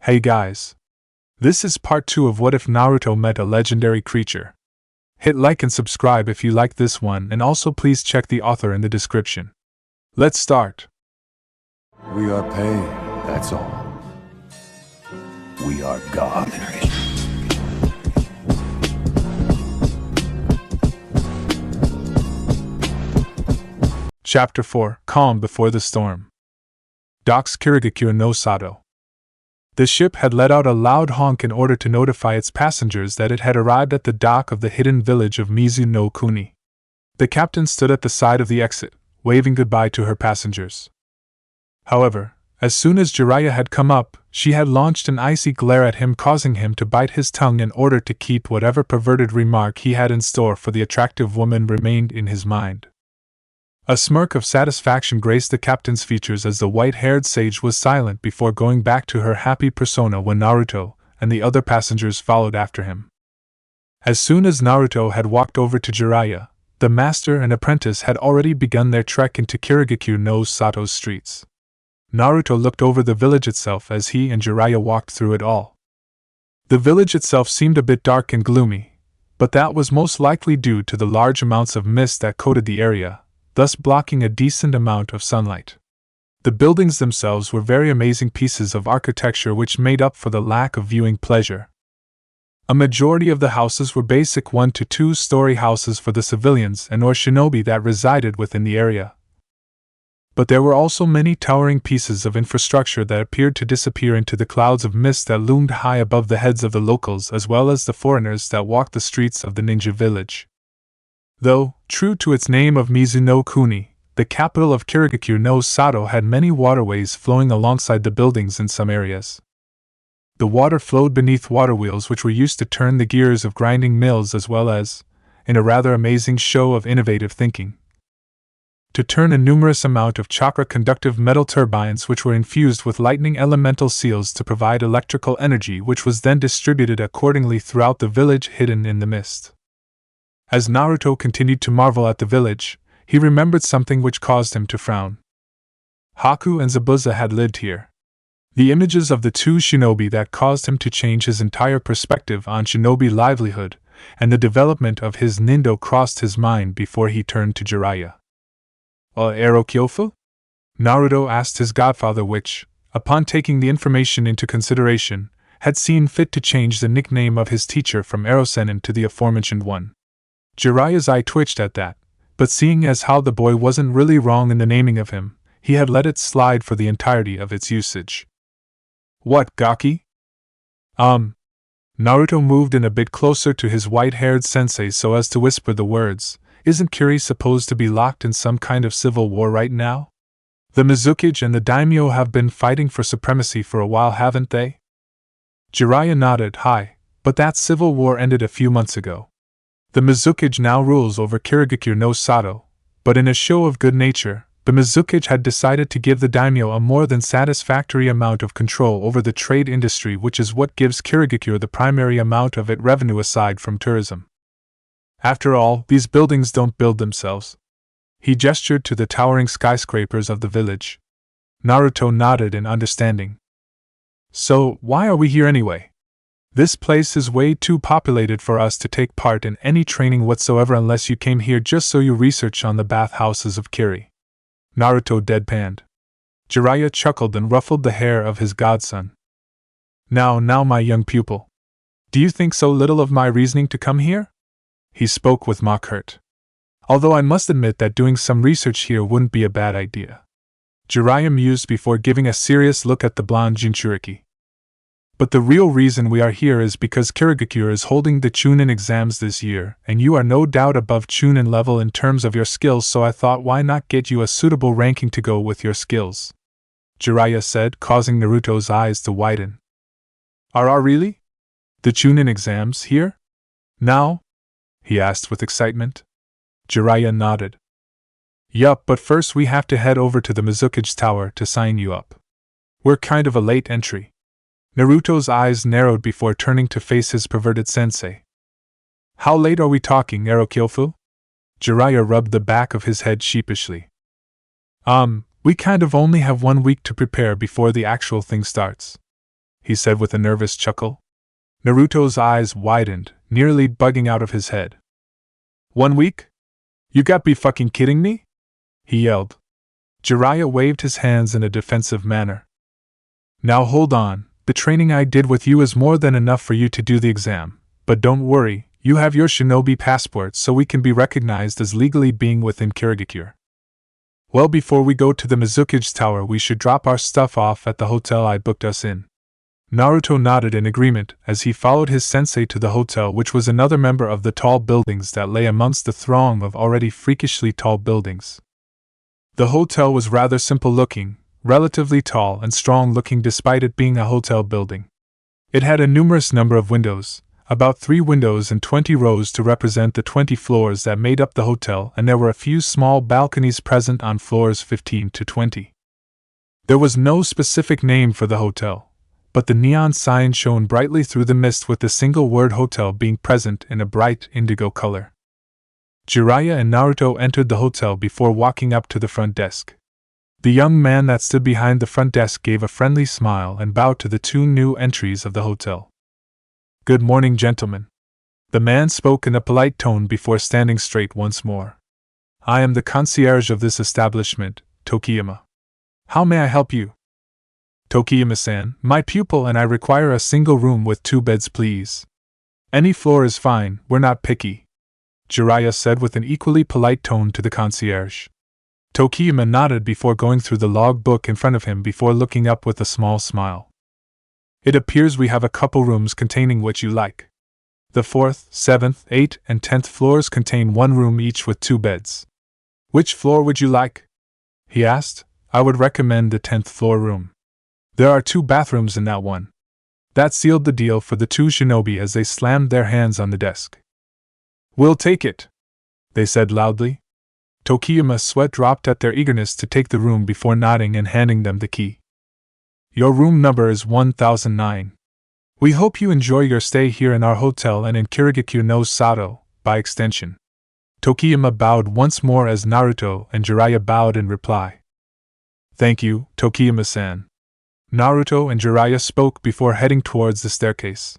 Hey guys. This is part 2 of What If Naruto Met a Legendary Creature. Hit like and subscribe if you like this one, and also please check the author in the description. Let's start. We are paid, that's all. We are God. Chapter 4, Calm Before the Storm. Docks Kirigakure no Sato. The ship had let out a loud honk in order to notify its passengers that it had arrived at the dock of the hidden village of Mizu no Kuni. The captain stood at the side of the exit, waving goodbye to her passengers. However, as soon as Jiraiya had come up, she had launched an icy glare at him, causing him to bite his tongue in order to keep whatever perverted remark he had in store for the attractive woman remained in his mind. A smirk of satisfaction graced the captain's features as the white-haired sage was silent before going back to her happy persona when Naruto and the other passengers followed after him. As soon as Naruto had walked over to Jiraiya, the master and apprentice had already begun their trek into Kirigakure no Sato's streets. Naruto looked over the village itself as he and Jiraiya walked through it all. The village itself seemed a bit dark and gloomy, but that was most likely due to the large amounts of mist that coated the area, thus blocking a decent amount of sunlight. The buildings themselves were very amazing pieces of architecture which made up for the lack of viewing pleasure. A majority of the houses were basic 1 to 2 story houses for the civilians and or shinobi that resided within the area. But there were also many towering pieces of infrastructure that appeared to disappear into the clouds of mist that loomed high above the heads of the locals as well as the foreigners that walked the streets of the ninja village. Though, true to its name of Mizu no Kuni, the capital of Kirigakure no Sato had many waterways flowing alongside the buildings in some areas. The water flowed beneath water wheels which were used to turn the gears of grinding mills as well as, in a rather amazing show of innovative thinking, to turn a numerous amount of chakra-conductive metal turbines which were infused with lightning elemental seals to provide electrical energy which was then distributed accordingly throughout the village hidden in the mist. As Naruto continued to marvel at the village, he remembered something which caused him to frown. Haku and Zabuza had lived here. The images of the two shinobi that caused him to change his entire perspective on shinobi livelihood, and the development of his nindo crossed his mind before he turned to Jiraiya. Ero Kyofu? Naruto asked his godfather which, upon taking the information into consideration, had seen fit to change the nickname of his teacher from Erosenin to the aforementioned one. Jiraiya's eye twitched at that, but seeing as how the boy wasn't really wrong in the naming of him, he had let it slide for the entirety of its usage. What, Gaki? Naruto moved in a bit closer to his white-haired sensei so as to whisper the words, isn't Kiri supposed to be locked in some kind of civil war right now? The Mizukage and the daimyo have been fighting for supremacy for a while, haven't they? Jiraiya nodded, hi, but that civil war ended a few months ago. The Mizukage now rules over Kirigakure no Sato, but in a show of good nature, the Mizukage had decided to give the daimyo a more than satisfactory amount of control over the trade industry, which is what gives Kirigakure the primary amount of its revenue aside from tourism. After all, these buildings don't build themselves. He gestured to the towering skyscrapers of the village. Naruto nodded in understanding. So, why are we here anyway? This place is way too populated for us to take part in any training whatsoever unless you came here just so you research on the bathhouses of Kiri. Naruto deadpanned. Jiraiya chuckled and ruffled the hair of his godson. Now, my young pupil. Do you think so little of my reasoning to come here? He spoke with mock hurt. Although I must admit that doing some research here wouldn't be a bad idea. Jiraiya mused before giving a serious look at the blonde Jinchuriki. But the real reason we are here is because Kirigakure is holding the Chunin exams this year, and you are no doubt above Chunin level in terms of your skills, so I thought why not get you a suitable ranking to go with your skills, Jiraiya said, causing Naruto's eyes to widen. Are really? The Chunin exams here? Now? He asked with excitement. Jiraiya nodded. Yup, but first we have to head over to the Mizukage Tower to sign you up. We're kind of a late entry. Naruto's eyes narrowed before turning to face his perverted sensei. How late are we talking, Ero Kyofu? Jiraiya rubbed the back of his head sheepishly. We kind of only have 1 week to prepare before the actual thing starts. he said with a nervous chuckle. Naruto's eyes widened, nearly bugging out of his head. 1 week? You got be fucking kidding me? He yelled. Jiraiya waved his hands in a defensive manner. Now hold on, the training I did with you is more than enough for you to do the exam, but don't worry, you have your shinobi passport so we can be recognized as legally being within Kirigakure. Well, before we go to the Mizukage Tower we should drop our stuff off at the hotel I booked us in. Naruto nodded in agreement as he followed his sensei to the hotel, which was another member of the tall buildings that lay amongst the throng of already freakishly tall buildings. The hotel was rather simple looking, relatively tall and strong looking despite it being a hotel building. It had a numerous number of windows, about 3 windows and 20 rows to represent the 20 floors that made up the hotel, and there were a few small balconies present on floors 15 to 20. There was no specific name for the hotel, but the neon sign shone brightly through the mist with the single word hotel being present in a bright indigo color. Jiraiya and Naruto entered the hotel before walking up to the front desk. The young man that stood behind the front desk gave a friendly smile and bowed to the 2 new entries of the hotel. Good morning, gentlemen. The man spoke in a polite tone before standing straight once more. I am the concierge of this establishment, Tokiyama. How may I help you? Tokiyama-san, my pupil and I require a single room with 2 beds, please. Any floor is fine, we're not picky, Jiraiya said with an equally polite tone to the concierge. Tokiyama nodded before going through the log book in front of him before looking up with a small smile. It appears we have a couple rooms containing what you like. The 4th, 7th, 8th, and 10th floors contain 1 room each with 2 beds. Which floor would you like? He asked. I would recommend the 10th floor room. There are 2 bathrooms in that one. That sealed the deal for the 2 shinobi as they slammed their hands on the desk. We'll take it, they said loudly. Tokiyama's sweat dropped at their eagerness to take the room before nodding and handing them the key. Your room number is 1009. We hope you enjoy your stay here in our hotel and in Kirigakure no Sato, by extension. Tokiyama bowed once more as Naruto and Jiraiya bowed in reply. Thank you, Tokiyama-san. Naruto and Jiraiya spoke before heading towards the staircase.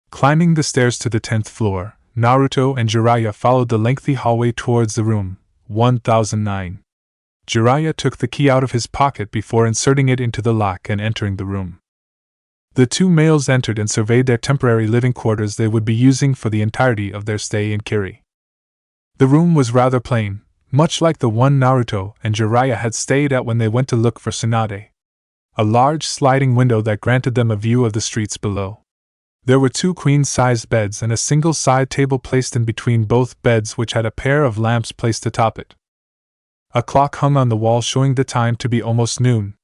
Climbing the stairs to the 10th floor, Naruto and Jiraiya followed the lengthy hallway towards the room, 1009. Jiraiya took the key out of his pocket before inserting it into the lock and entering the room. The 2 males entered and surveyed their temporary living quarters they would be using for the entirety of their stay in Kiri. The room was rather plain, much like the one Naruto and Jiraiya had stayed at when they went to look for Tsunade. A large sliding window that granted them a view of the streets below. There were 2 queen-sized beds and a single side table placed in between both beds, which had a pair of lamps placed atop it. A clock hung on the wall showing the time to be almost noon.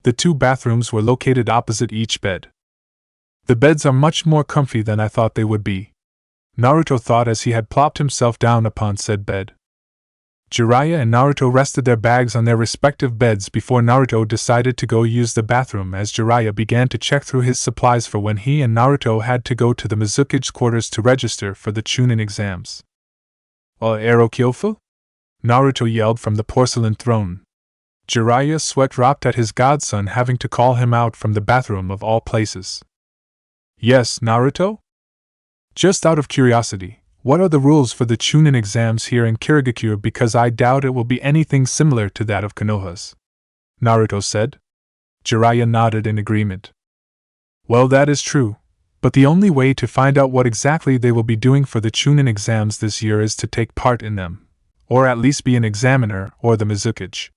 The 2 bathrooms were located opposite each bed. The beds are much more comfy than I thought they would be, Naruto thought as he had plopped himself down upon said bed. Jiraiya and Naruto rested their bags on their respective beds before Naruto decided to go use the bathroom, as Jiraiya began to check through his supplies for when he and Naruto had to go to the Mizukage quarters to register for the Chunin exams. Ero Kyofu? Naruto yelled from the porcelain throne. Jiraiya's sweat dropped at his godson having to call him out from the bathroom of all places. Yes, Naruto? Just out of curiosity, what are the rules for the Chunin exams here in Kirigakure, because I doubt it will be anything similar to that of Konoha's? Naruto said. Jiraiya nodded in agreement. Well, that is true, but the only way to find out what exactly they will be doing for the Chunin exams this year is to take part in them, or at least be an examiner or the Mizukage.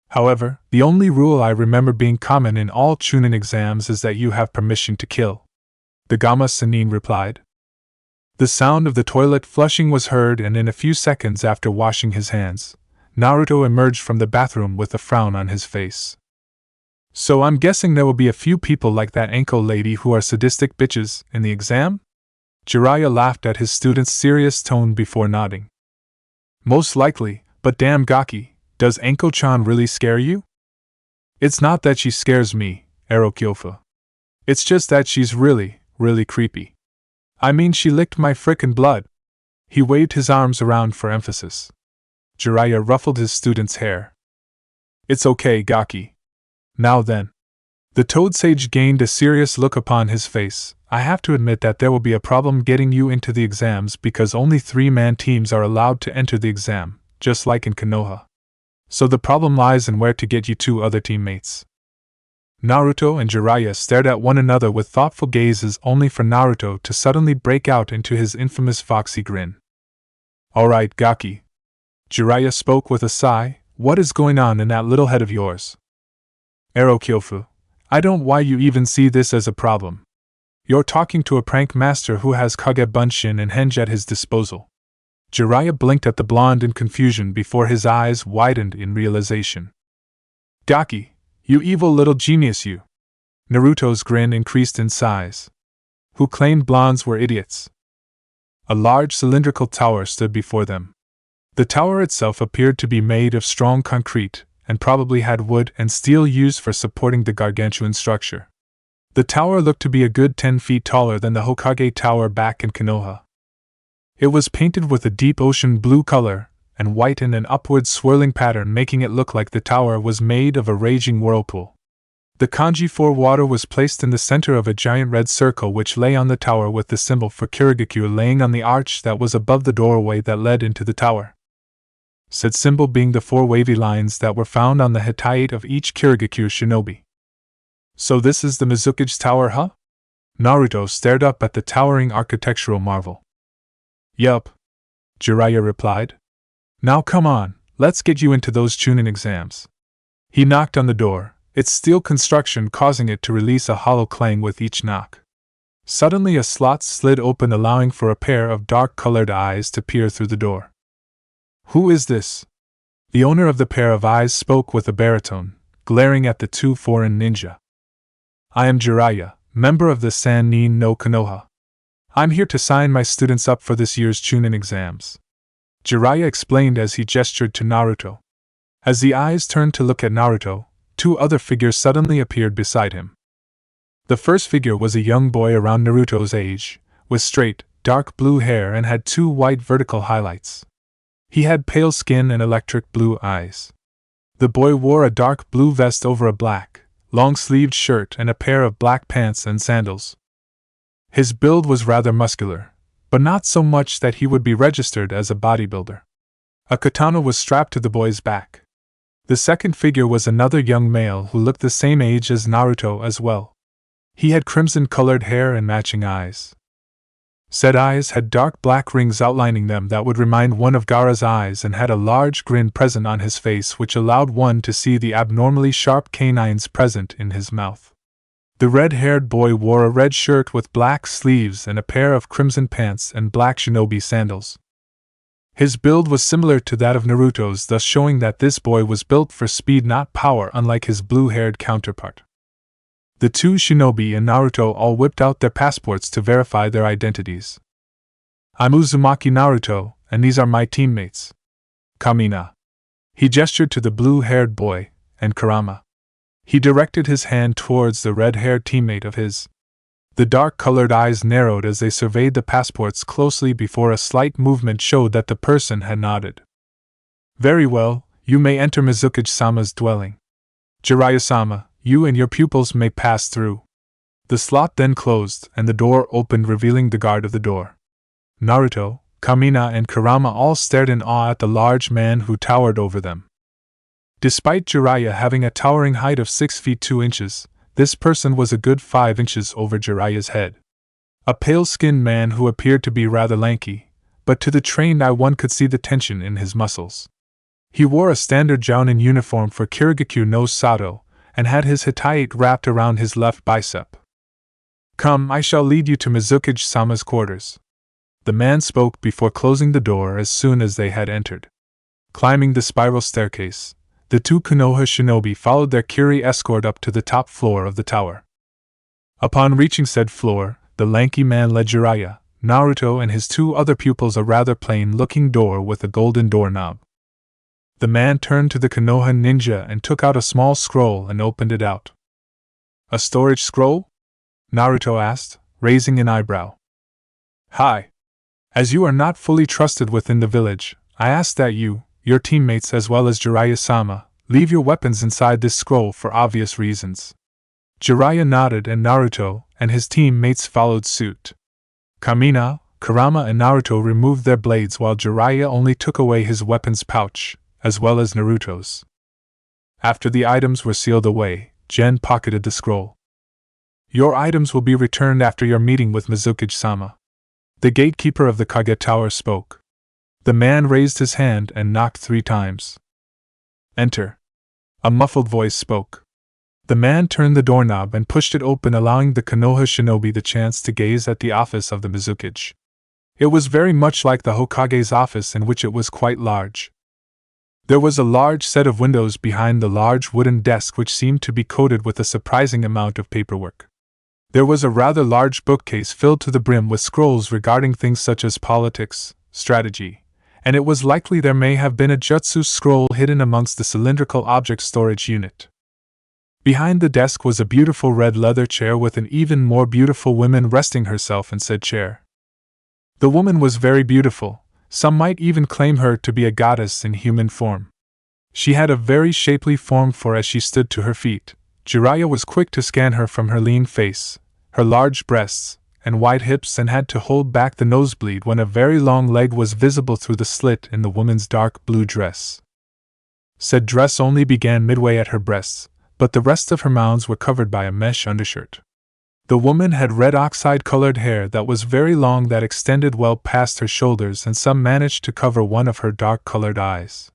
However, the only rule I remember being common in all Chunin exams is that you have permission to kill. The Gamma Sennin replied. The sound of the toilet flushing was heard, and in a few seconds after washing his hands, Naruto emerged from the bathroom with a frown on his face. So I'm guessing there will be a few people like that ankle lady who are sadistic bitches in the exam? Jiraiya laughed at his student's serious tone before nodding. Most likely, but damn Gaki, does Anko-chan really scare you? It's not that she scares me, Ero Kyofu. It's just that she's really, really creepy. I mean, she licked my frickin' blood. He waved his arms around for emphasis. Jiraiya ruffled his student's hair. It's okay, Gaki. Now then. The Toad Sage gained a serious look upon his face. I have to admit that there will be a problem getting you into the exams because only 3-man teams are allowed to enter the exam, just like in Konoha. So the problem lies in where to get you 2 other teammates. Naruto and Jiraiya stared at one another with thoughtful gazes, only for Naruto to suddenly break out into his infamous foxy grin. Alright, Gaki. Jiraiya spoke with a sigh, what is going on in that little head of yours? Ero Kyofu, I don't why you even see this as a problem. You're talking to a prank master who has Kage Bunshin and Henge at his disposal. Jiraiya blinked at the blonde in confusion before his eyes widened in realization. Gaki, you evil little genius you! Naruto's grin increased in size. Who claimed blondes were idiots? A large cylindrical tower stood before them. The tower itself appeared to be made of strong concrete, and probably had wood and steel used for supporting the gargantuan structure. The tower looked to be a good 10 feet taller than the Hokage Tower back in Konoha. It was painted with a deep ocean blue color, and white in an upward swirling pattern, making it look like the tower was made of a raging whirlpool. The kanji for water was placed in the center of a giant red circle which lay on the tower, with the symbol for Kirigakure laying on the arch that was above the doorway that led into the tower. Said symbol being the 4 wavy lines that were found on the Hittite of each Kirigakure shinobi. So this is the Mizukage Tower, huh? Naruto stared up at the towering architectural marvel. Yup, Jiraiya replied. Now come on, let's get you into those Chunin exams. He knocked on the door, its steel construction causing it to release a hollow clang with each knock. Suddenly a slot slid open, allowing for a pair of dark-colored eyes to peer through the door. Who is this? The owner of the pair of eyes spoke with a baritone, glaring at the 2 foreign ninja. I am Jiraiya, member of the Sannin no Konoha. I'm here to sign my students up for this year's Chunin exams. Jiraiya explained as he gestured to Naruto. As the eyes turned to look at Naruto, 2 other figures suddenly appeared beside him. The first figure was a young boy around Naruto's age, with straight, dark blue hair and had 2 white vertical highlights. He had pale skin and electric blue eyes. The boy wore a dark blue vest over a black, long-sleeved shirt and a pair of black pants and sandals. His build was rather muscular, but not so much that he would be registered as a bodybuilder. A katana was strapped to the boy's back. The second figure was another young male who looked the same age as Naruto as well. He had crimson-colored hair and matching eyes. Said eyes had dark black rings outlining them that would remind one of Gaara's eyes, and had a large grin present on his face which allowed one to see the abnormally sharp canines present in his mouth. The red-haired boy wore a red shirt with black sleeves and a pair of crimson pants and black shinobi sandals. His build was similar to that of Naruto's, thus showing that this boy was built for speed, not power, unlike his blue-haired counterpart. The 2 shinobi and Naruto all whipped out their passports to verify their identities. I'm Uzumaki Naruto, and these are my teammates. Kamina. He gestured to the blue-haired boy, and Kurama. He directed his hand towards the red-haired teammate of his. The dark-colored eyes narrowed as they surveyed the passports closely before a slight movement showed that the person had nodded. Very well, you may enter Mizukage-sama's dwelling. Jiraiya-sama, you and your pupils may pass through. The slot then closed, and the door opened, revealing the guard of the door. Naruto, Kamina and Kurama all stared in awe at the large man who towered over them. Despite Jiraiya having a towering height of 6 feet 2 inches, this person was a good 5 inches over Jiraiya's head. A pale-skinned man who appeared to be rather lanky, but to the trained eye one could see the tension in his muscles. He wore a standard jounin uniform for Kirigakure no Sato, and had his Hittite wrapped around his left bicep. Come, I shall lead you to Mizukage-sama's quarters. The man spoke before closing the door as soon as they had entered. Climbing the spiral staircase, the 2 Konoha shinobi followed their Kiri escort up to the top floor of the tower. Upon reaching said floor, the lanky man led Jiraiya, Naruto and his 2 other pupils a rather plain-looking door with a golden doorknob. The man turned to the Konoha ninja and took out a small scroll and opened it out. A storage scroll? Naruto asked, raising an eyebrow. Hi. As you are not fully trusted within the village, I ask that you, your teammates as well as Jiraiya-sama, leave your weapons inside this scroll for obvious reasons. Jiraiya nodded and Naruto and his teammates followed suit. Kamina, Kurama and Naruto removed their blades while Jiraiya only took away his weapons pouch, as well as Naruto's. After the items were sealed away, Gen pocketed the scroll. Your items will be returned after your meeting with Mizukage-sama. The gatekeeper of the Kage Tower spoke. The man raised his hand and knocked 3 times. Enter. A muffled voice spoke. The man turned the doorknob and pushed it open, allowing the Konoha shinobi the chance to gaze at the office of the Mizukage. It was very much like the Hokage's office, in which it was quite large. There was a large set of windows behind the large wooden desk, which seemed to be coated with a surprising amount of paperwork. There was a rather large bookcase filled to the brim with scrolls regarding things such as politics, strategy, and it was likely there may have been a jutsu scroll hidden amongst the cylindrical object storage unit. Behind the desk was a beautiful red leather chair with an even more beautiful woman resting herself in said chair. The woman was very beautiful, some might even claim her to be a goddess in human form. She had a very shapely form, for as she stood to her feet, Jiraiya was quick to scan her from her lean face, her large breasts, and wide hips, and had to hold back the nosebleed when a very long leg was visible through the slit in the woman's dark blue dress. Said dress only began midway at her breasts, but the rest of her mounds were covered by a mesh undershirt. The woman had red oxide-colored hair that was very long, that extended well past her shoulders, and some managed to cover one of her dark-colored eyes.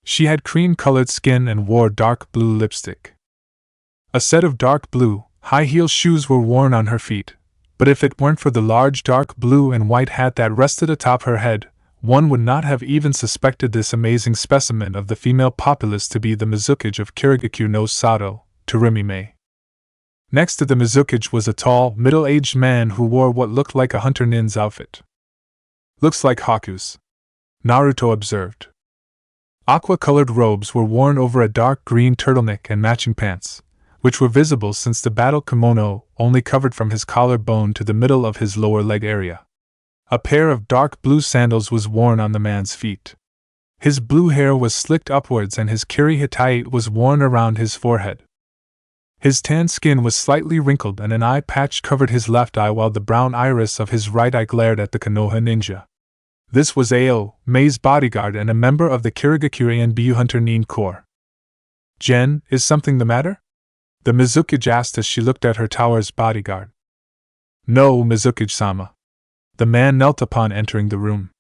She had cream-colored skin and wore dark blue lipstick. A set of dark blue, high-heel shoes were worn on her feet, but if it weren't for the large dark blue and white hat that rested atop her head, one would not have even suspected this amazing specimen of the female populace to be the Mizukage of Kirigakure no Sato, Torimime. Next to the Mizukage was a tall, middle-aged man who wore what looked like a hunter nin's outfit. Looks like Haku's, Naruto observed. Aqua-colored robes were worn over a dark green turtleneck and matching pants, which were visible since the battle kimono only covered from his collarbone to the middle of his lower leg area. A pair of dark blue sandals was worn on the man's feet. His blue hair was slicked upwards and his Kiri hitai was worn around his forehead. His tan skin was slightly wrinkled and an eye patch covered his left eye, while the brown iris of his right eye glared at the Konoha ninja. This was Ao, Mei's bodyguard and a member of the Kirigakure NBU Hunter Nin Corps. Gen, is something the matter? The Mizukage asked as she looked at her tower's bodyguard. No, Mizukage-sama. The man knelt upon entering the room.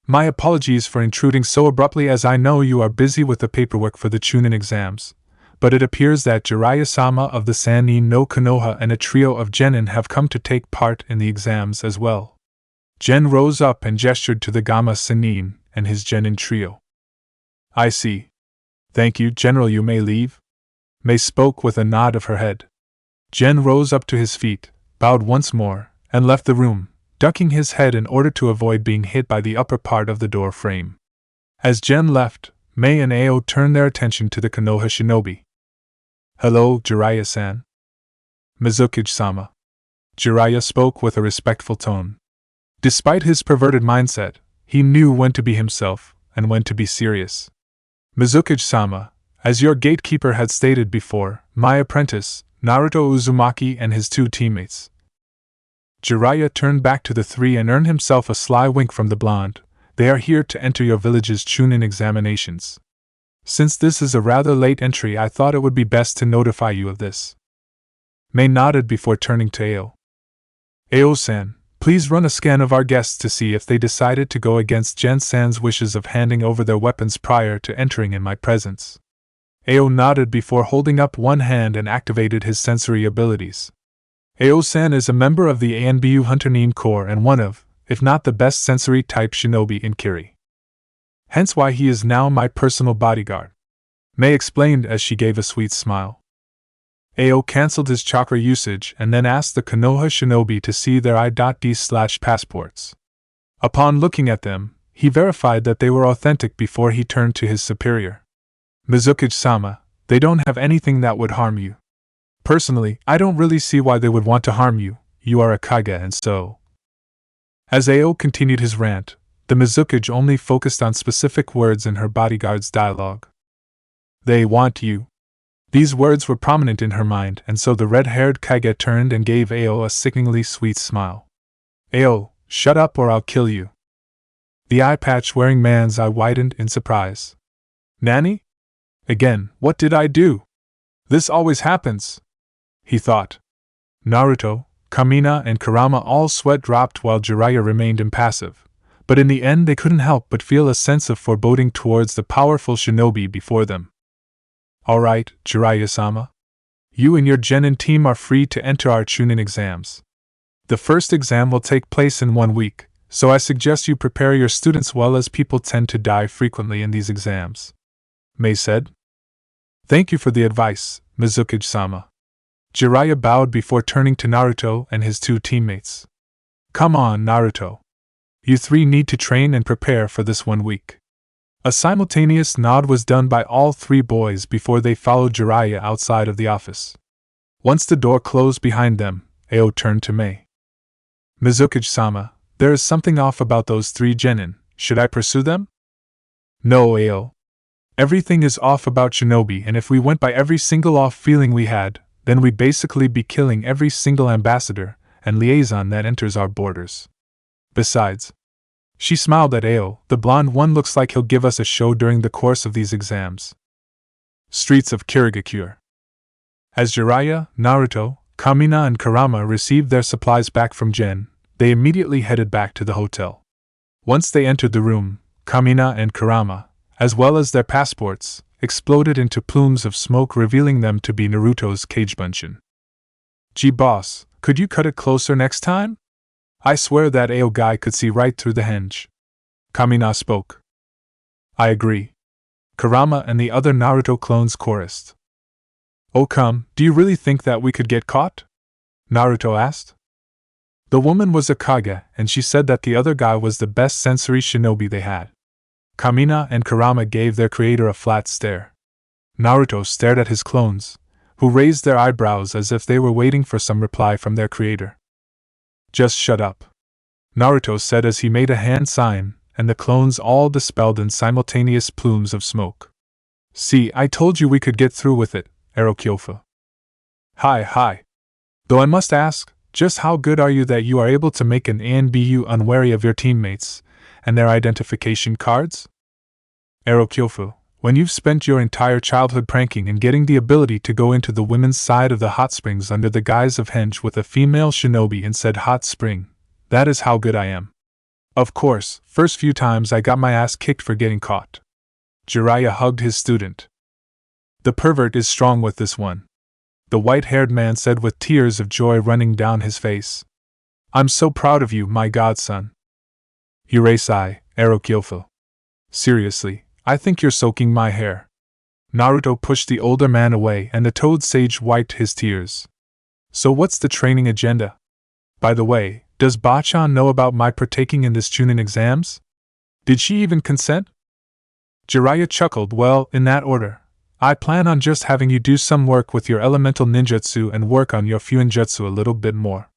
My apologies for intruding so abruptly, as I know you are busy with the paperwork for the Chunin exams, but it appears that Jiraiya-sama of the Sannin no Konoha and a trio of genin have come to take part in the exams as well. Gen rose up and gestured to the Gamma Sannin and his genin trio. I see. Thank you, General, you may leave. Mei spoke with a nod of her head. Gen rose up to his feet, bowed once more, and left the room, ducking his head in order to avoid being hit by the upper part of the door frame. As Gen left, Mei and Ao turned their attention to the Konoha shinobi. Hello, Jiraiya-san. Mizukage-sama. Jiraiya spoke with a respectful tone. Despite his perverted mindset, he knew when to be himself and when to be serious. Mizukage-sama, as your gatekeeper had stated before, my apprentice, Naruto Uzumaki and his 2 teammates. Jiraiya turned back to the 3 and earned himself a sly wink from the blonde. They are here to enter your village's Chunin examinations. Since this is a rather late entry, I thought it would be best to notify you of this. Mei nodded before turning to Ao. Ao-san, please run a scan of our guests to see if they decided to go against Gen-san's wishes of handing over their weapons prior to entering in my presence. Ao nodded before holding up one hand and activated his sensory abilities. Ao-san is a member of the ANBU Hunter Nin Corps and one of, if not the best sensory-type shinobi in Kiri. Hence why he is now my personal bodyguard. Mei explained as she gave a sweet smile. Ao cancelled his chakra usage and then asked the Konoha shinobi to see their ID/passports. Upon looking at them, he verified that they were authentic before he turned to his superior. Mizukage-sama, they don't have anything that would harm you. Personally, I don't really see why they would want to harm you. You are a Kage and so. As Ao continued his rant, the Mizukage only focused on specific words in her bodyguard's dialogue. They want you. These words were prominent in her mind, and so the red-haired Kage turned and gave Ao a sickeningly sweet smile. Ao, shut up or I'll kill you. The eye-patch-wearing man's eye widened in surprise. Nanny? Again, what did I do? This always happens, he thought. Naruto, Kamina, and Kurama all sweat dropped while Jiraiya remained impassive, but in the end they couldn't help but feel a sense of foreboding towards the powerful shinobi before them. Alright, Jiraiya-sama. You and your genin team are free to enter our Chunin exams. The first exam will take place in 1 week, so I suggest you prepare your students well as people tend to die frequently in these exams. Mei said. Thank you for the advice, Mizukage-sama. Jiraiya bowed before turning to Naruto and his 2 teammates. Come on, Naruto. You 3 need to train and prepare for this 1 week. A simultaneous nod was done by all 3 boys before they followed Jiraiya outside of the office. Once the door closed behind them, Ao turned to Mei. Mizukage-sama, there is something off about those 3 genin. Should I pursue them? No, Ao. Everything is off about shinobi, and if we went by every single off feeling we had, then we'd basically be killing every single ambassador and liaison that enters our borders. Besides, she smiled at Ao, the blonde one looks like he'll give us a show during the course of these exams. Streets of Kirigakure. As Jiraiya, Naruto, Kamina, and Kurama received their supplies back from Gen, they immediately headed back to the hotel. Once they entered the room, Kamina and Kurama, as well as their passports, exploded into plumes of smoke, revealing them to be Naruto's Kagebunshin. Gee boss, could you cut it closer next time? I swear that Ao guy could see right through the henge. Kamina spoke. I agree. Kurama and the other Naruto clones chorused. Oh come, do you really think that we could get caught? Naruto asked. The woman was a Kage, and she said that the other guy was the best sensory shinobi they had. Kamina and Kurama gave their creator a flat stare. Naruto stared at his clones, who raised their eyebrows as if they were waiting for some reply from their creator. Just shut up, Naruto said as he made a hand sign, and the clones all dispelled in simultaneous plumes of smoke. See, I told you we could get through with it, Arokyofu. Hi. Though I must ask, just how good are you that you are able to make an ANBU unwary of your teammates and their identification cards? Arokyofu, when you've spent your entire childhood pranking and getting the ability to go into the women's side of the hot springs under the guise of henge with a female shinobi in said hot spring, that is how good I am. Of course, first few times I got my ass kicked for getting caught. Jiraiya hugged his student. The pervert is strong with this one, the white-haired man said with tears of joy running down his face. I'm so proud of you, my godson. Yurei-sai, Arokyofu. Seriously, I think you're soaking my hair. Naruto pushed the older man away and the toad sage wiped his tears. So what's the training agenda? By the way, does Bachan know about my partaking in this Chunin exams? Did she even consent? Jiraiya chuckled. Well, in that order. I plan on just having you do some work with your elemental ninjutsu and work on your fuinjutsu a little bit more.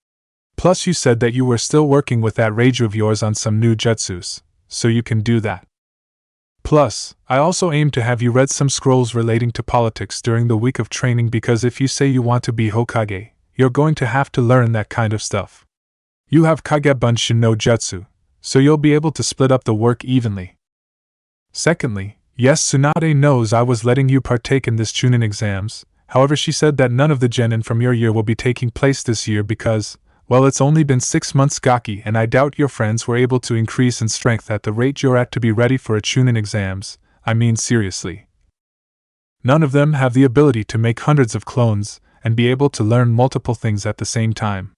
Plus you said that you were still working with that Raijuu of yours on some new jutsus, so you can do that. Plus, I also aim to have you read some scrolls relating to politics during the week of training because if you say you want to be Hokage, you're going to have to learn that kind of stuff. You have Kagebunshin no Jutsu, so you'll be able to split up the work evenly. Secondly, yes, Tsunade knows I was letting you partake in this Chunin exams, however she said that none of the genin from your year will be taking place this year because, well, it's only been 6 months Gaki and I doubt your friends were able to increase in strength at the rate you're at to be ready for a Chunin exams. I mean seriously. None of them have the ability to make hundreds of clones and be able to learn multiple things at the same time.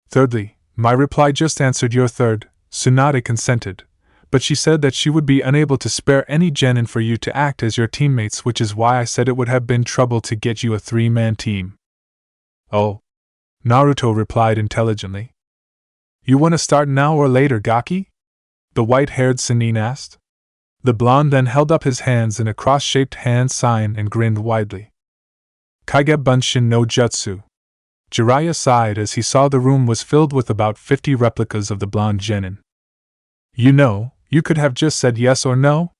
Thirdly, my reply just answered your third. Tsunade consented, but she said that she would be unable to spare any genin for you to act as your teammates, which is why I said it would have been trouble to get you a 3-man team. Oh. Naruto replied intelligently. You want to start now or later, Gaki? The white-haired Sannin asked. The blonde then held up his hands in a cross-shaped hand sign and grinned widely. Kagebunshin no Jutsu. Jiraiya sighed as he saw the room was filled with about 50 replicas of the blonde genin. You know, you could have just said yes or no.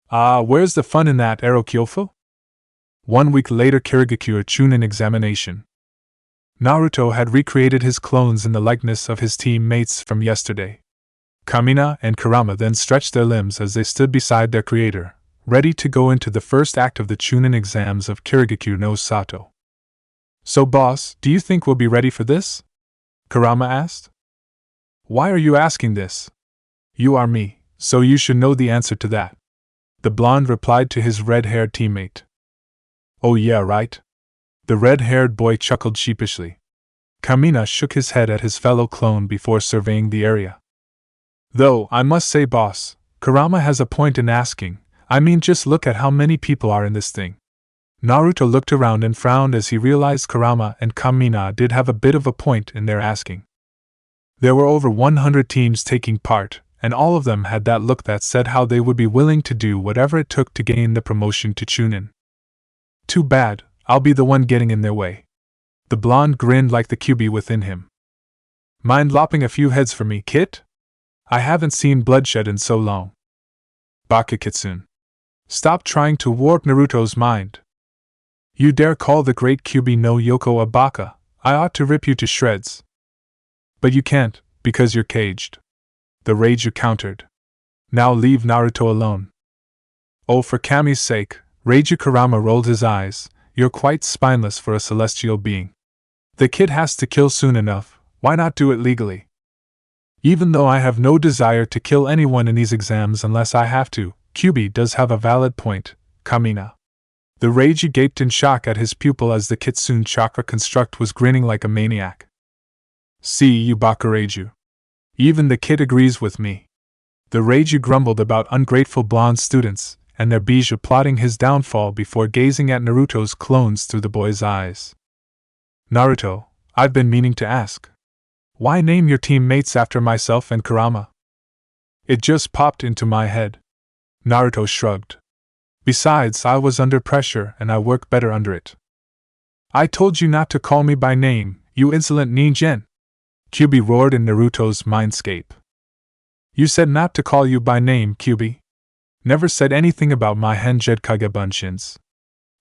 Where's the fun in that, Arokyofu? 1 week later, Kirigakure Chunin examination. Naruto had recreated his clones in the likeness of his teammates from yesterday. Kamina and Kurama then stretched their limbs as they stood beside their creator, ready to go into the first act of the Chunin exams of Kirigakure no Sato. So boss, do you think we'll be ready for this? Kurama asked. Why are you asking this? You are me, so you should know the answer to that. The blonde replied to his red-haired teammate. Oh yeah, right? The red-haired boy chuckled sheepishly. Kamina shook his head at his fellow clone before surveying the area. Though, I must say boss, Kurama has a point in asking. I mean, just look at how many people are in this thing. Naruto looked around and frowned as he realized Kurama and Kamina did have a bit of a point in their asking. There were over 100 teams taking part, and all of them had that look that said how they would be willing to do whatever it took to gain the promotion to Chunin. Too bad, I'll be the one getting in their way. The blonde grinned like the Kyuubi within him. Mind lopping a few heads for me, Kit? I haven't seen bloodshed in so long. Baka Kitsune. Stop trying to warp Naruto's mind. You dare call the great Kyuubi no Yoko a baka, I ought to rip you to shreds. But you can't, because you're caged. The Raijuu countered. Now leave Naruto alone. Oh, for Kami's sake, Raijuu. Kurama rolled his eyes. You're quite spineless for a celestial being. The kid has to kill soon enough, why not do it legally? Even though I have no desire to kill anyone in these exams unless I have to, Kyuubi does have a valid point, Kamina. The Raijuu gaped in shock at his pupil as the Kitsune chakra construct was grinning like a maniac. See you, Baka Raijuu. Even the kid agrees with me. The Raijuu grumbled about ungrateful blonde students, and their bijou plotting his downfall before gazing at Naruto's clones through the boy's eyes. Naruto, I've been meaning to ask. Why name your teammates after myself and Kurama? It just popped into my head. Naruto shrugged. Besides, I was under pressure and I work better under it. I told you not to call me by name, you insolent ninjen! Kyuubi roared in Naruto's mindscape. You said not to call you by name, Kyuubi. Never said anything about my Henjed Kagebunshin's.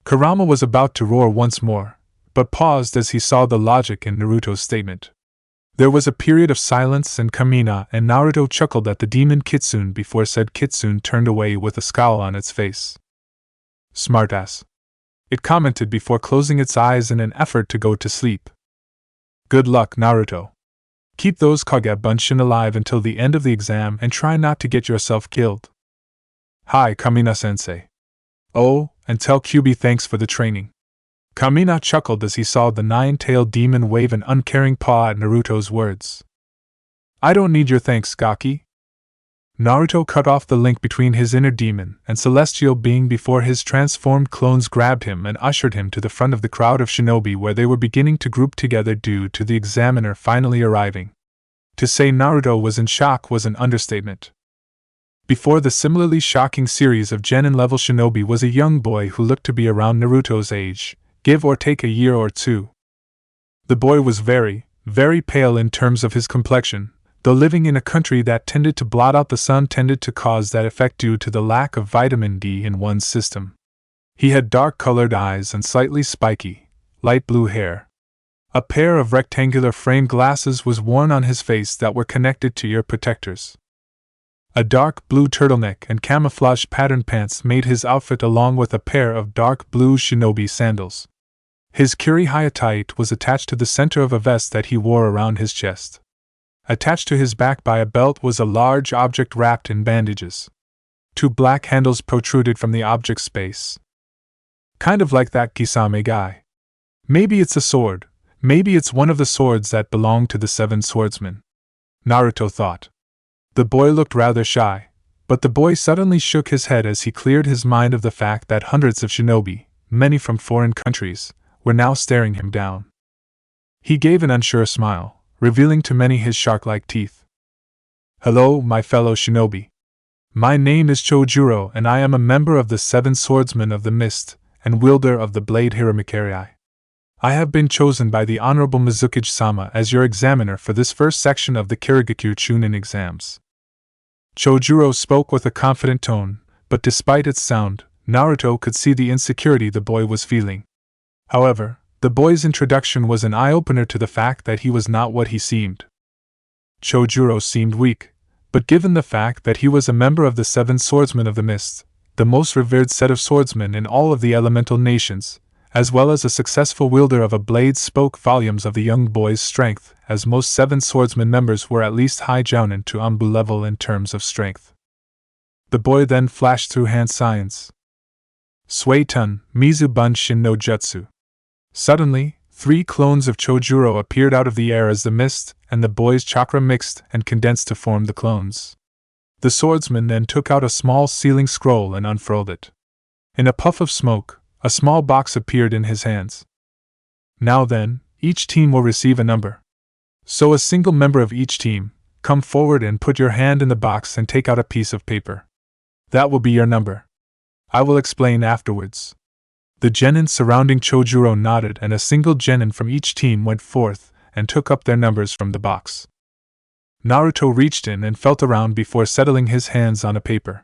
Kurama was about to roar once more, but paused as he saw the logic in Naruto's statement. There was a period of silence and Kamina and Naruto chuckled at the demon Kitsune before said Kitsune turned away with a scowl on its face. Smartass. It commented before closing its eyes in an effort to go to sleep. Good luck, Naruto. Keep those Kagebunshin alive until the end of the exam and try not to get yourself killed. Hi, Kamina-sensei. Oh, and tell Kyuubi thanks for the training. Kamina chuckled as he saw the nine-tailed demon wave an uncaring paw at Naruto's words. I don't need your thanks, Gaki. Naruto cut off the link between his inner demon and celestial being before his transformed clones grabbed him and ushered him to the front of the crowd of shinobi where they were beginning to group together due to the examiner finally arriving. To say Naruto was in shock was an understatement. Before the similarly shocking series of Genin-level shinobi was a young boy who looked to be around Naruto's age, give or take a year or two. The boy was very, very pale in terms of his complexion, though living in a country that tended to blot out the sun tended to cause that effect due to the lack of vitamin D in one's system. He had dark-colored eyes and slightly spiky, light blue hair. A pair of rectangular framed glasses was worn on his face that were connected to ear protectors. A dark blue turtleneck and camouflage patterned pants made his outfit along with a pair of dark blue shinobi sandals. His Kiri Hayatai was attached to the center of a vest that he wore around his chest. Attached to his back by a belt was a large object wrapped in bandages. Two black handles protruded from the object's base. Kind of like that Kisame guy. Maybe it's a sword, maybe it's one of the swords that belong to the seven swordsmen. Naruto thought. The boy looked rather shy, but the boy suddenly shook his head as he cleared his mind of the fact that hundreds of shinobi, many from foreign countries, were now staring him down. He gave an unsure smile, revealing to many his shark-like teeth. Hello, my fellow shinobi. My name is Chojuro and I am a member of the Seven Swordsmen of the Mist, and wielder of the blade Hiramikari. I have been chosen by the Honorable Mizukage-sama as your examiner for this first section of the Kirigakure Chunin exams. Chojuro spoke with a confident tone, but despite its sound, Naruto could see the insecurity the boy was feeling. However, the boy's introduction was an eye-opener to the fact that he was not what he seemed. Chojuro seemed weak, but given the fact that he was a member of the Seven Swordsmen of the Mist, the most revered set of swordsmen in all of the elemental nations, as well as a successful wielder of a blade, spoke volumes of the young boy's strength, as most Seven Swordsmen members were at least high jounin to Anbu level in terms of strength. The boy then flashed through hand signs. Suitun, Mizu Bunshin no Jutsu. Suddenly, 3 clones of Chojuro appeared out of the air as the mist and the boy's chakra mixed and condensed to form the clones. The swordsman then took out a small sealing scroll and unfurled it. In a puff of smoke, a small box appeared in his hands. Now then, each team will receive a number. So a single member of each team, come forward and put your hand in the box and take out a piece of paper. That will be your number. I will explain afterwards. The genin surrounding Chojuro nodded, and a single genin from each team went forth and took up their numbers from the box. Naruto reached in and felt around before settling his hands on a paper.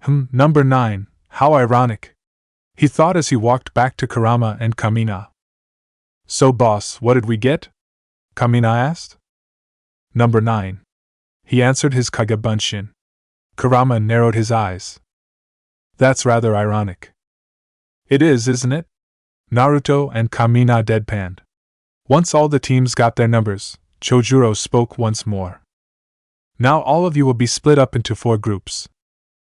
Number 9, how ironic, he thought as he walked back to Kurama and Kamina. So boss, what did we get? Kamina asked. Number 9. He answered his Kage Bunshin. Kurama narrowed his eyes. That's rather ironic. It is, isn't it? Naruto and Kamina deadpanned. Once all the teams got their numbers, Chojuro spoke once more. Now all of you will be split up into 4 groups.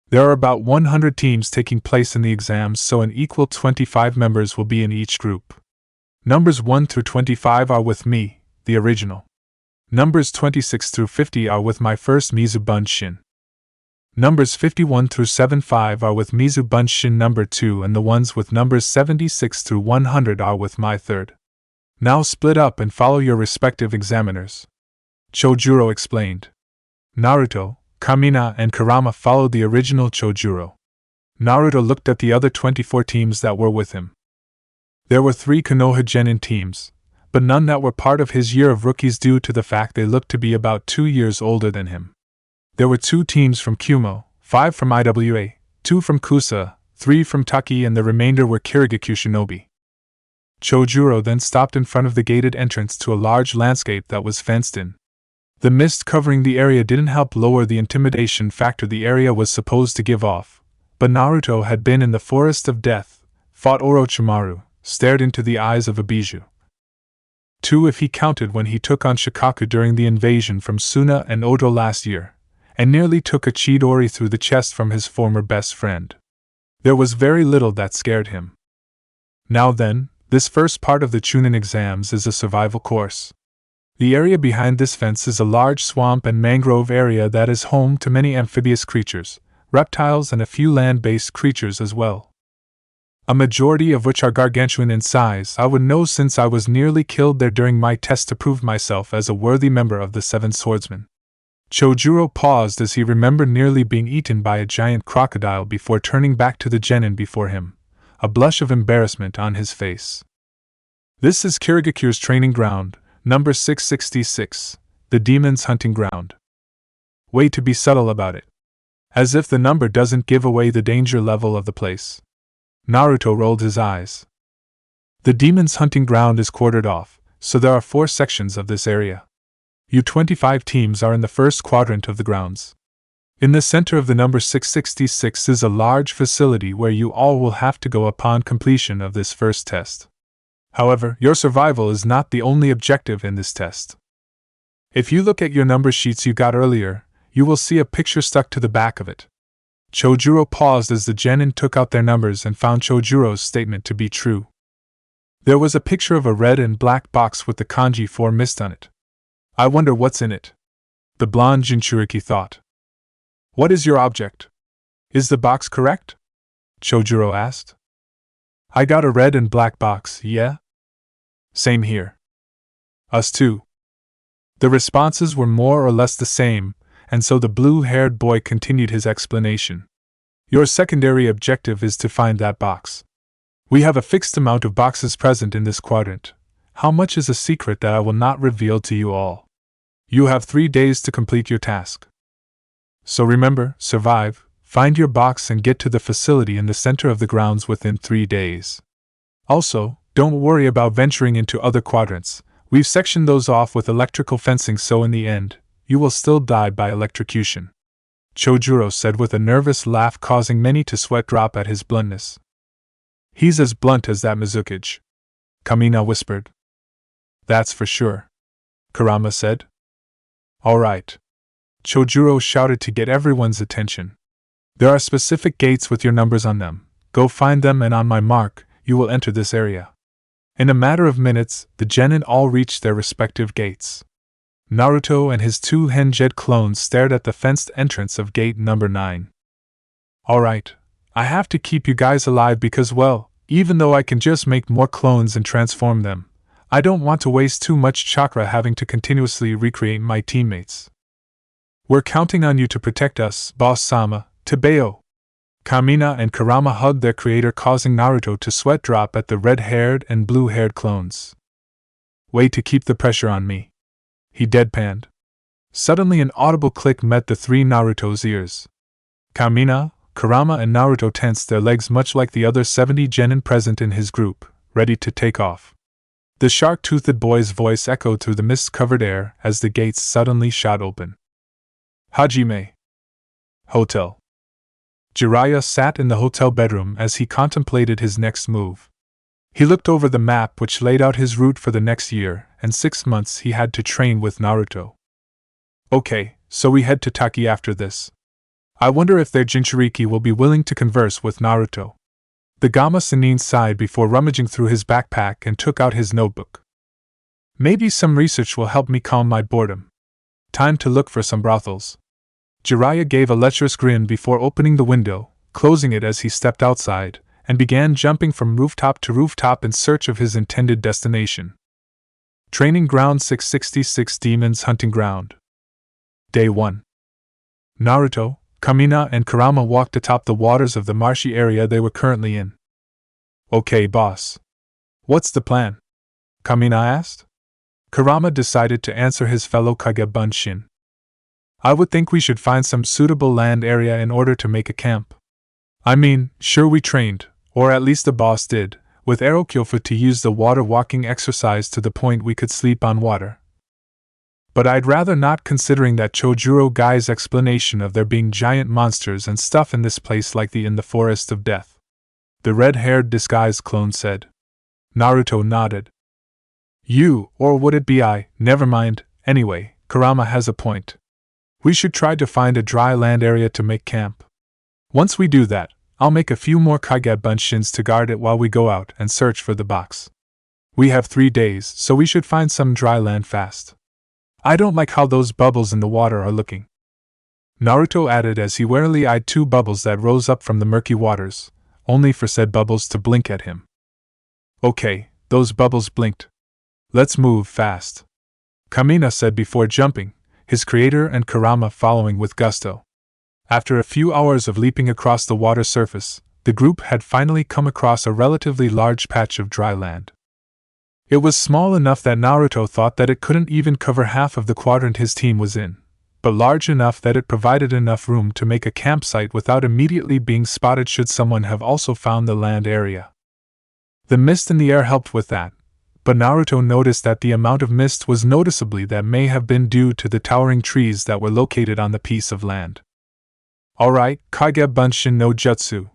There are about 100 teams taking place in the exams, so an equal 25 members will be in each group. Numbers 1 through 25 are with me, the original. Numbers 26 through 50 are with my first Mizu Bunshin. Numbers 51 through 75 are with Mizu Bunshin number 2, and the ones with numbers 76 through 100 are with my third. Now split up and follow your respective examiners. Chojuro explained. Naruto, Kamina, and Kurama followed the original Chojuro. Naruto looked at the other 24 teams that were with him. There were 3 Konoha Genin teams, but none that were part of his year of rookies due to the fact they looked to be about 2 years older than him. There were 2 teams from Kumo, 5 from IWA, 2 from Kusa, 3 from Taki, and the remainder were Kirigakyu shinobi. Chojuro then stopped in front of the gated entrance to a large landscape that was fenced in. The mist covering the area didn't help lower the intimidation factor the area was supposed to give off, but Naruto had been in the Forest of Death, fought Orochimaru, stared into the eyes of a Bijuu. 2 if he counted when he took on Shikaku during the invasion from Suna and Oto last year, and nearly took a Chidori through the chest from his former best friend. There was very little that scared him. Now then, this first part of the Chunin exams is a survival course. The area behind this fence is a large swamp and mangrove area that is home to many amphibious creatures, reptiles, and a few land-based creatures as well. A majority of which are gargantuan in size. I would know since I was nearly killed there during my test to prove myself as a worthy member of the 7 Swordsmen. Chojuro paused as he remembered nearly being eaten by a giant crocodile before turning back to the genin before him, a blush of embarrassment on his face. This is Kirigakyu's training ground, number 666, the demon's hunting ground. Way to be subtle about it. As if the number doesn't give away the danger level of the place. Naruto rolled his eyes. The demon's hunting ground is quartered off, so there are 4 sections of this area. U-25 teams are in the first quadrant of the grounds. In the center of the number 666 is a large facility where you all will have to go upon completion of this first test. However, your survival is not the only objective in this test. If you look at your number sheets you got earlier, you will see a picture stuck to the back of it. Chojuro paused as the genin took out their numbers and found Chojuro's statement to be true. There was a picture of a red and black box with the kanji 4 mist on it. I wonder what's in it. The blonde Jinchuriki thought. What is your object? Is the box correct? Chojuro asked. I got a red and black box, yeah? Same here. Us too. The responses were more or less the same, and so the blue-haired boy continued his explanation. Your secondary objective is to find that box. We have a fixed amount of boxes present in this quadrant. How much is a secret that I will not reveal to you all. You have 3 days to complete your task. So remember, survive, Find your box and get to the facility in the center of the grounds within 3 days. Also, don't worry about venturing into other quadrants. We've sectioned those off with electrical fencing, so in the end, you will still die by electrocution," Chojuro said with a nervous laugh, causing many to sweat drop at his bluntness. "He's as blunt as that Mizukage," Kamina whispered. "That's for sure," Kurama said. "All right," Chojuro shouted to get everyone's attention. "There are specific gates with your numbers on them. Go find them, and on my mark, you will enter this area." In a matter of minutes, the genin all reached their respective gates. Naruto and his 2 Henjed clones stared at the fenced entrance of gate number 9. "Alright, I have to keep you guys alive because, well, even though I can just make more clones and transform them, I don't want to waste too much chakra having to continuously recreate my teammates. We're counting on you to protect us, Boss-sama, Tebeo." Kamina and Kurama hugged their creator, causing Naruto to sweat drop at the red-haired and blue-haired clones. "Way to keep the pressure on me," he deadpanned. Suddenly an audible click met the 3 Naruto's ears. Kamina, Kurama and Naruto tensed their legs much like the other 70 genin present in his group, ready to take off. The shark-toothed boy's voice echoed through the mist-covered air as the gates suddenly shot open. "Hajime." Hotel. Jiraiya sat in the hotel bedroom as he contemplated his next move. He looked over the map which laid out his route for the next year and 6 months he had to train with Naruto. "Okay, so we head to Taki after this. I wonder if their Jinchuriki will be willing to converse with Naruto." The Gamma Sennin sighed before rummaging through his backpack and took out his notebook. "Maybe some research will help me calm my boredom. Time to look for some brothels." Jiraiya gave a lecherous grin before opening the window, closing it as he stepped outside, and began jumping from rooftop to rooftop in search of his intended destination. Training Ground 666 Demons Hunting Ground. Day 1. Naruto, Kamina and Kurama walked atop the waters of the marshy area they were currently in. "Okay, boss. What's the plan?" Kamina asked. Kurama decided to answer his fellow Kage Bunshin. "I would think we should find some suitable land area in order to make a camp. I mean, sure we trained, or at least the boss did, with Aerokyofu to use the water walking exercise to the point we could sleep on water. But I'd rather not, considering that Chojuro guy's explanation of there being giant monsters and stuff in this place like in the Forest of Death," the red-haired disguised clone said. Naruto nodded. "You, or would it be I, never mind, anyway, Kurama has a point. We should try to find a dry land area to make camp. Once we do that, I'll make a few more Kage Bunshins to guard it while we go out and search for the box. We have 3 days, so we should find some dry land fast. I don't like how those bubbles in the water are looking," Naruto added as he warily eyed 2 bubbles that rose up from the murky waters, only for said bubbles to blink at him. "Okay, those bubbles blinked. Let's move fast," Kamina said before jumping, his creator and Kurama following with gusto. After a few hours of leaping across the water surface, the group had finally come across a relatively large patch of dry land. It was small enough that Naruto thought that it couldn't even cover half of the quadrant his team was in, but large enough that it provided enough room to make a campsite without immediately being spotted should someone have also found the land area. The mist in the air helped with that, but Naruto noticed that the amount of mist was noticeably that may have been due to the towering trees that were located on the piece of land. "Alright, Kage Bunshin no Jutsu."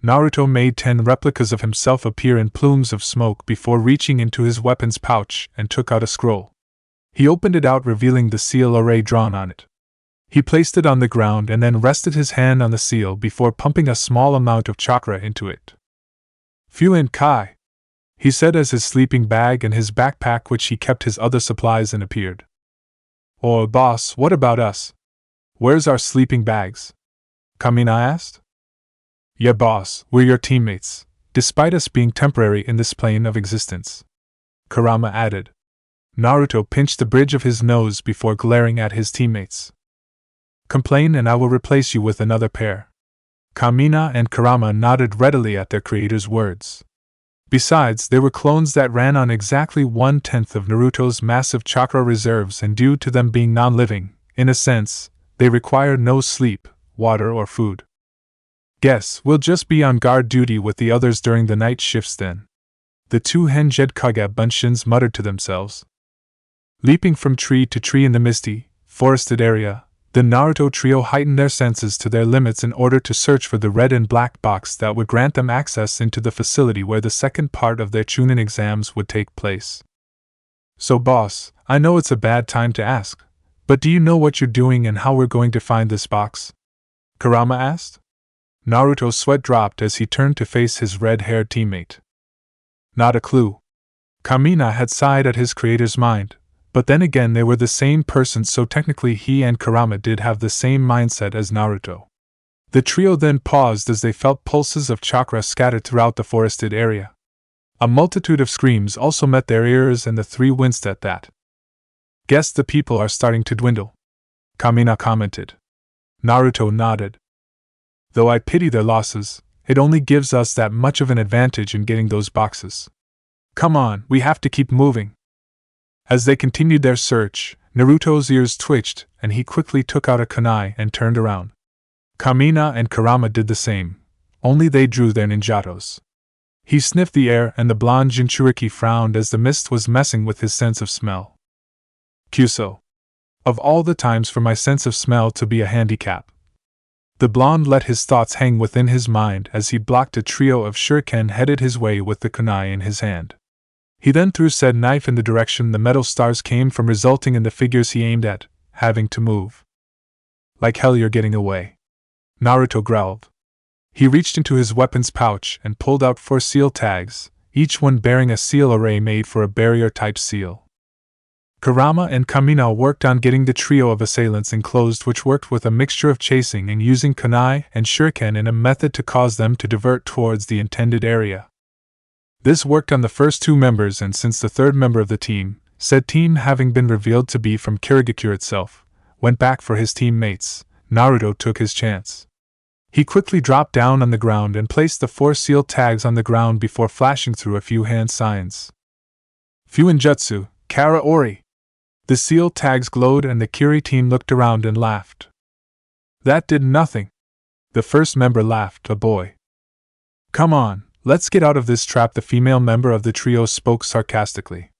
Naruto made 10 replicas of himself appear in plumes of smoke before reaching into his weapons pouch and took out a scroll. He opened it out, revealing the seal array drawn on it. He placed it on the ground and then rested his hand on the seal before pumping a small amount of chakra into it. "Fuin Kai," he said as his sleeping bag and his backpack which he kept his other supplies in appeared. "Oh, boss, what about us? Where's our sleeping bags?" Kamina asked. "Yeah, boss, we're your teammates, despite us being temporary in this plane of existence," Kurama added. Naruto pinched the bridge of his nose before glaring at his teammates. "Complain and I will replace you with another pair." Kamina and Kurama nodded readily at their creator's words. Besides, they were clones that ran on exactly 1/10 of Naruto's massive chakra reserves, and due to them being non-living, in a sense, they required no sleep, water or food. Guess we'll just be on guard duty with the others during the night shifts then. The two Henjed Bunshins muttered to themselves. Leaping from tree to tree in the misty, forested area, the Naruto trio heightened their senses to their limits in order to search for the red and black box that would grant them access into the facility where the second part of their Chunin exams would take place. So boss, I know it's a bad time to ask, but do you know what you're doing and how we're going to find this box? Kurama asked. Naruto's sweat dropped as he turned to face his red-haired teammate. Not a clue. Kamina had sighed at his creator's mind, but then again they were the same person, so technically he and Kurama did have the same mindset as Naruto. The trio then paused as they felt pulses of chakra scattered throughout the forested area. A multitude of screams also met their ears and the three winced at that. Guess the people are starting to dwindle, Kamina commented. Naruto nodded. Though I pity their losses, it only gives us that much of an advantage in getting those boxes. Come on, we have to keep moving. As they continued their search, Naruto's ears twitched, and he quickly took out a kunai and turned around. Kamina and Kurama did the same, only they drew their ninjatos. He sniffed the air and the blonde Jinchuriki frowned as the mist was messing with his sense of smell. Kyuso. Of all the times for my sense of smell to be a handicap. The blonde let his thoughts hang within his mind as he blocked a trio of shuriken headed his way with the kunai in his hand. He then threw said knife in the direction the metal stars came from, resulting in the figures he aimed at having to move. Like hell you're getting away, Naruto growled. He reached into his weapons pouch and pulled out 4 seal tags, each one bearing a seal array made for a barrier-type seal. Kurama and Kamina worked on getting the trio of assailants enclosed, which worked with a mixture of chasing and using kunai and shuriken in a method to cause them to divert towards the intended area. This worked on the first 2 members, and since the third member of the team, said team having been revealed to be from Kirigakure itself, went back for his teammates, Naruto took his chance. He quickly dropped down on the ground and placed the 4 seal tags on the ground before flashing through a few hand signs. Fuinjutsu, Kara Ori. The seal tags glowed and the Kiri team looked around and laughed. That did nothing. The first member laughed, a boy. Come on, let's get out of this trap, the female member of the trio spoke sarcastically.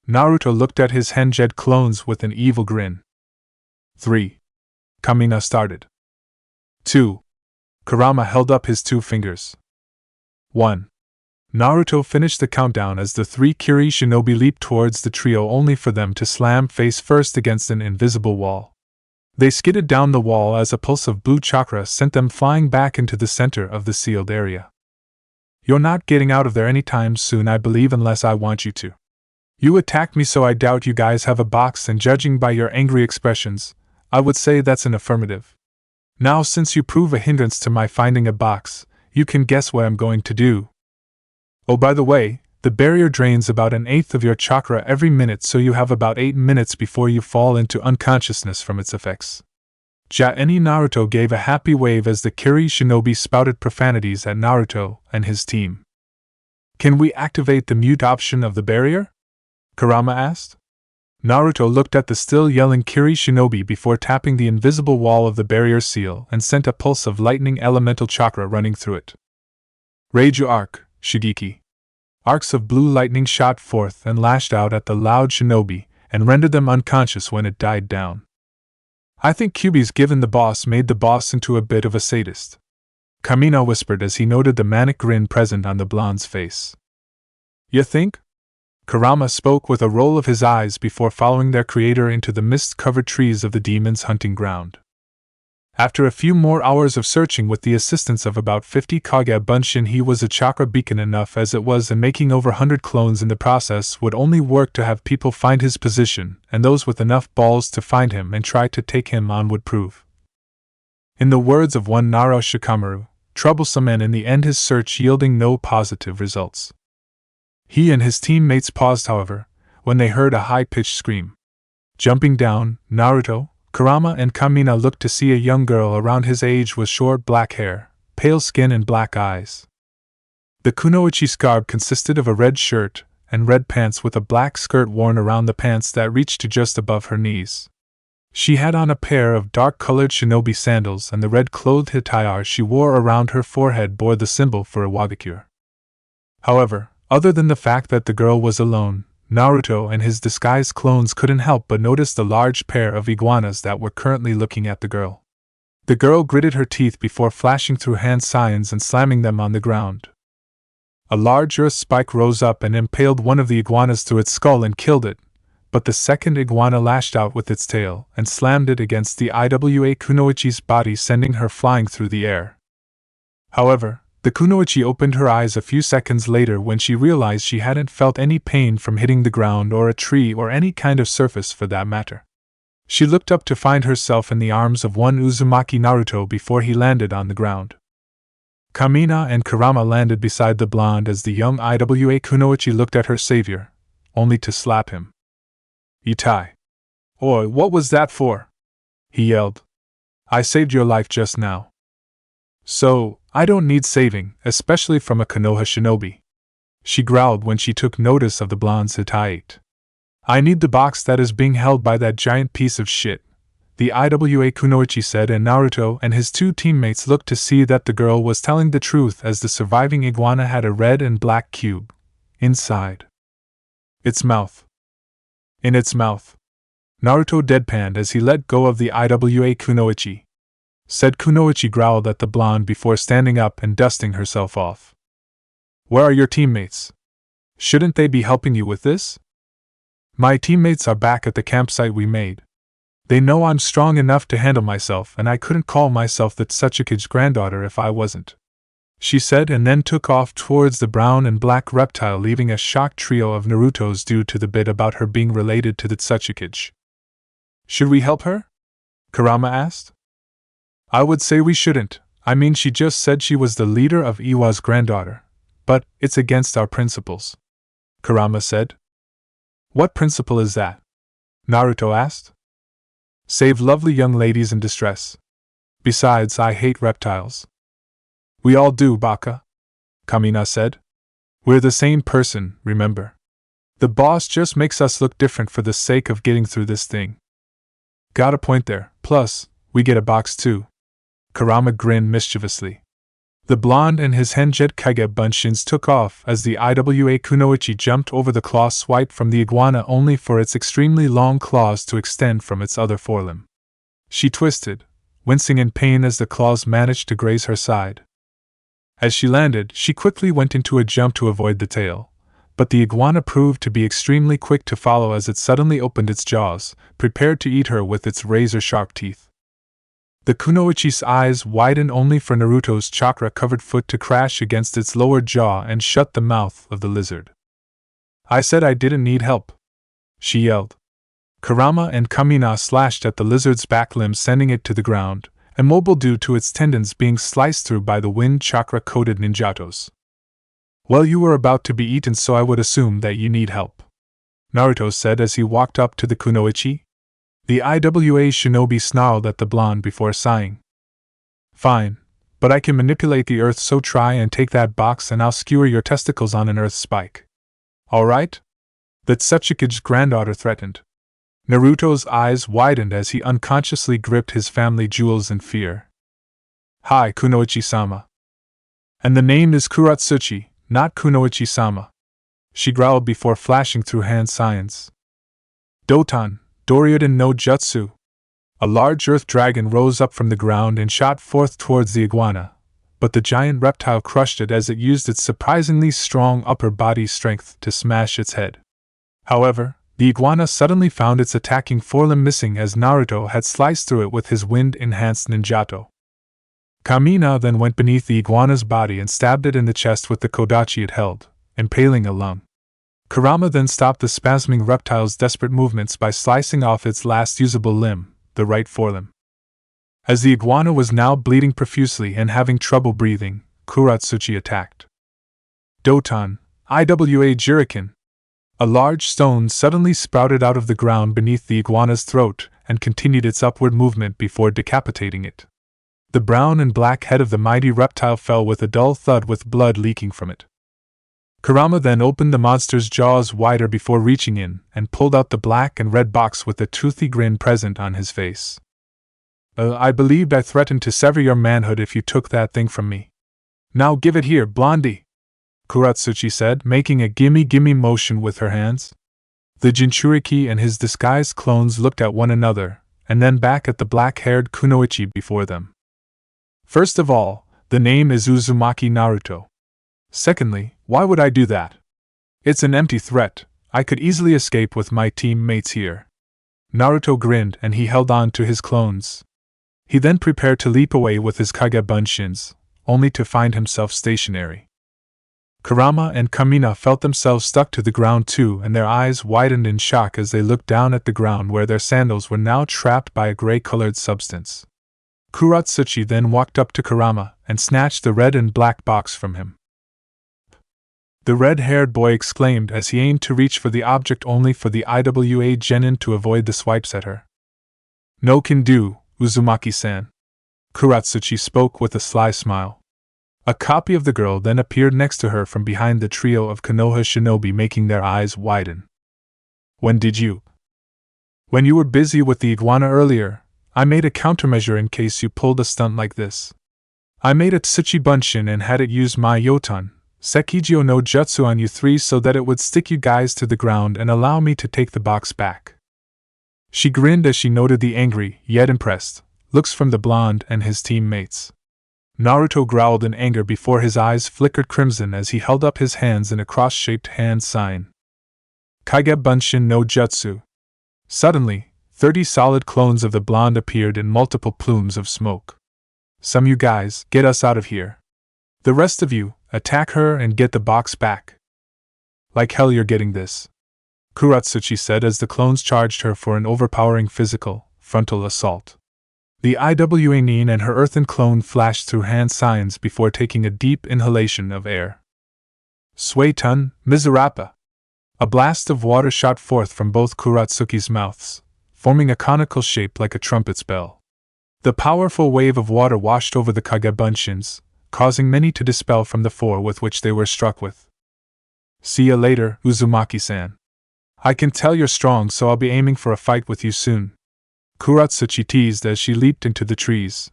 Naruto looked at his Henjed clones with an evil grin. 3. Kamina started. 2. Kurama held up his 2 fingers. 1. Naruto finished the countdown as the 3 Kiri shinobi leaped towards the trio, only for them to slam face first against an invisible wall. They skidded down the wall as a pulse of blue chakra sent them flying back into the center of the sealed area. You're not getting out of there anytime soon, I believe, unless I want you to. You attacked me, so I doubt you guys have a box, and judging by your angry expressions, I would say that's an affirmative. Now, since you prove a hindrance to my finding a box, you can guess what I'm going to do. Oh, by the way, the barrier drains about 1/8 of your chakra every minute, so you have about 8 minutes before you fall into unconsciousness from its effects. Naruto gave a happy wave as the Kiri shinobi spouted profanities at Naruto and his team. Can we activate the mute option of the barrier? Kurama asked. Naruto looked at the still yelling Kiri shinobi before tapping the invisible wall of the barrier seal and sent a pulse of lightning elemental chakra running through it. Raijuu arc, Shigeki. Arcs of blue lightning shot forth and lashed out at the loud shinobi and rendered them unconscious when it died down. I think Kyuubi's given the boss made the boss into a bit of a sadist, Kamina whispered as he noted the manic grin present on the blonde's face. You think? Kurama spoke with a roll of his eyes before following their creator into the mist-covered trees of the demon's hunting ground. After a few more hours of searching with the assistance of about 50 Kage Bunshin, he was a chakra beacon enough as it was, and making over 100 clones in the process would only work to have people find his position, and those with enough balls to find him and try to take him on would prove, in the words of one Naro Shikamaru, troublesome, and in the end his search yielding no positive results. He and his teammates paused, however, when they heard a high-pitched scream. Jumping down, Naruto, Kurama and Kamina looked to see a young girl around his age with short black hair, pale skin and black eyes. The kunoichi's garb consisted of a red shirt and red pants with a black skirt worn around the pants that reached to just above her knees. She had on a pair of dark-colored shinobi sandals, and the red-clothed attire she wore around her forehead bore the symbol for Iwagakure. However, other than the fact that the girl was alone, Naruto and his disguised clones couldn't help but notice the large pair of iguanas that were currently looking at the girl. The girl gritted her teeth before flashing through hand signs and slamming them on the ground. A large earth spike rose up and impaled one of the iguanas through its skull and killed it, but the second iguana lashed out with its tail and slammed it against the Iwa Kunoichi's body, sending her flying through the air. However, the Kunoichi opened her eyes a few seconds later when she realized she hadn't felt any pain from hitting the ground or a tree or any kind of surface for that matter. She looked up to find herself in the arms of one Uzumaki Naruto before he landed on the ground. Kamina and Kurama landed beside the blonde as the young Iwa Kunoichi looked at her savior, only to slap him. "Itai. Oi, what was that for?" he yelled. "I saved your life just now. So, I don't need saving, especially from a Konoha shinobi," she growled when she took notice of the blonde's Itai. "I need the box that is being held by that giant piece of shit," the Iwa Kunoichi said, and Naruto and his two teammates looked to see that the girl was telling the truth as the surviving iguana had a red and black cube inside its mouth. In its mouth. Naruto deadpanned as he let go of the Iwa Kunoichi. Said Kunoichi growled at the blonde before standing up and dusting herself off. "Where are your teammates? Shouldn't they be helping you with this?" "My teammates are back at the campsite we made. They know I'm strong enough to handle myself, and I couldn't call myself the Tsuchikage's granddaughter if I wasn't," she said, and then took off towards the brown and black reptile, leaving a shocked trio of Narutos due to the bit about her being related to the Tsuchikage. "Should we help her?" Kurama asked. "I would say we shouldn't. I mean, she just said she was the leader of Iwa's granddaughter. But it's against our principles," Kurama said. "What principle is that?" Naruto asked. "Save lovely young ladies in distress. Besides, I hate reptiles." "We all do, Baka," Kamina said. "We're the same person, remember? The boss just makes us look different for the sake of getting through this thing." "Got a point there, plus, we get a box too." Kurama grinned mischievously. The blonde and his Henjet Kage Bunshins took off as the Iwa Kunoichi jumped over the claw swipe from the iguana, only for its extremely long claws to extend from its other forelimb. She twisted, wincing in pain as the claws managed to graze her side. As she landed, she quickly went into a jump to avoid the tail, but the iguana proved to be extremely quick to follow as it suddenly opened its jaws, prepared to eat her with its razor-sharp teeth. The Kunoichi's eyes widened only for Naruto's chakra-covered foot to crash against its lower jaw and shut the mouth of the lizard. "I said I didn't need help," she yelled. Kurama and Kamina slashed at the lizard's back limb, sending it to the ground, immobile due to its tendons being sliced through by the wind chakra-coated ninjatos. "Well, you were about to be eaten, so I would assume that you need help," Naruto said as he walked up to the Kunoichi. The Iwa shinobi snarled at the blonde before sighing. "Fine, but I can manipulate the earth, so try and take that box and I'll skewer your testicles on an earth spike. All right?" the Tsuchikage's granddaughter threatened. Naruto's eyes widened as he unconsciously gripped his family jewels in fear. "Hi, Kunoichi-sama. And the name is Kuratsuchi, not Kunoichi-sama," she growled before flashing through hand signs. "Doton, Doryoden no Jutsu." A large earth dragon rose up from the ground and shot forth towards the iguana, but the giant reptile crushed it as it used its surprisingly strong upper body strength to smash its head. However, the iguana suddenly found its attacking forelimb missing as Naruto had sliced through it with his wind-enhanced ninjato. Kamina then went beneath the iguana's body and stabbed it in the chest with the kodachi it held, impaling a lung. Kurama then stopped the spasming reptile's desperate movements by slicing off its last usable limb, the right forelimb. As the iguana was now bleeding profusely and having trouble breathing, Kuratsuchi attacked. Doton, Iwa Juriken. A large stone suddenly sprouted out of the ground beneath the iguana's throat and continued its upward movement before decapitating it. The brown and black head of the mighty reptile fell with a dull thud with blood leaking from it. Kurama then opened the monster's jaws wider before reaching in and pulled out the black and red box with a toothy grin present on his face. I believed I threatened to sever your manhood if you took that thing from me. Now give it here, Blondie, Kuratsuchi said, making a gimme motion with her hands. The Jinchuriki and his disguised clones looked at one another, and then back at the black-haired kunoichi before them. First of all, the name is Uzumaki Naruto. Secondly, why would I do that? It's an empty threat. I could easily escape with my teammates here. Naruto grinned and he held on to his clones. He then prepared to leap away with his Kage Bunshins, only to find himself stationary. Kurama and Kamina felt themselves stuck to the ground too, and their eyes widened in shock as they looked down at the ground where their sandals were now trapped by a gray-colored substance. Kuratsuchi then walked up to Kurama and snatched the red and black box from him. The red-haired boy exclaimed as he aimed to reach for the object only for the IWA genin to avoid the swipes at her. No can do, Uzumaki-san. Kuratsuchi spoke with a sly smile. A copy of the girl then appeared next to her from behind the trio of Konoha shinobi, making their eyes widen. When did you? When you were busy with the iguana earlier, I made a countermeasure in case you pulled a stunt like this. I made a Tsuchi Bunshin and had it use my Yotan, Sekijio no Jutsu on you three so that it would stick you guys to the ground and allow me to take the box back. She grinned as she noted the angry, yet impressed, looks from the blonde and his teammates. Naruto growled in anger before his eyes flickered crimson as he held up his hands in a cross-shaped hand sign. Kage Bunshin no Jutsu. Suddenly, 30 solid clones of the blonde appeared in multiple plumes of smoke. Some you guys, get us out of here. The rest of you, attack her and get the box back. Like hell you're getting this, Kuratsuchi said as the clones charged her for an overpowering physical, frontal assault. The IWA Nin and her earthen clone flashed through hand signs before taking a deep inhalation of air. Suetun, Mizurappa! A blast of water shot forth from both Kuratsuki's mouths, forming a conical shape like a trumpet's bell. The powerful wave of water washed over the Kage Bunshins, causing many to dispel from the four with which they were struck with. See ya later, Uzumaki-san. I can tell you're strong, so I'll be aiming for a fight with you soon, Kuratsuchi teased as she leaped into the trees.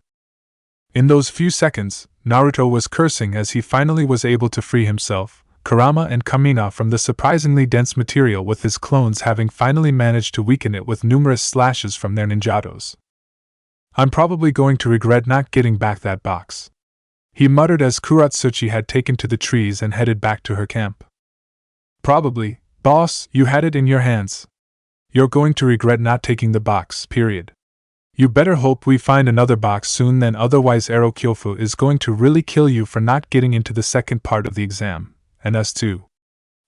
In those few seconds, Naruto was cursing as he finally was able to free himself, Kurama and Kamina, from the surprisingly dense material, with his clones having finally managed to weaken it with numerous slashes from their ninjados. I'm probably going to regret not getting back that box, he muttered as Kuratsuchi had taken to the trees and headed back to her camp. Probably, boss, you had it in your hands. You're going to regret not taking the box, period. You better hope we find another box soon, then otherwise Ero Kyofu is going to really kill you for not getting into the second part of the exam, and us too.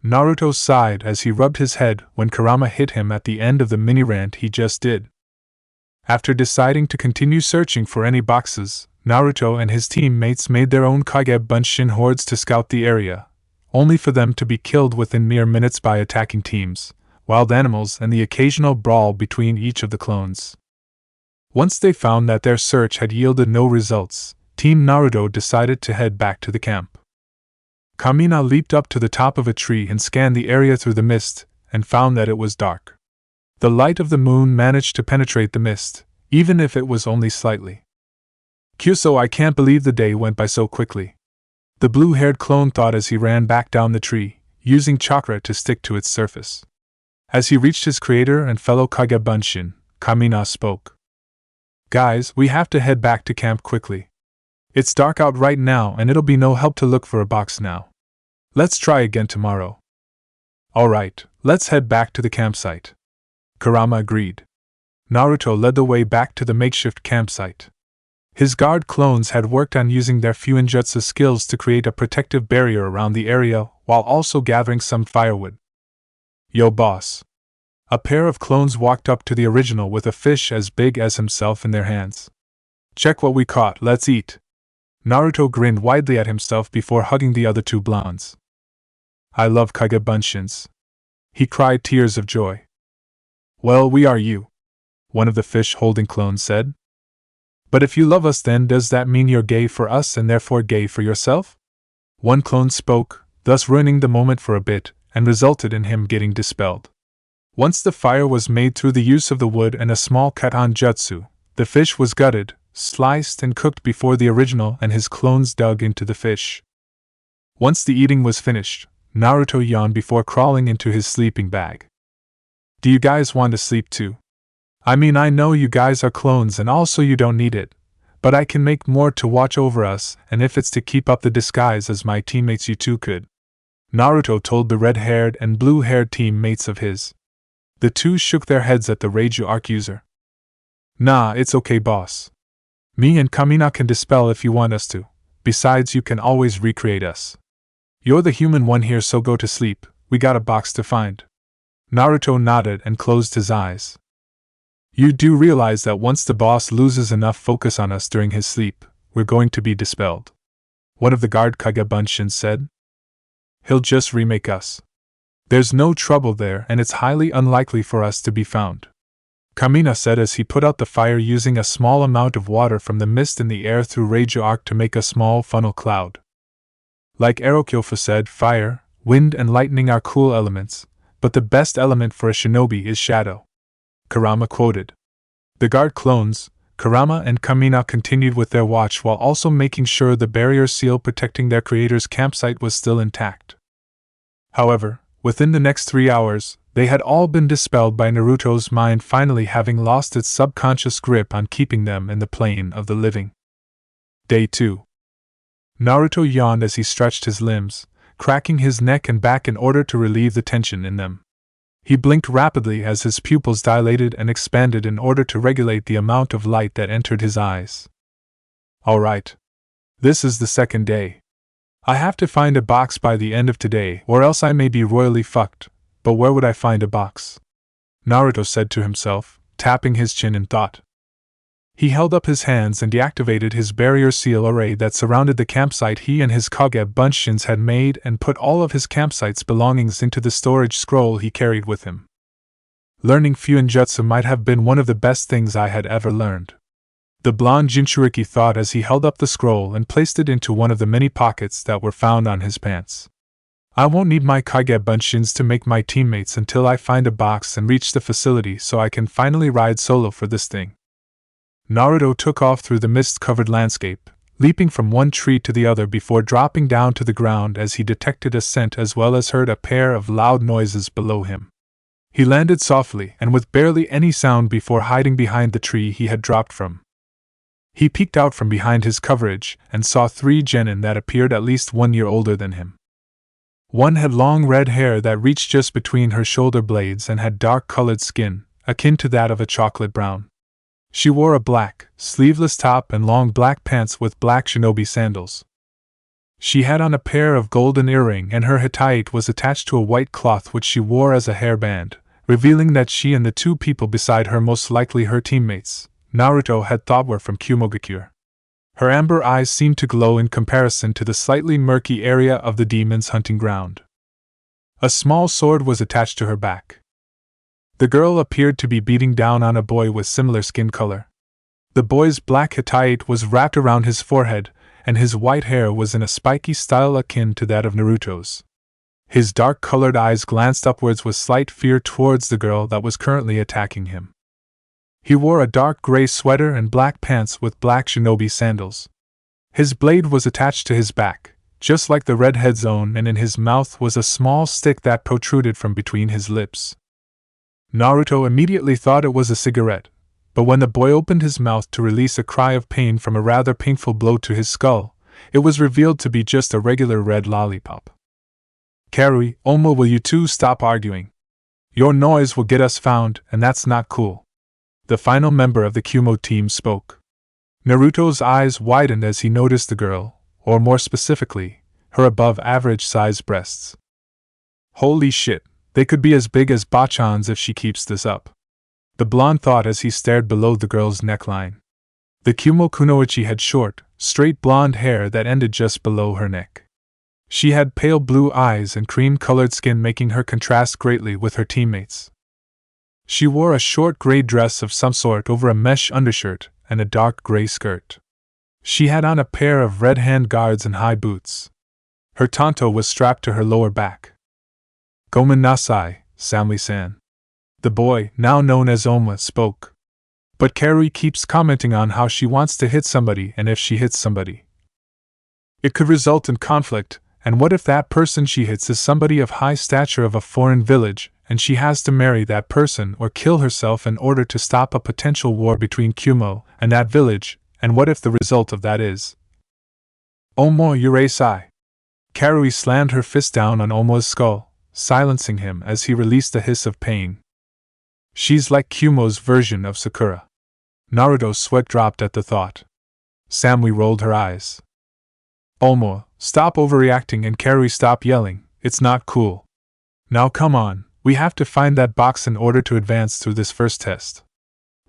Naruto sighed as he rubbed his head when Kurama hit him at the end of the mini rant he just did. After deciding to continue searching for any boxes, Naruto and his teammates made their own Kage Bunshin hordes to scout the area, only for them to be killed within mere minutes by attacking teams, wild animals, and the occasional brawl between each of the clones. Once they found that their search had yielded no results, Team Naruto decided to head back to the camp. Kamina leaped up to the top of a tree and scanned the area through the mist, and found that it was dark. The light of the moon managed to penetrate the mist, even if it was only slightly. Kyuso, I can't believe the day went by so quickly, the blue-haired clone thought as he ran back down the tree, using chakra to stick to its surface. As he reached his creator and fellow Kage Bunshin, Kamina spoke. Guys, we have to head back to camp quickly. It's dark out right now and it'll be no help to look for a box now. Let's try again tomorrow. Alright, let's head back to the campsite, Kurama agreed. Naruto led the way back to the makeshift campsite. His guard clones had worked on using their Fuinjutsu skills to create a protective barrier around the area while also gathering some firewood. Yo boss. A pair of clones walked up to the original with a fish as big as himself in their hands. Check what we caught, let's eat. Naruto grinned widely at himself before hugging the other two blondes. I love Kage Bunshins, he cried, tears of joy. Well, we are you, one of the fish-holding clones said. But if you love us, then does that mean you're gay for us and therefore gay for yourself? One clone spoke, thus ruining the moment for a bit, and resulted in him getting dispelled. Once the fire was made through the use of the wood and a small katan jutsu, the fish was gutted, sliced and cooked before the original and his clones dug into the fish. Once the eating was finished, Naruto yawned before crawling into his sleeping bag. Do you guys want to sleep too? I mean, I know you guys are clones and also you don't need it, but I can make more to watch over us, and if it's to keep up the disguise as my teammates, you too could. Naruto told the red-haired and blue-haired teammates of his. The two shook their heads at the Raijuu arc user. Nah, it's okay, boss. Me and Kamina can dispel if you want us to. Besides, you can always recreate us. You're the human one here, so go to sleep. We got a box to find. Naruto nodded and closed his eyes. You do realize that once the boss loses enough focus on us during his sleep, we're going to be dispelled. One of the guard Kagebunshin said. He'll just remake us. There's no trouble there, and it's highly unlikely for us to be found. Kamina said as he put out the fire using a small amount of water from the mist in the air through Raijuu arc to make a small funnel cloud. Like Erokyofu said, fire, wind and lightning are cool elements, but the best element for a shinobi is shadow. Kurama quoted. The guard clones, Kurama and Kamina, continued with their watch while also making sure the barrier seal protecting their creator's campsite was still intact. However, within the next 3 hours, they had all been dispelled by Naruto's mind finally having lost its subconscious grip on keeping them in the plane of the living. Day 2. Naruto yawned as he stretched his limbs, cracking his neck and back in order to relieve the tension in them. He blinked rapidly as his pupils dilated and expanded in order to regulate the amount of light that entered his eyes. Alright. This is the second day. I have to find a box by the end of today, or else I may be royally fucked. But where would I find a box? Naruto said to himself, tapping his chin in thought. He held up his hands and deactivated his barrier seal array that surrounded the campsite he and his Kagebunshins had made and put all of his campsite's belongings into the storage scroll he carried with him. Learning Fuinjutsu might have been one of the best things I had ever learned. The blonde Jinchuriki thought as he held up the scroll and placed it into one of the many pockets that were found on his pants. I won't need my Kagebunshins to make my teammates until I find a box and reach the facility, so I can finally ride solo for this thing. Naruto took off through the mist-covered landscape, leaping from one tree to the other before dropping down to the ground as he detected a scent as well as heard a pair of loud noises below him. He landed softly and with barely any sound before hiding behind the tree he had dropped from. He peeked out from behind his coverage and saw 3 genin that appeared at least 1 year older than him. One had long red hair that reached just between her shoulder blades and had dark-colored skin, akin to that of a chocolate brown. She wore a black, sleeveless top and long black pants with black shinobi sandals. She had on a pair of golden earring and her hataite was attached to a white cloth which she wore as a hairband, revealing that she and the 2 people beside her, most likely her teammates, Naruto had thought were from Kumogakure. Her amber eyes seemed to glow in comparison to the slightly murky area of the demon's hunting ground. A small sword was attached to her back. The girl appeared to be beating down on a boy with similar skin color. The boy's black hataite was wrapped around his forehead, and his white hair was in a spiky style akin to that of Naruto's. His dark-colored eyes glanced upwards with slight fear towards the girl that was currently attacking him. He wore a dark gray sweater and black pants with black shinobi sandals. His blade was attached to his back, just like the redhead's own, and in his mouth was a small stick that protruded from between his lips. Naruto immediately thought it was a cigarette, but when the boy opened his mouth to release a cry of pain from a rather painful blow to his skull, it was revealed to be just a regular red lollipop. Karui, Oma, will you two stop arguing? Your noise will get us found, and that's not cool. The final member of the Kumo team spoke. Naruto's eyes widened as he noticed the girl, or more specifically, her above-average-sized breasts. Holy shit, they could be as big as Bachan's if she keeps this up. The blonde thought as he stared below the girl's neckline. The Kumo kunoichi had short, straight blonde hair that ended just below her neck. She had pale blue eyes and cream-colored skin, making her contrast greatly with her teammates. She wore a short gray dress of some sort over a mesh undershirt and a dark gray skirt. She had on a pair of red hand guards and high boots. Her tanto was strapped to her lower back. Gomen nasai, Samui-san. The boy, now known as Oma, spoke. But Kiri keeps commenting on how she wants to hit somebody, and if she hits somebody, it could result in conflict, and what if that person she hits is somebody of high stature of a foreign village, and she has to marry that person or kill herself in order to stop a potential war between Kumo and that village, and what if the result of that is Omo Yureisai? Kiri slammed her fist down on Omo's skull, silencing him as he released a hiss of pain. She's like Kumo's version of Sakura. Naruto's sweat dropped at the thought. Samui rolled her eyes. Omo, stop overreacting, and Kiri, stop yelling, it's not cool. Now come on, we have to find that box in order to advance through this first test.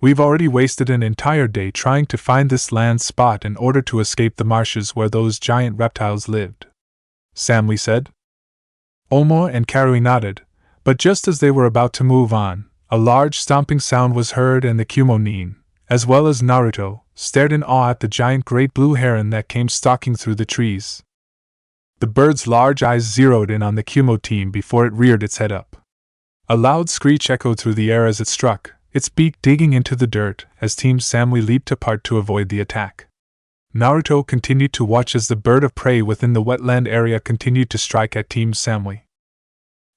We've already wasted an entire day trying to find this land spot in order to escape the marshes where those giant reptiles lived, Samui said. Omo and Kiri nodded, but just as they were about to move on, a large stomping sound was heard, and the Kumo nin, as well as Naruto, stared in awe at the giant great blue heron that came stalking through the trees. The bird's large eyes zeroed in on the Kumo team before it reared its head up. A loud screech echoed through the air as it struck, its beak digging into the dirt as Team Samui leaped apart to avoid the attack. Naruto continued to watch as the bird of prey within the wetland area continued to strike at Team Samui.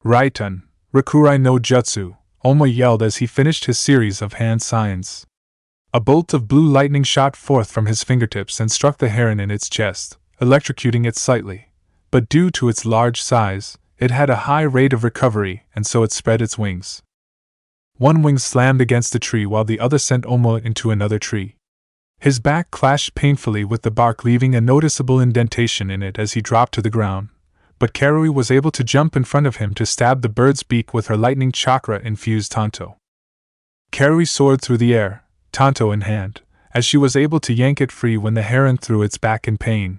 Raitun, Rakurai no Jutsu, Oma yelled as he finished his series of hand signs. A bolt of blue lightning shot forth from his fingertips and struck the heron in its chest, electrocuting it slightly, but due to its large size, it had a high rate of recovery, and so it spread its wings. One wing slammed against a tree while the other sent Oma into another tree. His back clashed painfully with the bark, leaving a noticeable indentation in it as he dropped to the ground, but Kiri was able to jump in front of him to stab the bird's beak with her lightning chakra-infused tanto. Kiri soared through the air, tanto in hand, as she was able to yank it free when the heron threw its back in pain.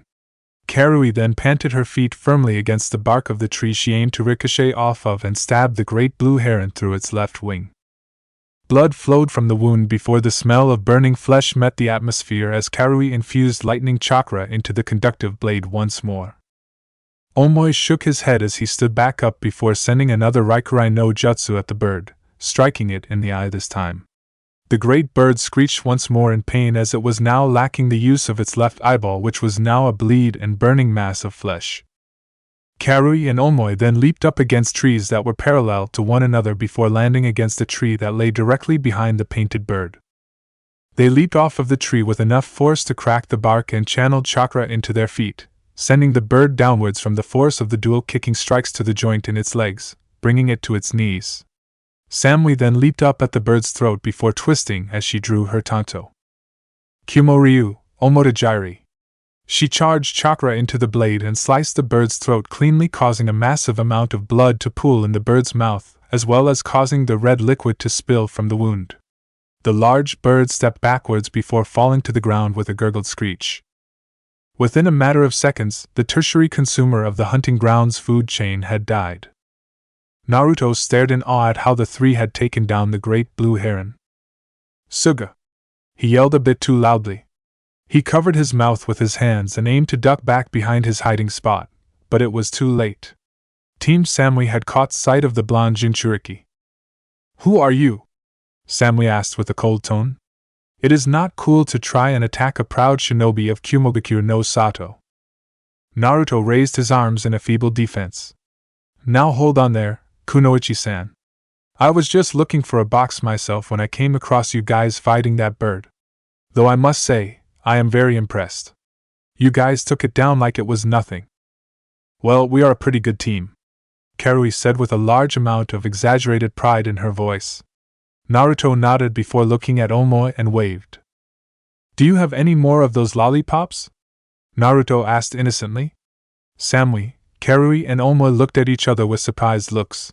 Kiri then planted her feet firmly against the bark of the tree she aimed to ricochet off of and stabbed the great blue heron through its left wing. Blood flowed from the wound before the smell of burning flesh met the atmosphere as Kiri infused lightning chakra into the conductive blade once more. Omoi shook his head as he stood back up before sending another Raikurai no Jutsu at the bird, striking it in the eye this time. The great bird screeched once more in pain as it was now lacking the use of its left eyeball, which was now a bleed and burning mass of flesh. Kiri and Omoi then leaped up against trees that were parallel to one another before landing against a tree that lay directly behind the painted bird. They leaped off of the tree with enough force to crack the bark and channeled chakra into their feet, sending the bird downwards from the force of the dual kicking strikes to the joint in its legs, bringing it to its knees. Samui then leaped up at the bird's throat before twisting as she drew her tanto. Kumoryu, Omotajiri. She charged chakra into the blade and sliced the bird's throat cleanly, causing a massive amount of blood to pool in the bird's mouth, as well as causing the red liquid to spill from the wound. The large bird stepped backwards before falling to the ground with a gurgled screech. Within a matter of seconds, the tertiary consumer of the hunting grounds food chain had died. Naruto stared in awe at how the three had taken down the great blue heron. Suga! He yelled a bit too loudly. He covered his mouth with his hands and aimed to duck back behind his hiding spot, but it was too late. Team Samui had caught sight of the blonde Jinchuriki. "Who are you?" Samui asked with a cold tone. "It is not cool to try and attack a proud shinobi of Kumogakure no Sato." Naruto raised his arms in a feeble defense. "Now hold on there, Kunoichi-san. I was just looking for a box myself when I came across you guys fighting that bird. Though I must say, I am very impressed. You guys took it down like it was nothing." "Well, we are a pretty good team," Kiri said with a large amount of exaggerated pride in her voice. Naruto nodded before looking at Omoi and waved. "Do you have any more of those lollipops?" Naruto asked innocently. Samui, Kiri and Omoi looked at each other with surprised looks.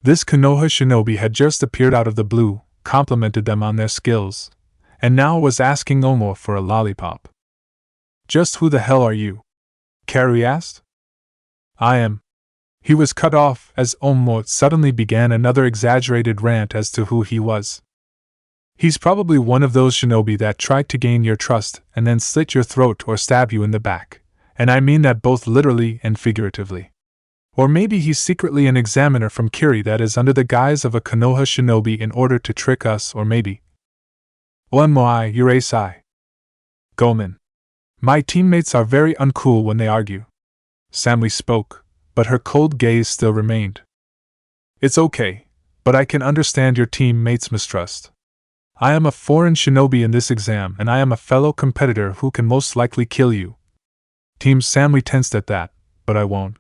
This Konoha shinobi had just appeared out of the blue, complimented them on their skills, and now was asking Omoi for a lollipop. "Just who the hell are you?" Kiri asked. "I am." He was cut off as Omoi suddenly began another exaggerated rant as to who he was. "He's probably one of those shinobi that tried to gain your trust and then slit your throat or stab you in the back, And I mean that both literally and figuratively. Or maybe he's secretly an examiner from Kiri that is under the guise of a Konoha shinobi in order to trick us, or maybe. Onmoi Yurei-sai. Gomen. My teammates are very uncool when they argue. Samui spoke, but her cold gaze still remained. It's okay, but I can understand your teammates' mistrust. I am a foreign shinobi in this exam, and I am a fellow competitor who can most likely kill you. Team Samui tensed at that, but I won't,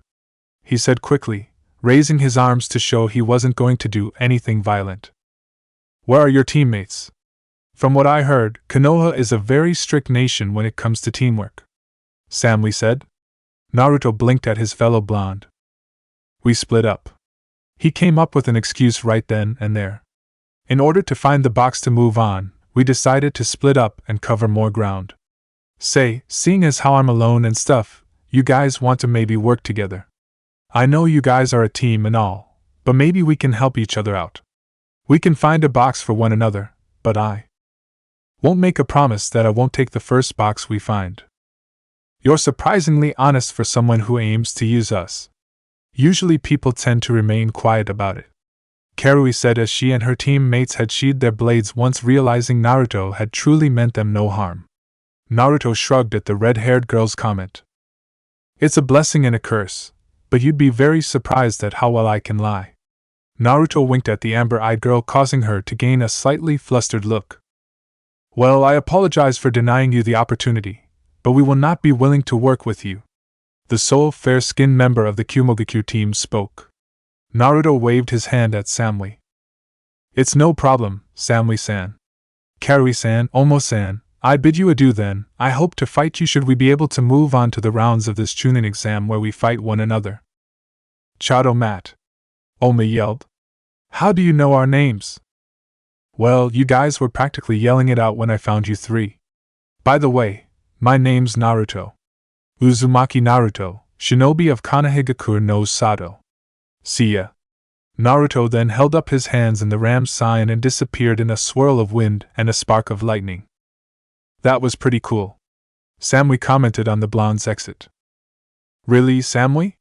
he said quickly, raising his arms to show he wasn't going to do anything violent. Where are your teammates? From what I heard, Konoha is a very strict nation when it comes to teamwork. Samui said. Naruto blinked at his fellow blonde. We split up. He came up with an excuse right then and there. In order to find the box to move on, we decided to split up and cover more ground. Seeing as how I'm alone and stuff, you guys want to maybe work together. I know you guys are a team and all, but maybe we can help each other out. We can find a box for one another, but I won't make a promise that I won't take the first box we find. You're surprisingly honest for someone who aims to use us. Usually people tend to remain quiet about it. Karui said as she and her teammates had sheathed their blades once realizing Naruto had truly meant them no harm. Naruto shrugged at the red-haired girl's comment. It's a blessing and a curse, but you'd be very surprised at how well I can lie. Naruto winked at the amber-eyed girl, causing her to gain a slightly flustered look. Well, I apologize for denying you the opportunity, but we will not be willing to work with you. The sole fair-skinned member of the Kumogakyu team spoke. Naruto waved his hand at Samui. It's no problem, Samui-san. Karui-san, Omo-san, I bid you adieu then. I hope to fight you should we be able to move on to the rounds of this Chunin exam where we fight one another. Chado Mat. Oma yelled. How do you know our names? Well, you guys were practically yelling it out when I found you three. By the way, my name's Naruto. Uzumaki Naruto, shinobi of Konohagakure no Sado. See ya. Naruto then held up his hands in the ram's sign and disappeared in a swirl of wind and a spark of lightning. That was pretty cool. Samui commented on the blonde's exit. Really, Samui?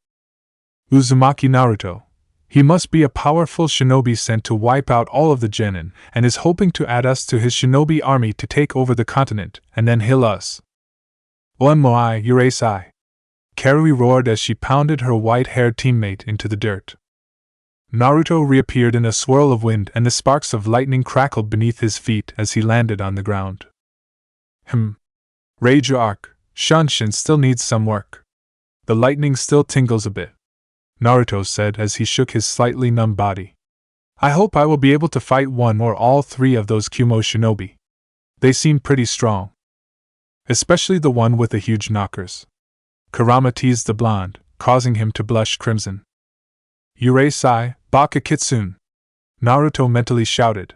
Uzumaki Naruto. He must be a powerful shinobi sent to wipe out all of the genin, and is hoping to add us to his shinobi army to take over the continent, and then heal us. Onmoi Yurei-sai. Karui roared as she pounded her white-haired teammate into the dirt. Naruto reappeared in a swirl of wind and the sparks of lightning crackled beneath his feet as he landed on the ground. Raijuu arc, Shunshin still needs some work. The lightning still tingles a bit, Naruto said as he shook his slightly numb body. I hope I will be able to fight one or all three of those Kumo shinobi. They seem pretty strong. Especially the one with the huge knockers. Kurama teased the blonde, causing him to blush crimson. Yurei-sai, Baka Kitsune! Naruto mentally shouted.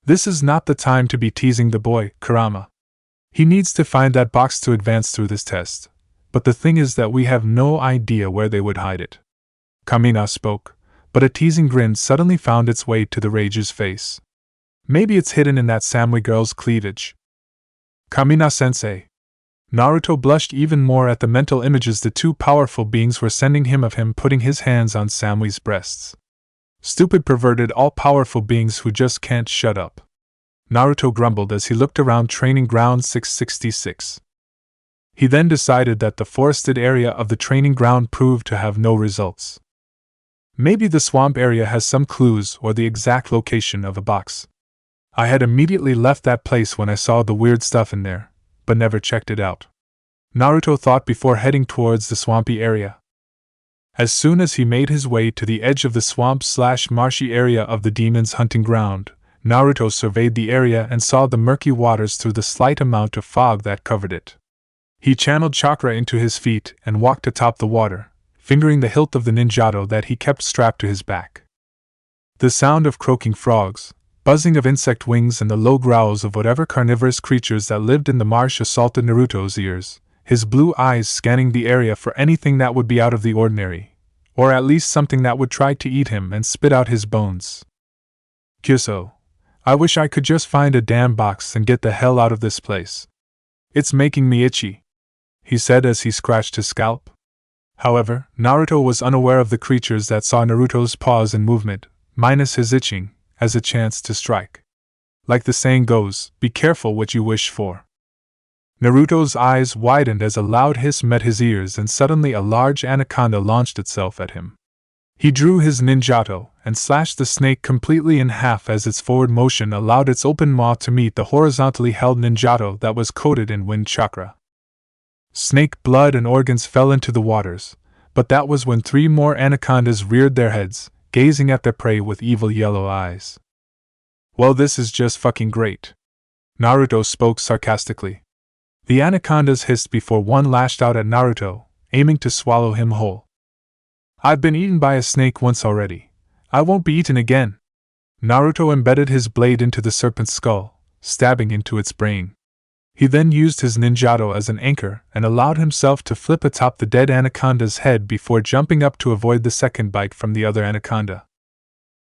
This is not the time to be teasing the boy, Kurama. He needs to find that box to advance through this test, but the thing is that we have no idea where they would hide it. Kamina spoke, but a teasing grin suddenly found its way to the Raijuu's face. Maybe it's hidden in that Samui girl's cleavage. Kamina-sensei. Naruto blushed even more at the mental images the two powerful beings were sending him of him putting his hands on Samui's breasts. Stupid perverted all-powerful beings who just can't shut up. Naruto grumbled as he looked around Training Ground 666. He then decided that the forested area of the training ground proved to have no results. Maybe the swamp area has some clues or the exact location of a box. I had immediately left that place when I saw the weird stuff in there, but never checked it out. Naruto thought before heading towards the swampy area. As soon as he made his way to the edge of the swamp/marshy area of the demon's hunting ground, Naruto surveyed the area and saw the murky waters through the slight amount of fog that covered it. He channeled chakra into his feet and walked atop the water, fingering the hilt of the ninjato that he kept strapped to his back. The sound of croaking frogs, buzzing of insect wings and the low growls of whatever carnivorous creatures that lived in the marsh assaulted Naruto's ears, his blue eyes scanning the area for anything that would be out of the ordinary, or at least something that would try to eat him and spit out his bones. Kyuso, I wish I could just find a damn box and get the hell out of this place. It's making me itchy. he said as he scratched his scalp. However, Naruto was unaware of the creatures that saw Naruto's pause and movement, minus his itching, as a chance to strike. Like the saying goes, be careful what you wish for. Naruto's eyes widened as a loud hiss met his ears and suddenly a large anaconda launched itself at him. He drew his ninjato and slashed the snake completely in half as its forward motion allowed its open maw to meet the horizontally held ninjato that was coated in wind chakra. Snake blood and organs fell into the waters, but that was when 3 more anacondas reared their heads, gazing at their prey with evil yellow eyes. Well, this is just fucking great. Naruto spoke sarcastically. The anacondas hissed before one lashed out at Naruto, aiming to swallow him whole. I've been eaten by a snake once already. I won't be eaten again. Naruto embedded his blade into the serpent's skull, stabbing into its brain. He then used his ninjato as an anchor and allowed himself to flip atop the dead anaconda's head before jumping up to avoid the second bite from the other anaconda.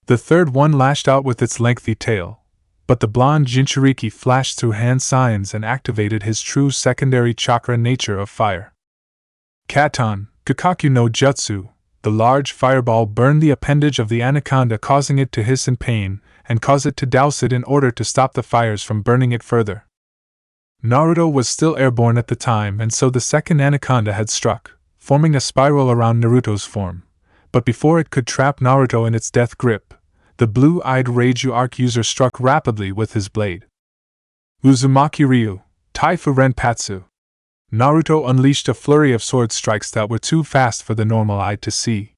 The third one lashed out with its lengthy tail, but the blonde Jinchuriki flashed through hand signs and activated his true secondary chakra nature of fire. Katon, Kakaku no Jutsu, the large fireball burned the appendage of the anaconda, causing it to hiss in pain, and cause it to douse it in order to stop the fires from burning it further. Naruto was still airborne at the time, and so the second anaconda had struck, forming a spiral around Naruto's form. But before it could trap Naruto in its death grip, the blue-eyed Raijuu arc user struck rapidly with his blade. Uzumaki Ryu, Taifu Renpatsu. Naruto unleashed a flurry of sword strikes that were too fast for the normal eye to see.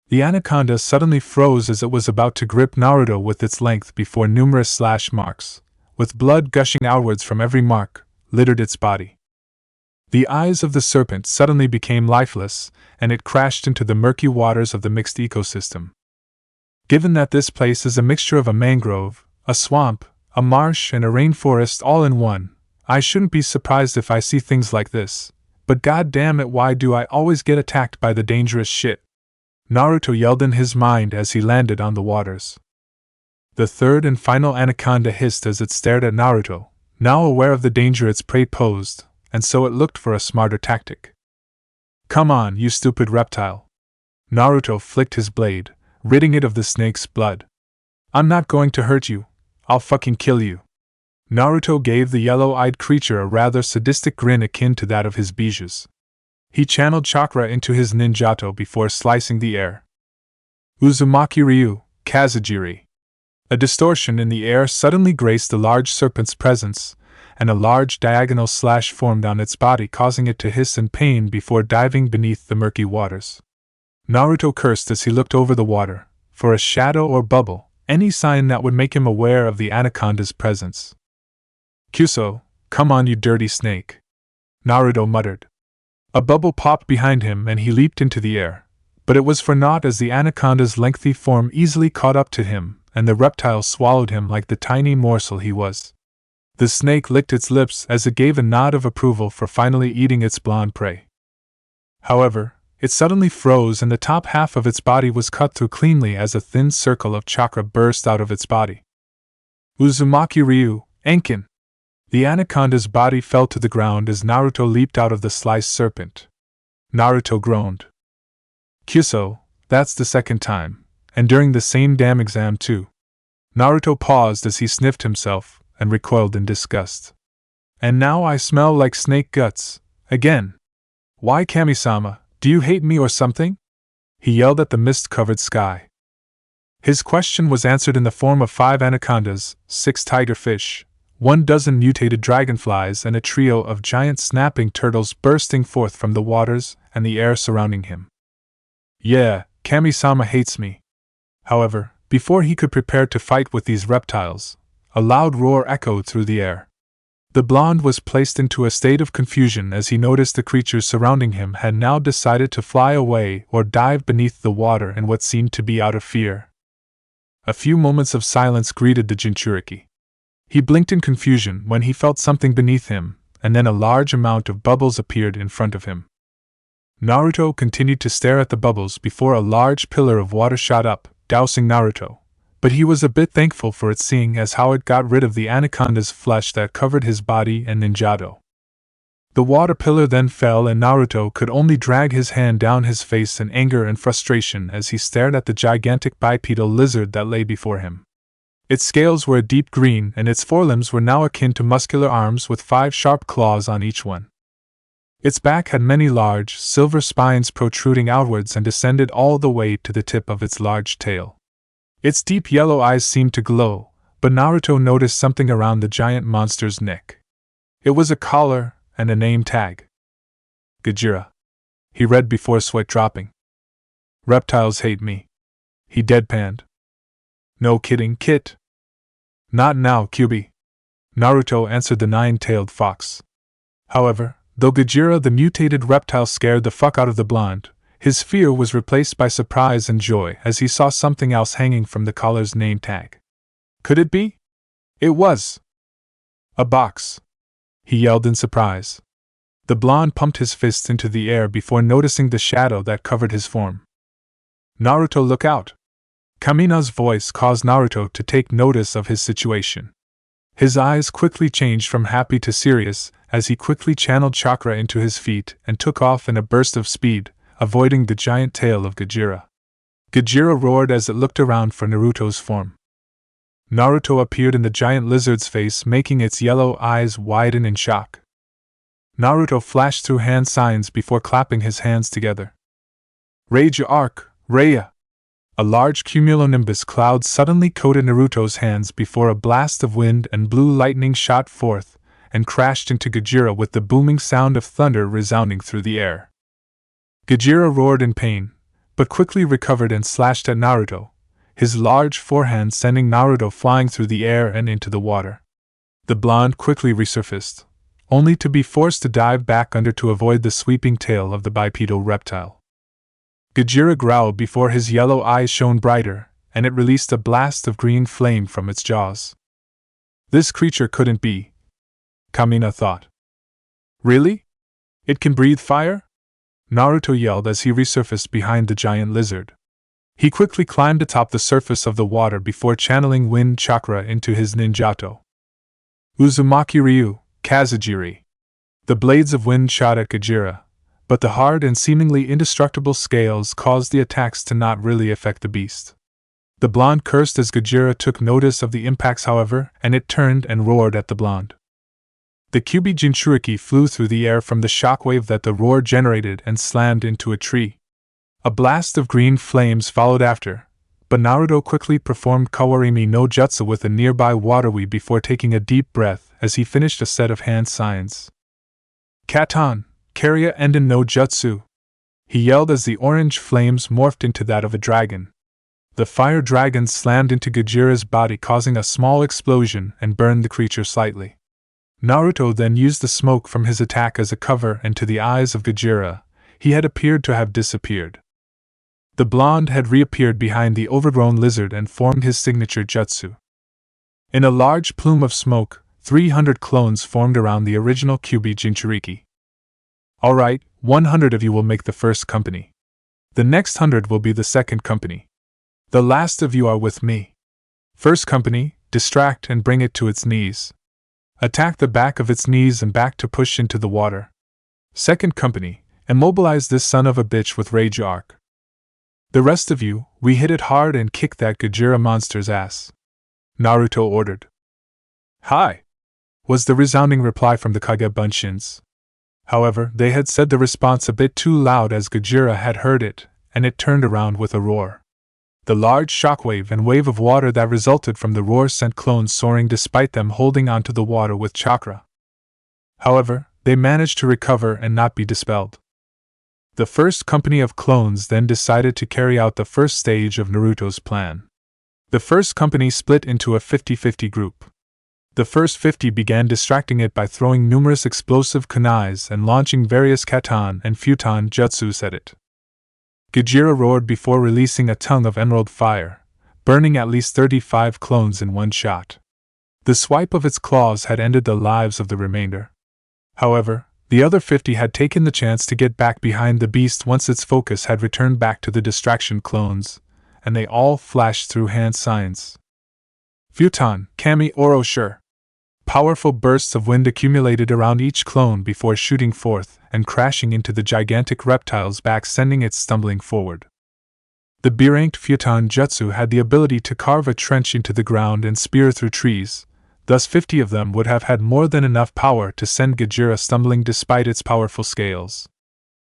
The anaconda suddenly froze as it was about to grip Naruto with its length before numerous slash marks, with blood gushing outwards from every mark, littered its body. The eyes of the serpent suddenly became lifeless, and it crashed into the murky waters of the mixed ecosystem. Given that this place is a mixture of a mangrove, a swamp, a marsh, and a rainforest all in one, I shouldn't be surprised if I see things like this, but god damn it, why do I always get attacked by the dangerous shit? Naruto yelled in his mind as he landed on the waters. The third and final anaconda hissed as it stared at Naruto, now aware of the danger its prey posed, and so it looked for a smarter tactic. Come on, you stupid reptile. Naruto flicked his blade, ridding it of the snake's blood. I'm not going to hurt you, I'll fucking kill you. Naruto gave the yellow-eyed creature a rather sadistic grin akin to that of his Bijus. He channeled chakra into his ninjato before slicing the air. Uzumaki Ryu, Kazujiri. A distortion in the air suddenly graced the large serpent's presence, and a large diagonal slash formed on its body, causing it to hiss in pain before diving beneath the murky waters. Naruto cursed as he looked over the water, for a shadow or bubble, any sign that would make him aware of the anaconda's presence. Kyuso, come on you dirty snake. Naruto muttered. A bubble popped behind him and he leaped into the air, but it was for naught as the anaconda's lengthy form easily caught up to him, and the reptile swallowed him like the tiny morsel he was. The snake licked its lips as it gave a nod of approval for finally eating its blonde prey. However, it suddenly froze and the top half of its body was cut through cleanly as a thin circle of chakra burst out of its body. Uzumaki Ryu, Enkin! The anaconda's body fell to the ground as Naruto leaped out of the sliced serpent. Naruto groaned. Kyuso, that's the second time, and during the same damn exam too. Naruto paused as he sniffed himself and recoiled in disgust. And now I smell like snake guts, again. Why, Kami-sama, do you hate me or something? He yelled at the mist-covered sky. His question was answered in the form of 5 anacondas, 6 tigerfish, 12 mutated dragonflies, and a trio of giant snapping turtles bursting forth from the waters and the air surrounding him. Yeah, Kami-sama hates me. However, before he could prepare to fight with these reptiles, a loud roar echoed through the air. The blonde was placed into a state of confusion as he noticed the creatures surrounding him had now decided to fly away or dive beneath the water in what seemed to be out of fear. A few moments of silence greeted the Jinchuriki. He blinked in confusion when he felt something beneath him, and then a large amount of bubbles appeared in front of him. Naruto continued to stare at the bubbles before a large pillar of water shot up, dousing Naruto, but he was a bit thankful for it, seeing as how it got rid of the anaconda's flesh that covered his body and ninjato. The water pillar then fell and Naruto could only drag his hand down his face in anger and frustration as he stared at the gigantic bipedal lizard that lay before him. Its scales were a deep green and its forelimbs were now akin to muscular arms with 5 sharp claws on each one. Its back had many large, silver spines protruding outwards and descended all the way to the tip of its large tail. Its deep yellow eyes seemed to glow, but Naruto noticed something around the giant monster's neck. It was a collar and a name tag. Gajira. He read before sweat dropping. Reptiles hate me. He deadpanned. No kidding, Kit. Not now, Kyubi. Naruto answered the 9-tailed fox. However, though Gajira the mutated reptile scared the fuck out of the blonde, his fear was replaced by surprise and joy as he saw something else hanging from the collar's name tag. Could it be? It was. A box. He yelled in surprise. The blonde pumped his fists into the air before noticing the shadow that covered his form. Naruto, look out! Kamina's voice caused Naruto to take notice of his situation. His eyes quickly changed from happy to serious as he quickly channeled chakra into his feet and took off in a burst of speed, avoiding the giant tail of Gajira. Gajira roared as it looked around for Naruto's form. Naruto appeared in the giant lizard's face, making its yellow eyes widen in shock. Naruto flashed through hand signs before clapping his hands together. Raijuu arc, Raya! A large cumulonimbus cloud suddenly coated Naruto's hands before a blast of wind and blue lightning shot forth and crashed into Gajira with the booming sound of thunder resounding through the air. Gajira roared in pain, but quickly recovered and slashed at Naruto, his large forehand sending Naruto flying through the air and into the water. The blonde quickly resurfaced, only to be forced to dive back under to avoid the sweeping tail of the bipedal reptile. Gajira growled before his yellow eyes shone brighter, and it released a blast of green flame from its jaws. This creature couldn't be, Kamina thought. Really? It can breathe fire? Naruto yelled as he resurfaced behind the giant lizard. He quickly climbed atop the surface of the water before channeling wind chakra into his ninjato. Uzumaki Ryu, Kazujiri. The blades of wind shot at Gajira, but the hard and seemingly indestructible scales caused the attacks to not really affect the beast. The blonde cursed as Gajira took notice of the impacts, however, and it turned and roared at the blonde. The Kyubi Jinchuriki flew through the air from the shockwave that the roar generated and slammed into a tree. A blast of green flames followed after, but Naruto quickly performed Kawarimi no Jutsu with a nearby waterwee before taking a deep breath as he finished a set of hand signs. Katan, Karya Enden no Jutsu! He yelled as the orange flames morphed into that of a dragon. The fire dragon slammed into Gajira's body, causing a small explosion and burned the creature slightly. Naruto then used the smoke from his attack as a cover, and to the eyes of Gajira, he had appeared to have disappeared. The blonde had reappeared behind the overgrown lizard and formed his signature jutsu. In a large plume of smoke, 300 clones formed around the original Kyubi Jinchuriki. Alright, 100 of you will make the first company. The next 100 will be the second company. The last of you are with me. First company, distract and bring it to its knees. Attack the back of its knees and back to push into the water. Second company, immobilize this son of a bitch with Raijuu arc. The rest of you, we hit it hard and kick that Gajira monster's ass. Naruto ordered. Hi! Was the resounding reply from the Kage Bunshins. However, they had said the response a bit too loud as Gajira had heard it, and it turned around with a roar. The large shockwave and wave of water that resulted from the roar sent clones soaring despite them holding onto the water with chakra. However, they managed to recover and not be dispelled. The first company of clones then decided to carry out the first stage of Naruto's plan. The first company split into a 50-50 group. The first 50 began distracting it by throwing numerous explosive kunais and launching various katan and futon jutsus at it. Gajira roared before releasing a tongue of emerald fire, burning at least 35 clones in one shot. The swipe of its claws had ended the lives of the remainder. However, the other 50 had taken the chance to get back behind the beast once its focus had returned back to the distraction clones, and they all flashed through hand signs. Futon, Kami Oro sure. Powerful bursts of wind accumulated around each clone before shooting forth and crashing into the gigantic reptile's back, sending it stumbling forward. The beranked futon jutsu had the ability to carve a trench into the ground and spear through trees, thus 50 of them would have had more than enough power to send Gojira stumbling despite its powerful scales.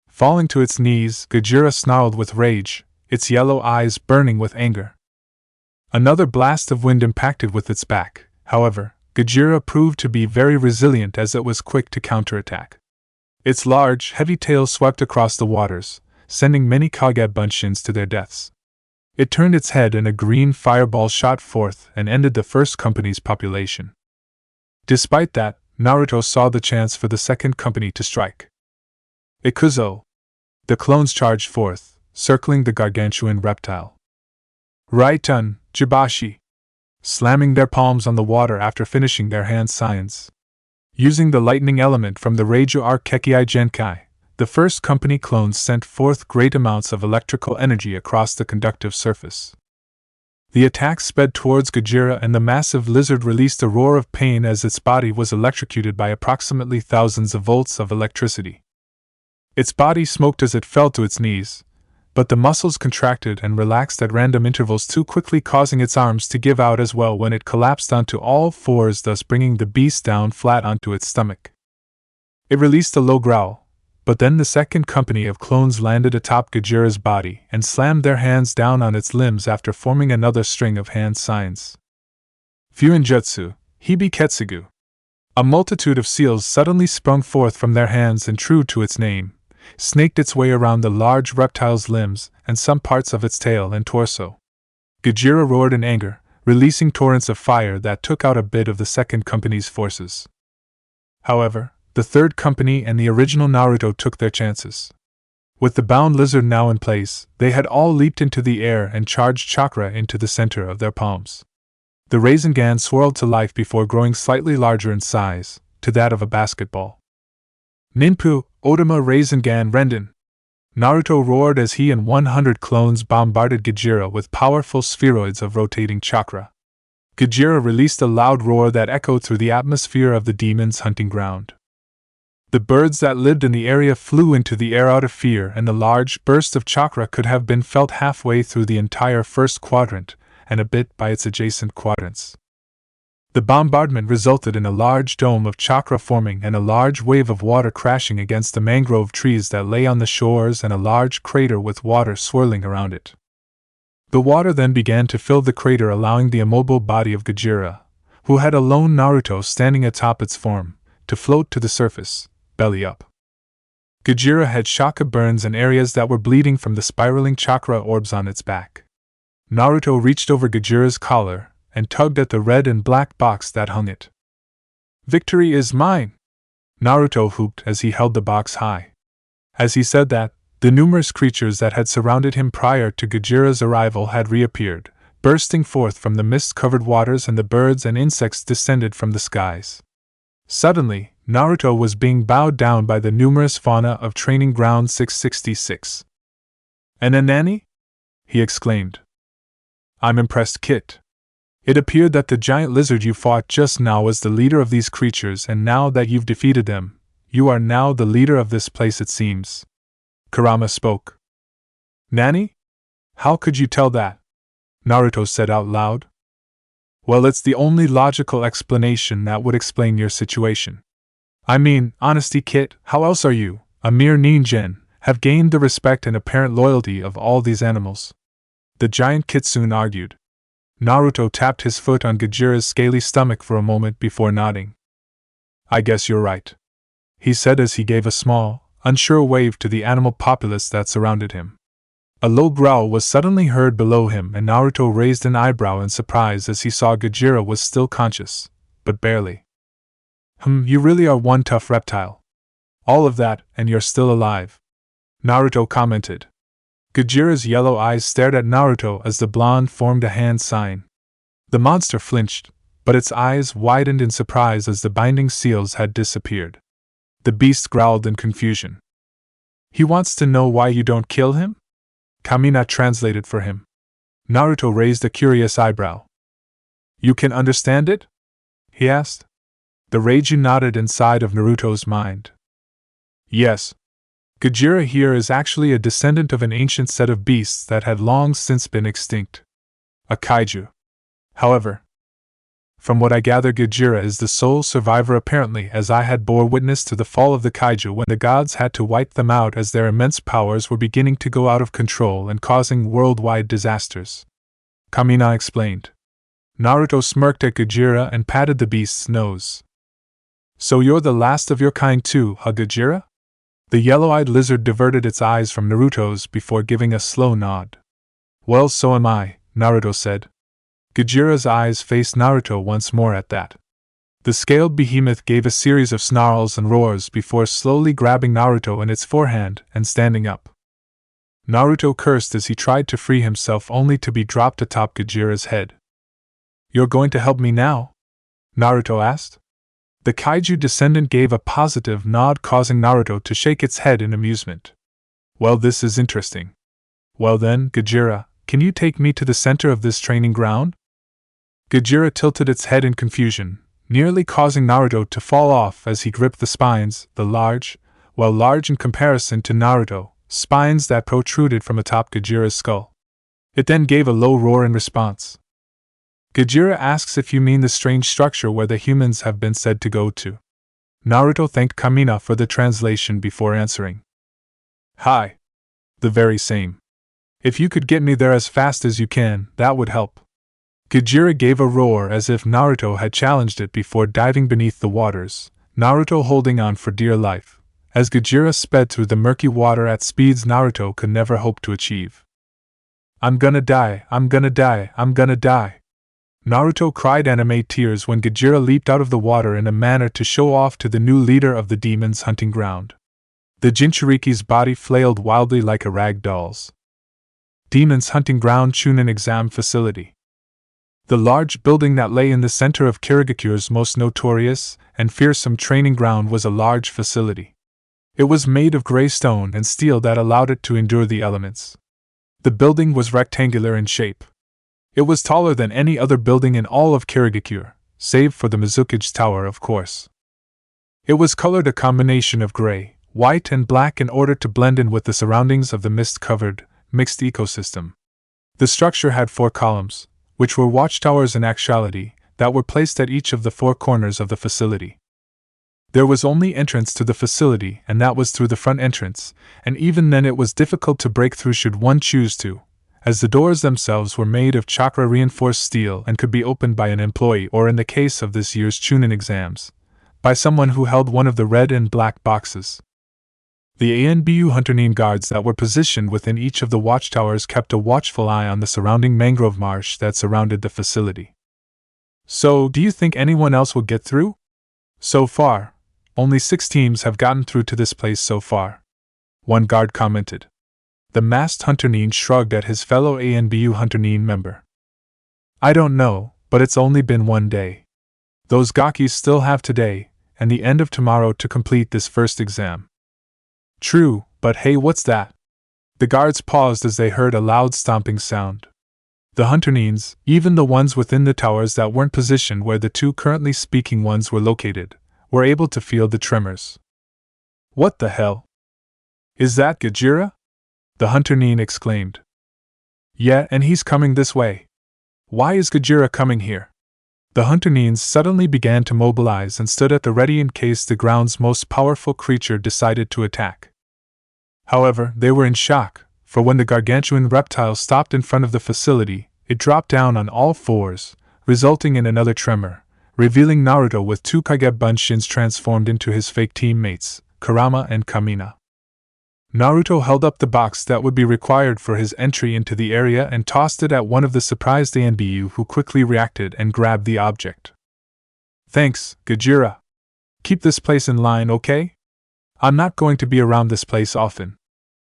Falling to its knees, Gojira snarled with rage, its yellow eyes burning with anger. Another blast of wind impacted with its back. However, Gojira proved to be very resilient as it was quick to counterattack. Its large, heavy tail swept across the waters, sending many Kage Bunshins to their deaths. It turned its head and a green fireball shot forth and ended the first company's population. Despite that, Naruto saw the chance for the second company to strike. Ikuzo! The clones charged forth, circling the gargantuan reptile. Raitun, Jibashi! Slamming their palms on the water after finishing their hand signs. Using the lightning element from the Raijuu Arkekei Genkai, the first company clones sent forth great amounts of electrical energy across the conductive surface. The attack sped towards Gojira and the massive lizard released a roar of pain as its body was electrocuted by approximately thousands of volts of electricity. Its body smoked as it fell to its knees, but the muscles contracted and relaxed at random intervals too quickly, causing its arms to give out as well when it collapsed onto all fours, thus bringing the beast down flat onto its stomach. It released a low growl, but then the second company of clones landed atop Gojira's body and slammed their hands down on its limbs after forming another string of hand signs. Fuinjutsu, Hibiketsugu. A multitude of seals suddenly sprung forth from their hands and, true to its name, snaked its way around the large reptile's limbs and some parts of its tail and torso. Gojira roared in anger, releasing torrents of fire that took out a bit of the second company's forces. However, the third company and the original Naruto took their chances. With the bound lizard now in place, they had all leaped into the air and charged chakra into the center of their palms. The Rasengan swirled to life before growing slightly larger in size, to that of a basketball. Ninpu, Otama Rasengan Renden! Naruto roared as he and 100 clones bombarded Gojira with powerful spheroids of rotating chakra. Gojira released a loud roar that echoed through the atmosphere of the demon's hunting ground. The birds that lived in the area flew into the air out of fear, and the large burst of chakra could have been felt halfway through the entire first quadrant, and a bit by its adjacent quadrants. The bombardment resulted in a large dome of chakra forming and a large wave of water crashing against the mangrove trees that lay on the shores and a large crater with water swirling around it. The water then began to fill the crater, allowing the immobile body of Gojira, who had a lone Naruto standing atop its form, to float to the surface, belly up. Gojira had chakra burns and areas that were bleeding from the spiraling chakra orbs on its back. Naruto reached over Gojira's collar and tugged at the red and black box that hung it. "Victory is mine!" Naruto whooped as he held the box high. As he said that, the numerous creatures that had surrounded him prior to Gojira's arrival had reappeared, bursting forth from the mist-covered waters, and the birds and insects descended from the skies. Suddenly, Naruto was being bowed down by the numerous fauna of Training Ground 666. "An Anani?" he exclaimed. "I'm impressed, Kit. It appeared that the giant lizard you fought just now was the leader of these creatures, and now that you've defeated them, you are now the leader of this place, it seems." Kurama spoke. "Nani? How could you tell that?" Naruto said out loud. "Well, it's the only logical explanation that would explain your situation. I mean, honesty, Kit, how else are you, a mere ninjen, have gained the respect and apparent loyalty of all these animals?" The giant kitsune argued. Naruto tapped his foot on Gojira's scaly stomach for a moment before nodding. "I guess you're right," he said as he gave a small, unsure wave to the animal populace that surrounded him. A low growl was suddenly heard below him, and Naruto raised an eyebrow in surprise as he saw Gojira was still conscious, but barely. You really are one tough reptile. All of that, and you're still alive," Naruto commented. Gojira's yellow eyes stared at Naruto as the blonde formed a hand sign. The monster flinched, but its eyes widened in surprise as the binding seals had disappeared. The beast growled in confusion. "He wants to know why you don't kill him?" Kamina translated for him. Naruto raised a curious eyebrow. "You can understand it?" he asked. The Raijuu nodded inside of Naruto's mind. Yes. Gajira here is actually a descendant of an ancient set of beasts that had long since been extinct. A kaiju. However, from what I gather, Gajira is the sole survivor apparently, as I had bore witness to the fall of the kaiju when the gods had to wipe them out as their immense powers were beginning to go out of control and causing worldwide disasters. Kamina explained. Naruto smirked at Gajira and patted the beast's nose. So you're the last of your kind too, huh, Gajira? The yellow-eyed lizard diverted its eyes from Naruto's before giving a slow nod. Well, so am I, Naruto said. Gajira's eyes faced Naruto once more at that. The scaled behemoth gave a series of snarls and roars before slowly grabbing Naruto in its forehand and standing up. Naruto cursed as he tried to free himself only to be dropped atop Gajira's head. You're going to help me now? Naruto asked. The kaiju descendant gave a positive nod, causing Naruto to shake its head in amusement. Well, this is interesting. Well then, Gajira, can you take me to the center of this training ground? Gajira tilted its head in confusion, nearly causing Naruto to fall off as he gripped the spines, the large in comparison to Naruto, spines that protruded from atop Gajira's skull. It then gave a low roar in response. Gajira asks if you mean the strange structure where the humans have been said to go to. Naruto thanked Kamina for the translation before answering. Hi. The very same. If you could get me there as fast as you can, that would help. Gajira gave a roar as if Naruto had challenged it before diving beneath the waters, Naruto holding on for dear life, as Gajira sped through the murky water at speeds Naruto could never hope to achieve. I'm gonna die, I'm gonna die, I'm gonna die. Naruto cried anime tears when Gajira leaped out of the water in a manner to show off to the new leader of the demon's hunting ground. The Jinchuriki's body flailed wildly like a rag doll's. Demon's hunting ground Chunin exam facility. The large building that lay in the center of Kirigakure's most notorious and fearsome training ground was a large facility. It was made of gray stone and steel that allowed it to endure the elements. The building was rectangular in shape. It was taller than any other building in all of Kirigakure, save for the Mizukage Tower, of course. It was colored a combination of gray, white, and black in order to blend in with the surroundings of the mist-covered, mixed ecosystem. The structure had 4 columns, which were watchtowers in actuality, that were placed at each of the 4 corners of the facility. There was only entrance to the facility, and that was through the front entrance, and even then it was difficult to break through should one choose to, as the doors themselves were made of chakra-reinforced steel and could be opened by an employee or, in the case of this year's Chunin exams, by someone who held one of the red and black boxes. The ANBU Hunterine guards that were positioned within each of the watchtowers kept a watchful eye on the surrounding mangrove marsh that surrounded the facility. So, do you think anyone else will get through? So far, only 6 teams have gotten through to this place so far. One guard commented. The masked Hunterine shrugged at his fellow ANBU Hunterine member. I don't know, but it's only been 1 day. Those Gakis still have today, and the end of tomorrow to complete this first exam. True, but hey, what's that? The guards paused as they heard a loud stomping sound. The Hunterines, even the ones within the towers that weren't positioned where the 2 currently speaking ones were located, were able to feel the tremors. What the hell? Is that Gajira? The Hunterine exclaimed. Yeah, and he's coming this way. Why is Gajira coming here? The Hunterines suddenly began to mobilize and stood at the ready in case the ground's most powerful creature decided to attack. However, they were in shock, for when the gargantuan reptile stopped in front of the facility, it dropped down on all 4s, resulting in another tremor, revealing Naruto with 2 Kage Bunshins transformed into his fake teammates, Kurama and Kamina. Naruto held up the box that would be required for his entry into the area and tossed it at one of the surprised ANBU, who quickly reacted and grabbed the object. Thanks, Gajira. Keep this place in line, okay? I'm not going to be around this place often.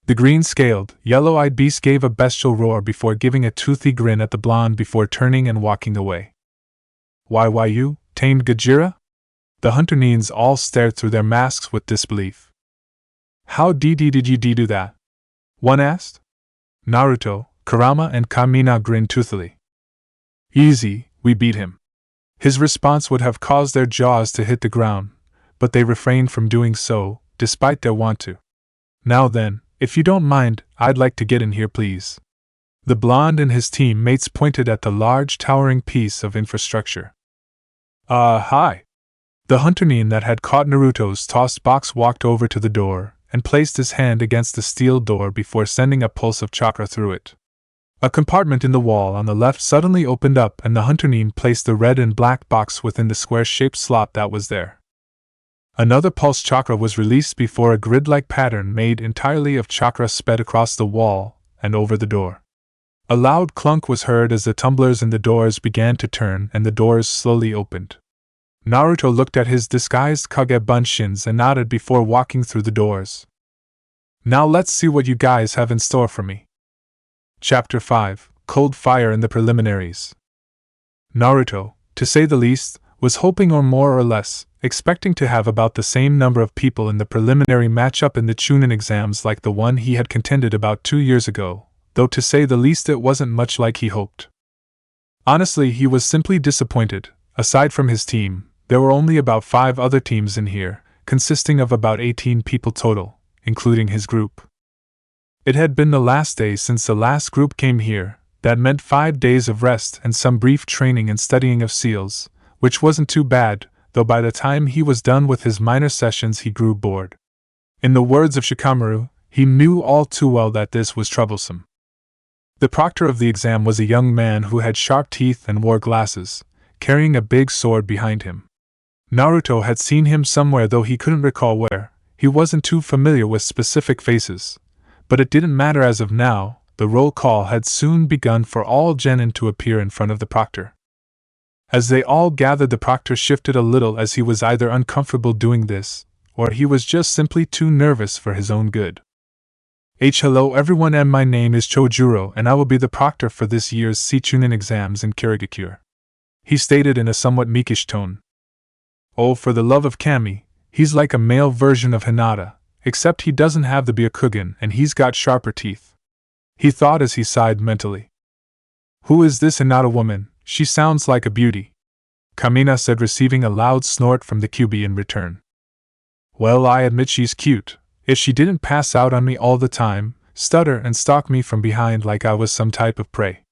The green-scaled, yellow-eyed beast gave a bestial roar before giving a toothy grin at the blonde before turning and walking away. Why you, tamed Gajira? The Hunterines all stared through their masks with disbelief. How did you do that? One asked. Naruto, Kurama, and Kamina grinned toothily. Easy, we beat him. His response would have caused their jaws to hit the ground, but they refrained from doing so, despite their want to. Now then, if you don't mind, I'd like to get in here, please. The blonde and his teammates pointed at the large towering piece of infrastructure. Hi. The hunter-nin that had caught Naruto's tossed box walked over to the door and placed his hand against the steel door before sending a pulse of chakra through it. A compartment in the wall on the left suddenly opened up and the hunter-nin placed the red and black box within the square-shaped slot that was there. Another pulse chakra was released before a grid-like pattern made entirely of chakra sped across the wall and over the door. A loud clunk was heard as the tumblers in the doors began to turn and the doors slowly opened. Naruto looked at his disguised Kage Bunshins and nodded before walking through the doors. Now let's see what you guys have in store for me. Chapter 5: Cold Fire in the Preliminaries. Naruto, to say the least, was hoping, or more or less, expecting to have about the same number of people in the preliminary matchup in the Chunin exams like the one he had contended about 2 years ago, though to say the least it wasn't much like he hoped. Honestly, he was simply disappointed. Aside from his team, there were only about 5 other teams in here, consisting of about 18 people total, including his group. It had been the last day since the last group came here. That meant 5 days of rest and some brief training and studying of seals, which wasn't too bad, though by the time he was done with his minor sessions he grew bored. In the words of Shikamaru, he knew all too well that this was troublesome. The proctor of the exam was a young man who had sharp teeth and wore glasses, carrying a big sword behind him. Naruto had seen him somewhere, though he couldn't recall where. He wasn't too familiar with specific faces. But it didn't matter as of now. The roll call had soon begun for all genin to appear in front of the proctor. As they all gathered, the proctor shifted a little, as he was either uncomfortable doing this, or he was just simply too nervous for his own good. Hello everyone, and my name is Chojuro, and I will be the proctor for this year's Seichunin exams in Kirigakure, he stated in a somewhat meekish tone. Oh, for the love of Kami, he's like a male version of Hinata, except he doesn't have the Byakugan and he's got sharper teeth, he thought as he sighed mentally. Who is this Hinata woman? She sounds like a beauty, Kamina said, receiving a loud snort from the QB in return. Well, I admit she's cute, if she didn't pass out on me all the time, stutter and stalk me from behind like I was some type of prey.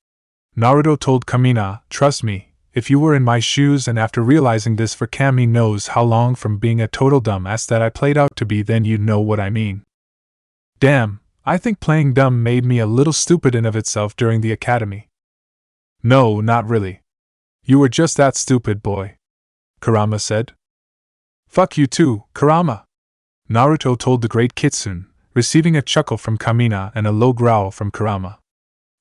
Naruto told Kamina, trust me, if you were in my shoes, and after realizing this, for Kami knows how long from being a total dumbass that I played out to be, then you'd know what I mean. Damn, I think playing dumb made me a little stupid in of itself during the academy. No, not really. You were just that stupid, boy, Kurama said. Fuck you too, Kurama, Naruto told the great Kitsune, receiving a chuckle from Kamina and a low growl from Kurama.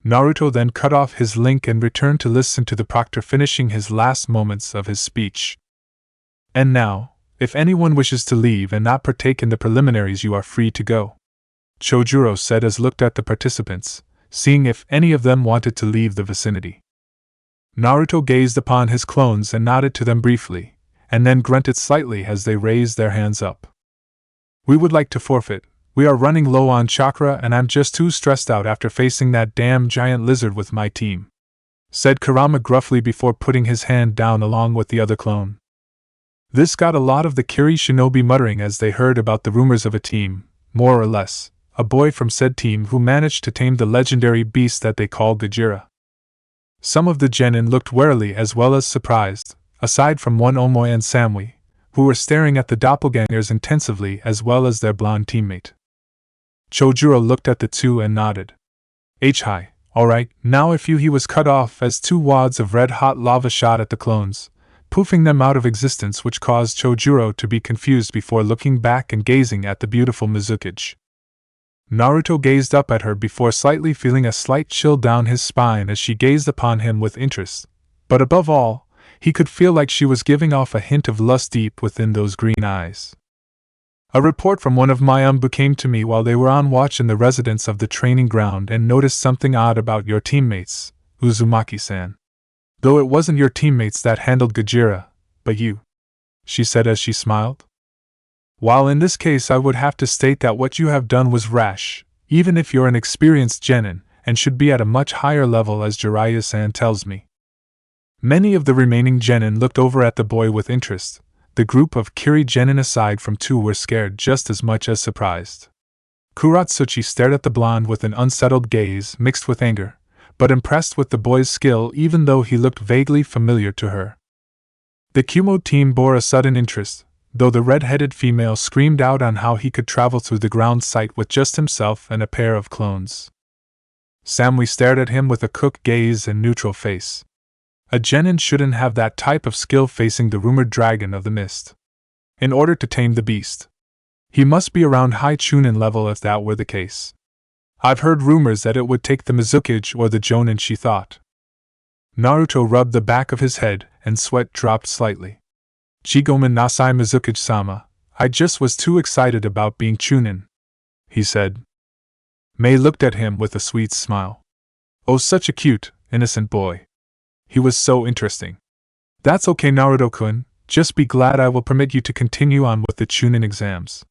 Naruto then cut off his link and returned to listen to the proctor finishing his last moments of his speech. And now, if anyone wishes to leave and not partake in the preliminaries, you are free to go, Chojuro said as looked at the participants, seeing if any of them wanted to leave the vicinity. Naruto gazed upon his clones and nodded to them briefly, and then grunted slightly as they raised their hands up. We would like to forfeit. We are running low on chakra and I'm just too stressed out after facing that damn giant lizard with my team, said Kurama gruffly before putting his hand down along with the other clone. This got a lot of the Kiri shinobi muttering as they heard about the rumors of a team, more or less, a boy from said team who managed to tame the legendary beast that they called Gajira. Some of the genin looked warily as well as surprised, aside from one Omoy and Samui, who were staring at the doppelgangers intensively as well as their blonde teammate. Chojuro looked at the two and nodded. Hi, alright, now if you he was cut off as 2 wads of red-hot lava shot at the clones, poofing them out of existence, which caused Chojuro to be confused before looking back and gazing at the beautiful Mizukage. Naruto gazed up at her before slightly feeling a slight chill down his spine as she gazed upon him with interest, but above all, he could feel like she was giving off a hint of lust deep within those green eyes. A report from one of my umbu came to me while they were on watch in the residence of the training ground and noticed something odd about your teammates, Uzumaki-san. Though it wasn't your teammates that handled Gajira, but you, she said as she smiled. While in this case I would have to state that what you have done was rash, even if you're an experienced genin, and should be at a much higher level, as Jiraiya-san tells me. Many of the remaining genin looked over at the boy with interest. The group of Kiri genin aside from two were scared just as much as surprised. Kuratsuchi stared at the blonde with an unsettled gaze mixed with anger, but impressed with the boy's skill even though he looked vaguely familiar to her. The Kumo team bore a sudden interest, though the red-headed female screamed out on how he could travel through the ground site with just himself and a pair of clones. Samui stared at him with a cook gaze and neutral face. A genin shouldn't have that type of skill facing the rumored dragon of the mist. In order to tame the beast, he must be around high chunin level if that were the case. I've heard rumors that it would take the Mizukage or the Jonin, she thought. Naruto rubbed the back of his head, and sweat dropped slightly. Jigomen nasai Mizukage-sama, I just was too excited about being chunin, he said. Mei looked at him with a sweet smile. Oh, such a cute, innocent boy. He was so interesting. That's okay, Naruto-kun, just be glad I will permit you to continue on with the chunin exams.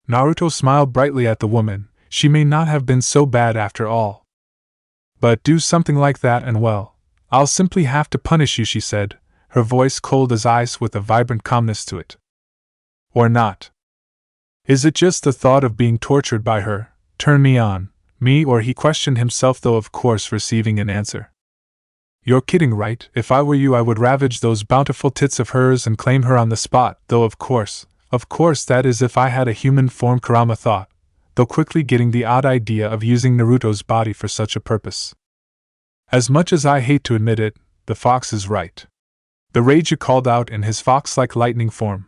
Naruto smiled brightly at the woman. She may not have been so bad after all. But do something like that and well, I'll simply have to punish you, she said, her voice cold as ice with a vibrant calmness to it. Or not. Is it just the thought of being tortured by her, turn me on, me or he questioned himself, though of course receiving an answer. You're kidding, right? If I were you I would ravage those bountiful tits of hers and claim her on the spot, though of course that is if I had a human form, Kurama thought, though quickly getting the odd idea of using Naruto's body for such a purpose. As much as I hate to admit it, the fox is right. The Raijuu called out in his fox-like lightning form.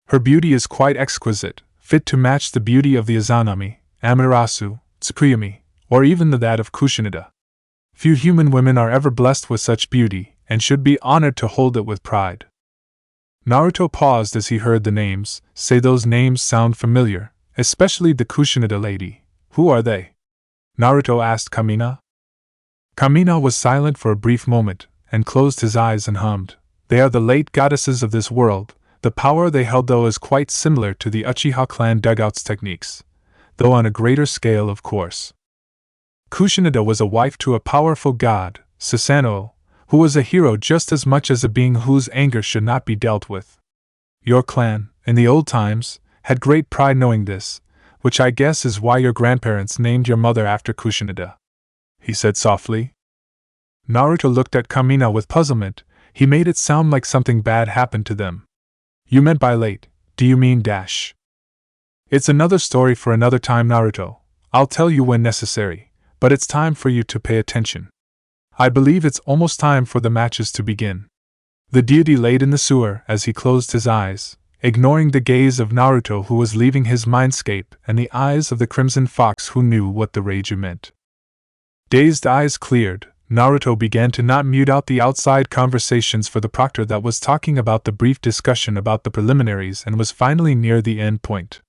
Her beauty is quite exquisite, fit to match the beauty of the Izanami, Amaterasu, Tsukuyomi, or even that of Kushinoda. Few human women are ever blessed with such beauty, and should be honored to hold it with pride. Naruto paused as he heard the names. Say those names sound familiar, especially the Kushinoda lady. Who are they? Naruto asked Kamina. Kamina was silent for a brief moment, and closed his eyes and hummed. They are the late goddesses of this world. The power they held though is quite similar to the Uchiha clan dugouts techniques, though on a greater scale of course. Kushinoda was a wife to a powerful god, Susanoo, who was a hero just as much as a being whose anger should not be dealt with. Your clan, in the old times, had great pride knowing this, which I guess is why your grandparents named your mother after Kushinoda, he said softly. Naruto looked at Kamina with puzzlement. He made it sound like something bad happened to them. You meant by late, do you mean dash? It's another story for another time, Naruto. I'll tell you when necessary, but it's time for you to pay attention. I believe it's almost time for the matches to begin. The deity laid in the sewer as he closed his eyes, ignoring the gaze of Naruto who was leaving his mindscape and the eyes of the Crimson Fox who knew what the Raijuu meant. Dazed eyes cleared, Naruto began to not mute out the outside conversations for the proctor that was talking about the brief discussion about the preliminaries and was finally near the end point.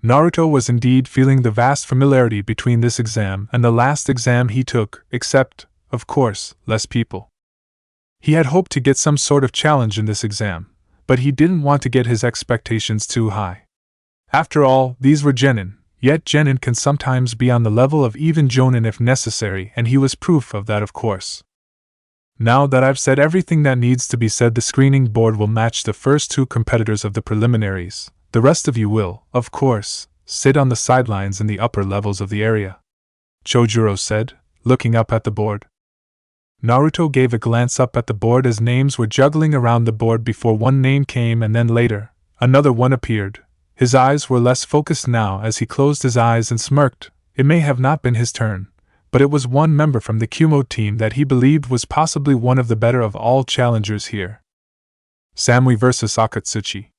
Naruto was indeed feeling the vast familiarity between this exam and the last exam he took, except, of course, less people. He had hoped to get some sort of challenge in this exam, but he didn't want to get his expectations too high. After all, these were genin, yet genin can sometimes be on the level of even jonin if necessary, and he was proof of that, of course. Now that I've said everything that needs to be said, the screening board will match the first two competitors of the preliminaries. The rest of you will, of course, sit on the sidelines in the upper levels of the area, Chojuro said, looking up at the board. Naruto gave a glance up at the board as names were juggling around the board before one name came and then later, another one appeared. His eyes were less focused now as he closed his eyes and smirked. It may have not been his turn, but it was one member from the Kumo team that he believed was possibly one of the better of all challengers here. Samui vs. Akatsuchi.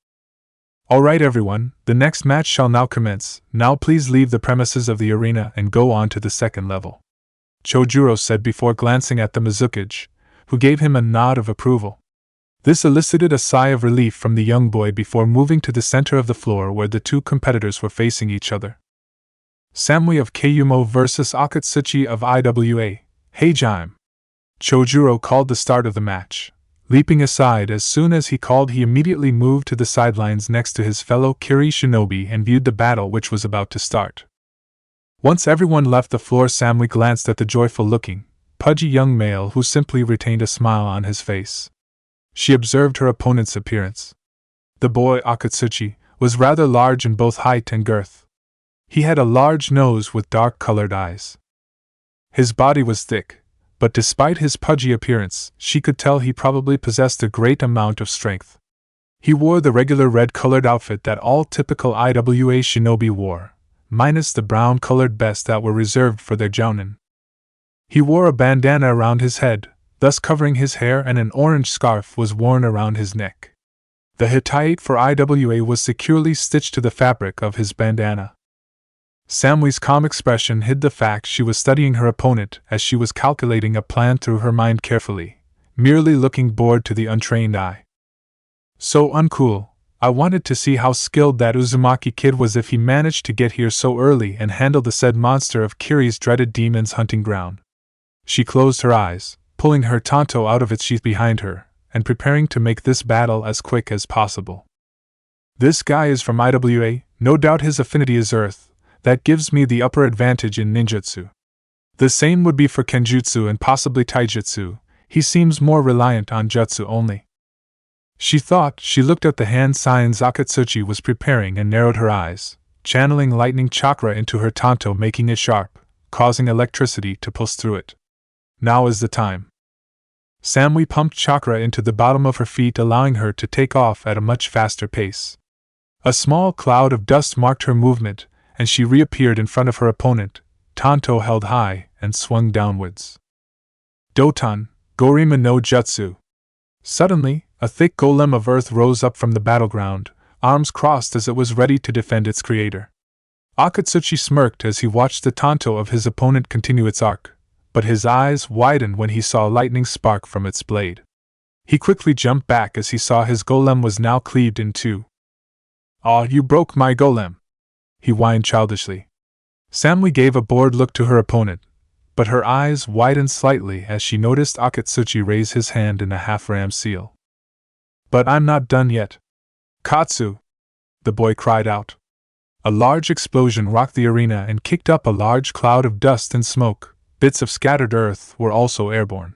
Alright everyone, the next match shall now commence. Now please leave the premises of the arena and go on to the second level, Chojuro said before glancing at the Mizukage, who gave him a nod of approval. This elicited a sigh of relief from the young boy before moving to the center of the floor where the two competitors were facing each other. Samui of Kayumo vs. Akatsuchi of IWA, Heijime. Chojuro called the start of the match. Leaping aside as soon as he called, he immediately moved to the sidelines next to his fellow Kiri shinobi and viewed the battle which was about to start. Once everyone left the floor, Samui glanced at the joyful-looking, pudgy young male who simply retained a smile on his face. She observed her opponent's appearance. The boy Akatsuchi was rather large in both height and girth. He had a large nose with dark-colored eyes. His body was thick, but despite his pudgy appearance, she could tell he probably possessed a great amount of strength. He wore the regular red-colored outfit that all typical IWA shinobi wore, minus the brown-colored vests that were reserved for their jounin. He wore a bandana around his head, thus covering his hair, and an orange scarf was worn around his neck. The hitai for IWA was securely stitched to the fabric of his bandana. Samui's calm expression hid the fact she was studying her opponent as she was calculating a plan through her mind carefully, merely looking bored to the untrained eye. So uncool. I wanted to see how skilled that Uzumaki kid was if he managed to get here so early and handle the said monster of Kiri's dreaded demon's hunting ground. She closed her eyes, pulling her tanto out of its sheath behind her, and preparing to make this battle as quick as possible. This guy is from IWA, no doubt his affinity is Earth, that gives me the upper advantage in ninjutsu. The same would be for kenjutsu and possibly taijutsu, he seems more reliant on jutsu only. She thought. She looked at the hand signs Akatsuchi was preparing and narrowed her eyes, channeling lightning chakra into her tanto, making it sharp, causing electricity to pulse through it. Now is the time. Samui pumped chakra into the bottom of her feet, allowing her to take off at a much faster pace. A small cloud of dust marked her movement, and she reappeared in front of her opponent, tanto held high and swung downwards. Doton, Gorima no Jutsu. Suddenly, a thick golem of earth rose up from the battleground, arms crossed as it was ready to defend its creator. Akatsuchi smirked as he watched the tanto of his opponent continue its arc, but his eyes widened when he saw lightning spark from its blade. He quickly jumped back as he saw his golem was now cleaved in two. "Aw, you broke my golem," he whined childishly. Samui gave a bored look to her opponent, but her eyes widened slightly as she noticed Akatsuchi raise his hand in a half-ram seal. "But I'm not done yet. Katsu!" the boy cried out. A large explosion rocked the arena and kicked up a large cloud of dust and smoke. Bits of scattered earth were also airborne.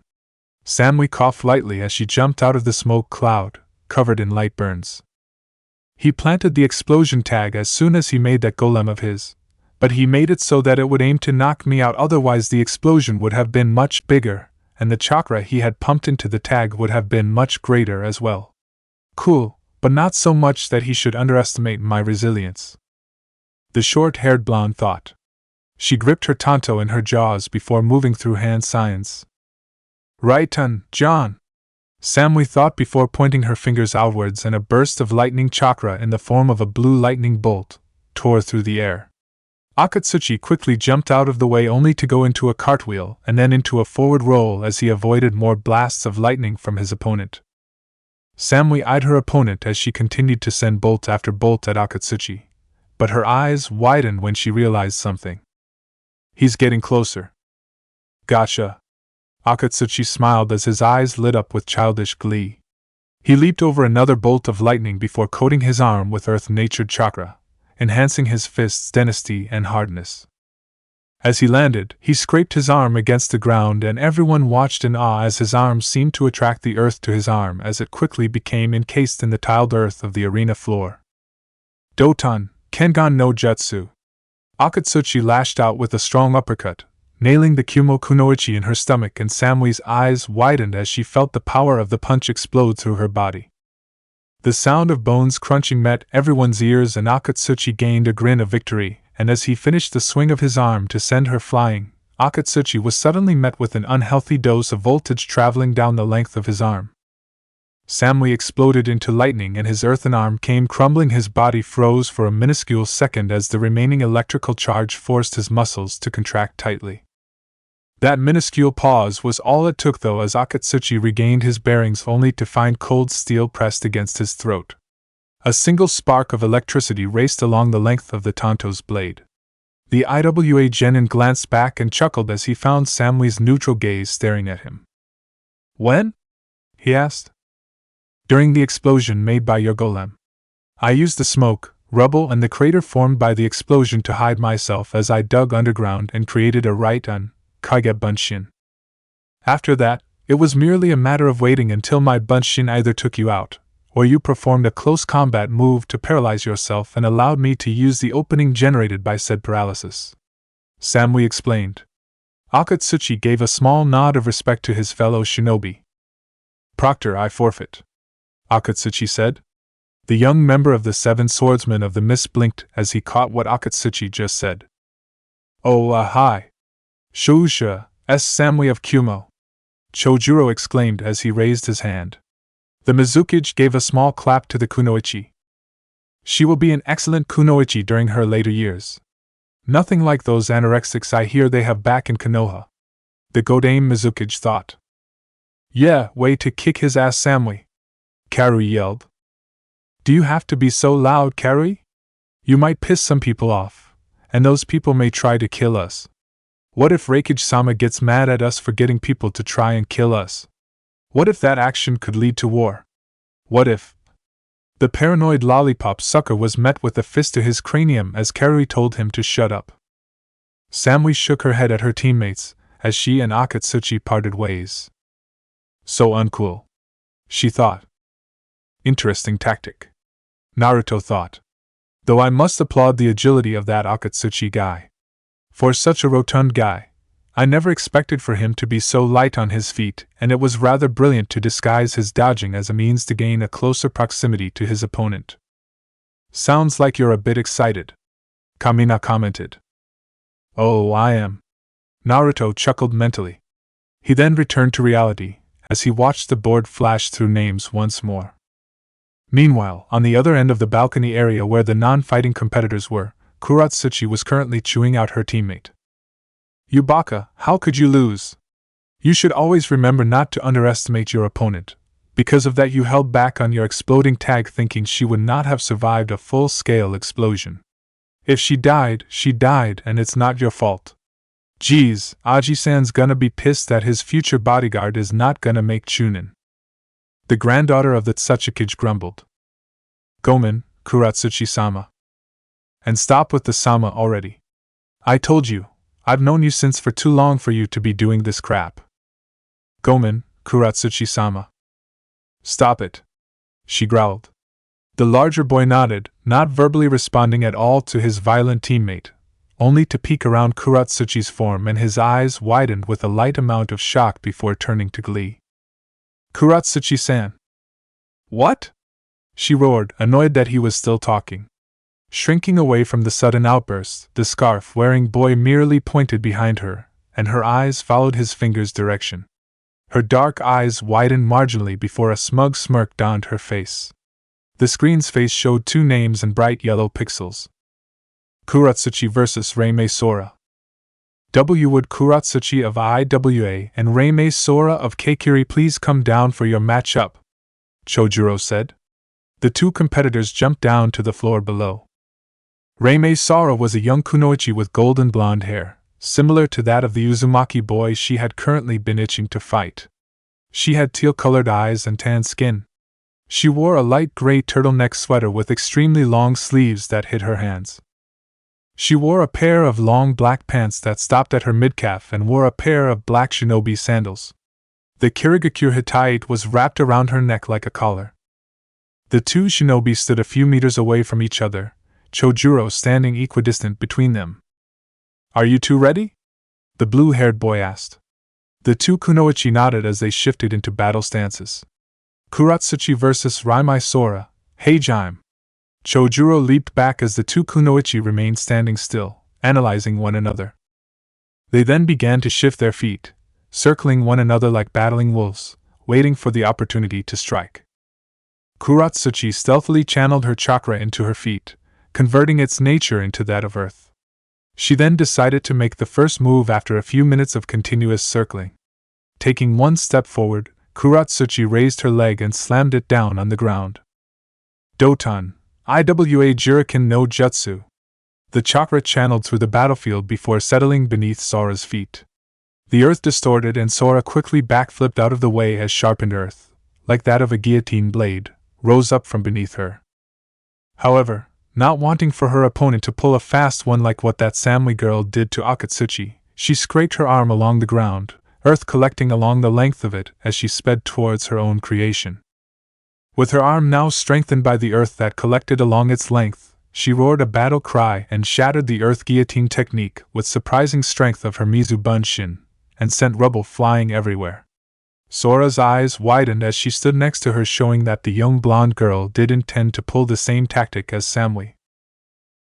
Samui coughed lightly as she jumped out of the smoke cloud, covered in light burns. He planted the explosion tag as soon as he made that golem of his, but he made it so that it would aim to knock me out, otherwise the explosion would have been much bigger, and the chakra he had pumped into the tag would have been much greater as well. Cool, but not so much that he should underestimate my resilience. The short-haired blonde thought. She gripped her tanto in her jaws before moving through hand signs. "Right-on, John," Samui thought before pointing her fingers outwards, and a burst of lightning chakra in the form of a blue lightning bolt tore through the air. Akatsuchi quickly jumped out of the way only to go into a cartwheel and then into a forward roll as he avoided more blasts of lightning from his opponent. Samui eyed her opponent as she continued to send bolt after bolt at Akatsuchi, but her eyes widened when she realized something. "He's getting closer." "Gotcha." Akatsuchi smiled as his eyes lit up with childish glee. He leaped over another bolt of lightning before coating his arm with earth-natured chakra, enhancing his fist's density and hardness. As he landed, he scraped his arm against the ground, and everyone watched in awe as his arm seemed to attract the earth to his arm as it quickly became encased in the tiled earth of the arena floor. "Doton, Kengan no Jutsu." Akatsuchi lashed out with a strong uppercut, nailing the Kumo Kunoichi in her stomach, and Samui's eyes widened as she felt the power of the punch explode through her body. The sound of bones crunching met everyone's ears, and Akatsuchi gained a grin of victory, and as he finished the swing of his arm to send her flying, Akatsuchi was suddenly met with an unhealthy dose of voltage traveling down the length of his arm. Samui exploded into lightning and his earthen arm came crumbling. His body froze for a minuscule second as the remaining electrical charge forced his muscles to contract tightly. That minuscule pause was all it took, though, as Akatsuchi regained his bearings only to find cold steel pressed against his throat. A single spark of electricity raced along the length of the tanto's blade. The IWA genin glanced back and chuckled as he found Samui's neutral gaze staring at him. "When?" he asked. "During the explosion made by your golem. I used the smoke, rubble, and the crater formed by the explosion to hide myself as I dug underground and created a right-on Kage Bunshin." After that, it was merely a matter of waiting until my bunshin either took you out, or you performed a close combat move to paralyze yourself and allowed me to use the opening generated by said paralysis. Samui explained. Akatsuchi gave a small nod of respect to his fellow shinobi. Proctor, I forfeit, Akatsuchi said. The young member of the Seven Swordsmen of the Mist blinked as he caught what Akatsuchi just said. Oh, hi. Shousha, Samui of Kumo, Chojuro exclaimed as he raised his hand. The Mizukage gave a small clap to the kunoichi. She will be an excellent kunoichi during her later years. Nothing like those anorexics I hear they have back in Konoha. The Godame Mizukage thought. Yeah, way to kick his ass, Samui, Karui yelled. Do you have to be so loud, Karui? You might piss some people off, and those people may try to kill us. What if Raikage-sama gets mad at us for getting people to try and kill us? What if that action could lead to war? What if... The paranoid lollipop sucker was met with a fist to his cranium as Karui told him to shut up. Samui shook her head at her teammates as she and Akatsuchi parted ways. So uncool, she thought. Interesting tactic, Naruto thought. Though I must applaud the agility of that Akatsuchi guy. For such a rotund guy, I never expected for him to be so light on his feet, and it was rather brilliant to disguise his dodging as a means to gain a closer proximity to his opponent. Sounds like you're a bit excited, Kamina commented. Oh, I am. Naruto chuckled mentally. He then returned to reality, as he watched the board flash through names once more. Meanwhile, on the other end of the balcony area where the non-fighting competitors were, Kuratsuchi was currently chewing out her teammate. You baka, how could you lose? You should always remember not to underestimate your opponent. Because of that you held back on your exploding tag thinking she would not have survived a full-scale explosion. If she died, and it's not your fault. Geez, Aji-san's gonna be pissed that his future bodyguard is not gonna make Chunin. The granddaughter of the Tsuchikage grumbled. Gomen, Kuratsuchi-sama. And stop with the sama already. I told you, I've known you since for too long for you to be doing this crap. Gomen, Kuratsuchi-sama. Stop it, she growled. The larger boy nodded, not verbally responding at all to his violent teammate, only to peek around Kuratsuchi's form, and his eyes widened with a light amount of shock before turning to glee. Kuratsuchi-san. What? She roared, annoyed that he was still talking. Shrinking away from the sudden outburst, the scarf-wearing boy merely pointed behind her, and her eyes followed his finger's direction. Her dark eyes widened marginally before a smug smirk donned her face. The screen's face showed two names in bright yellow pixels. Kuratsuchi vs. Reimei Sora. Would Kuratsuchi of IWA and Reimei Sora of Kiri please come down for your match-up? Chojuro said. The two competitors jumped down to the floor below. Reimei Sora was a young kunoichi with golden blonde hair, similar to that of the Uzumaki boy she had currently been itching to fight. She had teal-colored eyes and tan skin. She wore a light gray turtleneck sweater with extremely long sleeves that hid her hands. She wore a pair of long black pants that stopped at her midcalf and wore a pair of black shinobi sandals. The Kirigakure Hittite was wrapped around her neck like a collar. The two shinobi stood a few meters away from each other, Chojuro standing equidistant between them. Are you two ready? The blue-haired boy asked. The two kunoichi nodded as they shifted into battle stances. Kuratsuchi vs. Reimei Sora, Heijime. Chojuro leaped back as the two kunoichi remained standing still, analyzing one another. They then began to shift their feet, circling one another like battling wolves, waiting for the opportunity to strike. Kuratsuchi stealthily channeled her chakra into her feet, converting its nature into that of earth. She then decided to make the first move after a few minutes of continuous circling. Taking one step forward, Kuratsuchi raised her leg and slammed it down on the ground. Doton, Iwa Juriken no Jutsu. The chakra channeled through the battlefield before settling beneath Sora's feet. The earth distorted and Sora quickly backflipped out of the way as sharpened earth, like that of a guillotine blade, rose up from beneath her. However, not wanting for her opponent to pull a fast one like what that Samui girl did to Akatsuchi, she scraped her arm along the ground, earth collecting along the length of it as she sped towards her own creation. With her arm now strengthened by the earth that collected along its length, she roared a battle cry and shattered the earth guillotine technique with surprising strength of her Mizu Bunshin, and sent rubble flying everywhere. Sora's eyes widened as she stood next to her, showing that the young blonde girl did intend to pull the same tactic as Samui.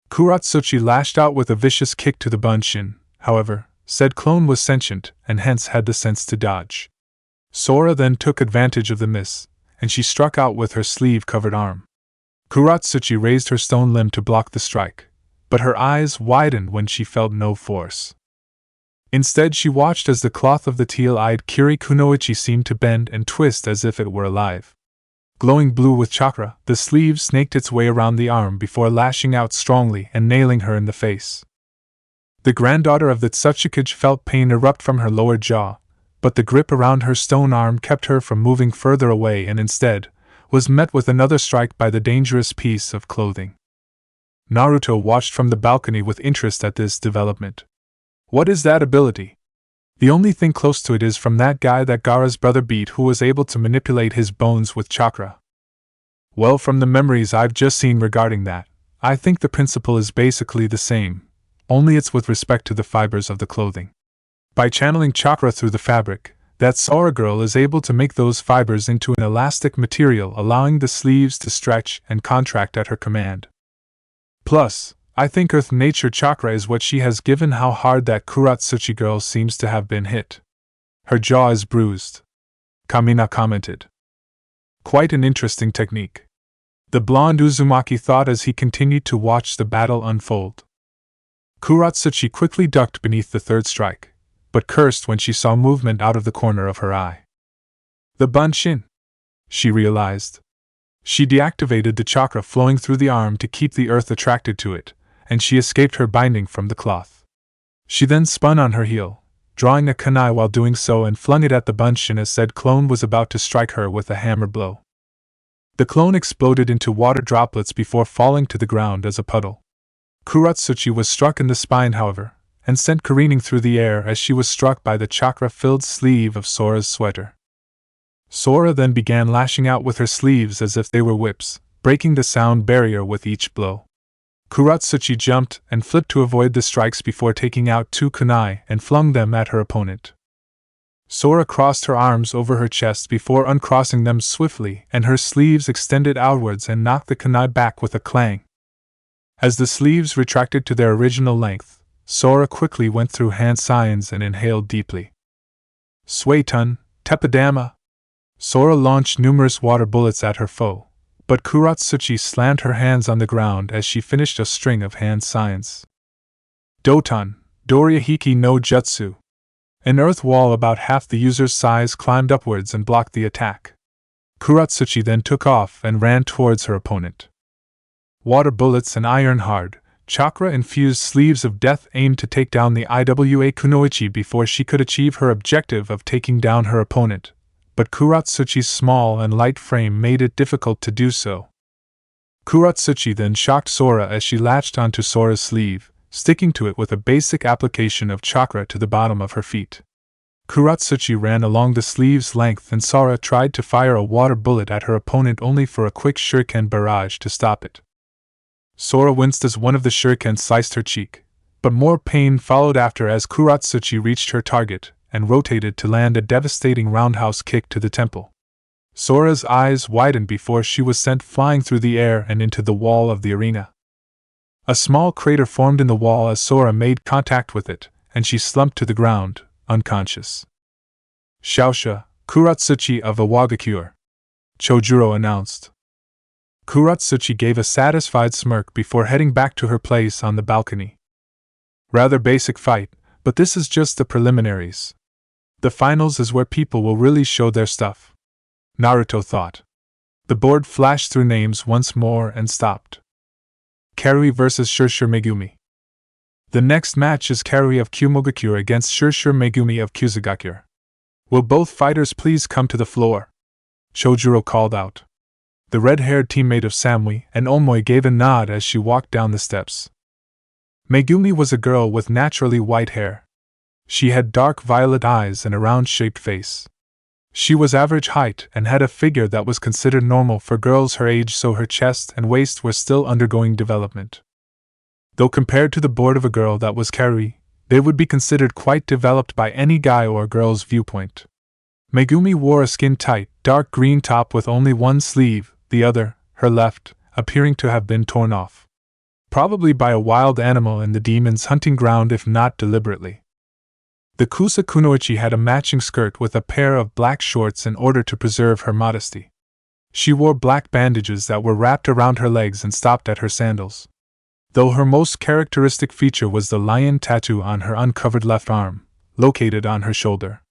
Kuratsuchi lashed out with a vicious kick to the Bunshin, however, said clone was sentient and hence had the sense to dodge. Sora then took advantage of the miss, and she struck out with her sleeve-covered arm. Kuratsuchi raised her stone limb to block the strike, but her eyes widened when she felt no force. Instead, she watched as the cloth of the teal-eyed Kiri kunoichi seemed to bend and twist as if it were alive. Glowing blue with chakra, the sleeve snaked its way around the arm before lashing out strongly and nailing her in the face. The granddaughter of the Tsuchikage felt pain erupt from her lower jaw, but the grip around her stone arm kept her from moving further away and instead was met with another strike by the dangerous piece of clothing. Naruto watched from the balcony with interest at this development. What is that ability? The only thing close to it is from that guy that Gaara's brother beat, who was able to manipulate his bones with chakra. Well, from the memories I've just seen regarding that, I think the principle is basically the same, only it's with respect to the fibers of the clothing. By channeling chakra through the fabric, that Sora girl is able to make those fibers into an elastic material, allowing the sleeves to stretch and contract at her command. Plus, I think Earth Nature Chakra is what she has, given how hard that Kuratsuchi girl seems to have been hit. Her jaw is bruised, Kamina commented. Quite an interesting technique, the blonde Uzumaki thought as he continued to watch the battle unfold. Kuratsuchi quickly ducked beneath the third strike, but cursed when she saw movement out of the corner of her eye. The Bunshin, she realized. She deactivated the chakra flowing through the arm to keep the earth attracted to it, and she escaped her binding from the cloth. She then spun on her heel, drawing a kunai while doing so, and flung it at the Bunshin as said clone was about to strike her with a hammer blow. The clone exploded into water droplets before falling to the ground as a puddle. Kuratsuchi was struck in the spine, however, and sent careening through the air as she was struck by the chakra-filled sleeve of Sora's sweater. Sora then began lashing out with her sleeves as if they were whips, breaking the sound barrier with each blow. Kuratsuchi jumped and flipped to avoid the strikes before taking out two kunai and flung them at her opponent. Sora crossed her arms over her chest before uncrossing them swiftly, and her sleeves extended outwards and knocked the kunai back with a clang. As the sleeves retracted to their original length, Sora quickly went through hand signs and inhaled deeply. Suetun, Tepidama! Sora launched numerous water bullets at her foe, but Kuratsuchi slammed her hands on the ground as she finished a string of hand signs. Doton, Dorihiki no Jutsu. An earth wall about half the user's size climbed upwards and blocked the attack. Kuratsuchi then took off and ran towards her opponent. Water bullets and iron-hard, chakra-infused sleeves of death aimed to take down the Iwa Kunoichi before she could achieve her objective of taking down her opponent, but Kuratsuchi's small and light frame made it difficult to do so. Kuratsuchi then shocked Sora as she latched onto Sora's sleeve, sticking to it with a basic application of chakra to the bottom of her feet. Kuratsuchi ran along the sleeve's length and Sora tried to fire a water bullet at her opponent only for a quick shuriken barrage to stop it. Sora winced as one of the shurikens sliced her cheek, but more pain followed after as Kuratsuchi reached her target and rotated to land a devastating roundhouse kick to the temple. Sora's eyes widened before she was sent flying through the air and into the wall of the arena. A small crater formed in the wall as Sora made contact with it, and she slumped to the ground, unconscious. Shaosha, Kuratsuchi of Iwagakure, Chojuro announced. Kuratsuchi gave a satisfied smirk before heading back to her place on the balcony. Rather basic fight, but this is just the preliminaries. The finals is where people will really show their stuff, Naruto thought. The board flashed through names once more and stopped. Kiri vs. Shirshir Megumi. The next match is Kiri of Kumogakure against Shirshir Megumi of Kusugakure. Will both fighters please come to the floor? Chojuro called out. The red-haired teammate of Samui and Omoi gave a nod as she walked down the steps. Megumi was a girl with naturally white hair. She had dark violet eyes and a round-shaped face. She was average height and had a figure that was considered normal for girls her age, so her chest and waist were still undergoing development. Though compared to the board of a girl that was Kiri, they would be considered quite developed by any guy or girl's viewpoint. Megumi wore a skin-tight, dark green top with only one sleeve, the other, her left, appearing to have been torn off. Probably by a wild animal in the demon's hunting ground, if not deliberately. The Kusa Kunoichi had a matching skirt with a pair of black shorts in order to preserve her modesty. She wore black bandages that were wrapped around her legs and stopped at her sandals. Though her most characteristic feature was the lion tattoo on her uncovered left arm, located on her shoulder.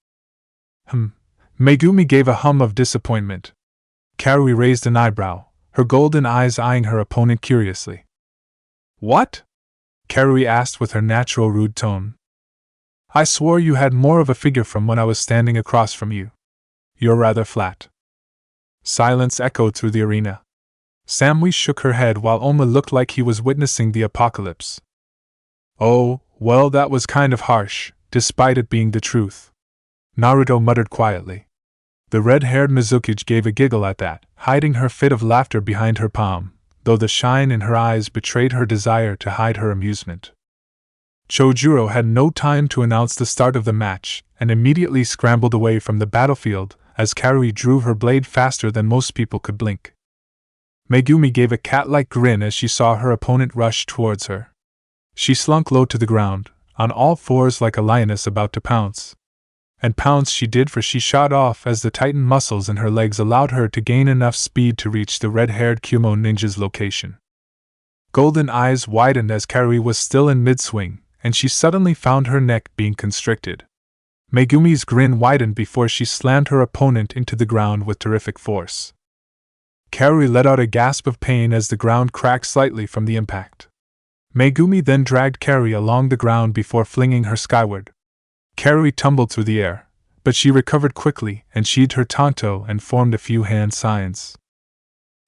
Megumi gave a hum of disappointment. Kiri raised an eyebrow, her golden eyes eyeing her opponent curiously. "What?" Kiri asked with her natural rude tone. "I swore you had more of a figure from when I was standing across from you. You're rather flat." Silence echoed through the arena. Samui shook her head while Oma looked like he was witnessing the apocalypse. "Oh, well, that was kind of harsh, despite it being the truth," Naruto muttered quietly. The red-haired Mizukage gave a giggle at that, hiding her fit of laughter behind her palm, though the shine in her eyes betrayed her desire to hide her amusement. Chojuro had no time to announce the start of the match, and immediately scrambled away from the battlefield, as Kiri drew her blade faster than most people could blink. Megumi gave a cat-like grin as she saw her opponent rush towards her. She slunk low to the ground, on all fours like a lioness about to pounce. And pounce she did, for she shot off as the tightened muscles in her legs allowed her to gain enough speed to reach the red-haired Kumo ninja's location. Golden eyes widened as Kiri was still in mid-swing, and she suddenly found her neck being constricted. Megumi's grin widened before she slammed her opponent into the ground with terrific force. Kiri let out a gasp of pain as the ground cracked slightly from the impact. Megumi then dragged Kiri along the ground before flinging her skyward. Kiri tumbled through the air, but she recovered quickly and sheathed her tanto and formed a few hand signs.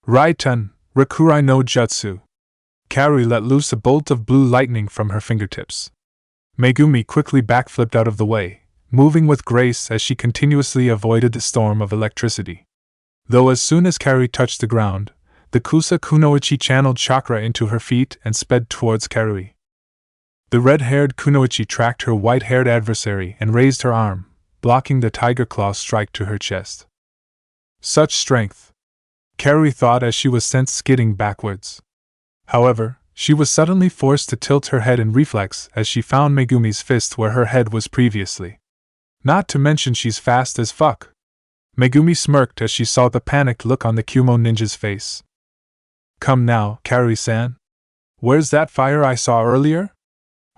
Raiten, Rakurai no Jutsu. Kiri let loose a bolt of blue lightning from her fingertips. Megumi quickly backflipped out of the way, moving with grace as she continuously avoided the storm of electricity. Though as soon as Kiri touched the ground, the Kusa Kunoichi channeled chakra into her feet and sped towards Kiri. The red-haired Kunoichi tracked her white-haired adversary and raised her arm, blocking the tiger claw strike to her chest. Such strength! Kiri thought as she was sent skidding backwards. However, she was suddenly forced to tilt her head in reflex as she found Megumi's fist where her head was previously. Not to mention she's fast as fuck. Megumi smirked as she saw the panicked look on the Kumo ninja's face. Come now, Kiri-san. Where's that fire I saw earlier?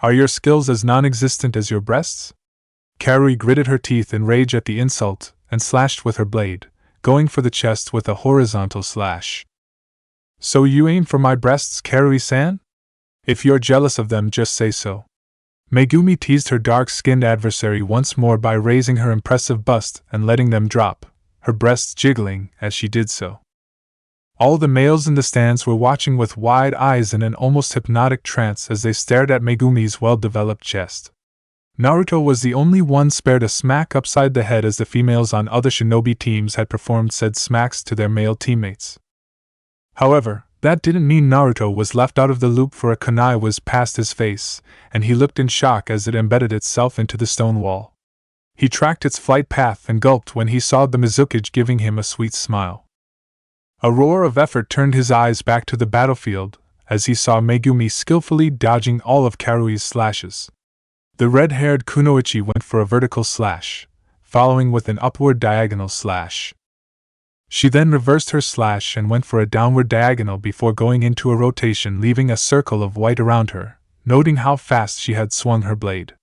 Are your skills as non-existent as your breasts? Kiri gritted her teeth in rage at the insult and slashed with her blade, going for the chest with a horizontal slash. So you aim for my breasts, Kiri-san? If you're jealous of them, just say so. Megumi teased her dark-skinned adversary once more by raising her impressive bust and letting them drop, her breasts jiggling as she did so. All the males in the stands were watching with wide eyes in an almost hypnotic trance as they stared at Megumi's well-developed chest. Naruto was the only one spared a smack upside the head as the females on other shinobi teams had performed said smacks to their male teammates. However, that didn't mean Naruto was left out of the loop, for a kunai was past his face, and he looked in shock as it embedded itself into the stone wall. He tracked its flight path and gulped when he saw the Mizukage giving him a sweet smile. A roar of effort turned his eyes back to the battlefield as he saw Megumi skillfully dodging all of Karui's slashes. The red-haired Kunoichi went for a vertical slash, following with an upward diagonal slash. She then reversed her slash and went for a downward diagonal before going into a rotation, leaving a circle of white around her, noting how fast she had swung her blade.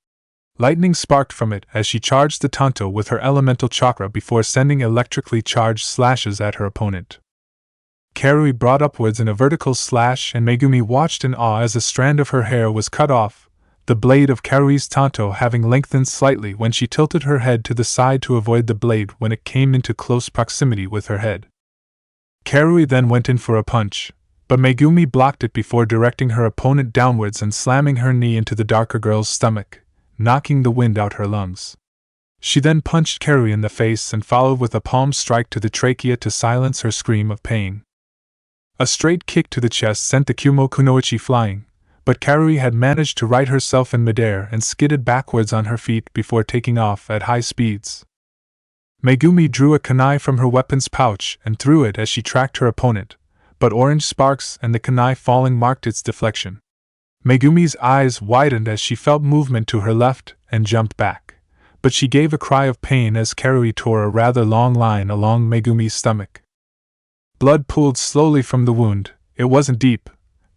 Lightning sparked from it as she charged the tanto with her elemental chakra before sending electrically charged slashes at her opponent. Kiri brought upwards in a vertical slash and Megumi watched in awe as a strand of her hair was cut off, the blade of Kari's tanto having lengthened slightly when she tilted her head to the side to avoid the blade when it came into close proximity with her head. Kiri then went in for a punch, but Megumi blocked it before directing her opponent downwards and slamming her knee into the darker girl's stomach, knocking the wind out her lungs. She then punched Kiri in the face and followed with a palm strike to the trachea to silence her scream of pain. A straight kick to the chest sent the Kumo Kunoichi flying, but Kiri had managed to right herself in midair and skidded backwards on her feet before taking off at high speeds. Megumi drew a kunai from her weapon's pouch and threw it as she tracked her opponent, but orange sparks and the kunai falling marked its deflection. Megumi's eyes widened as she felt movement to her left and jumped back, but she gave a cry of pain as Kiri tore a rather long line along Megumi's stomach. Blood pooled slowly from the wound. It wasn't deep,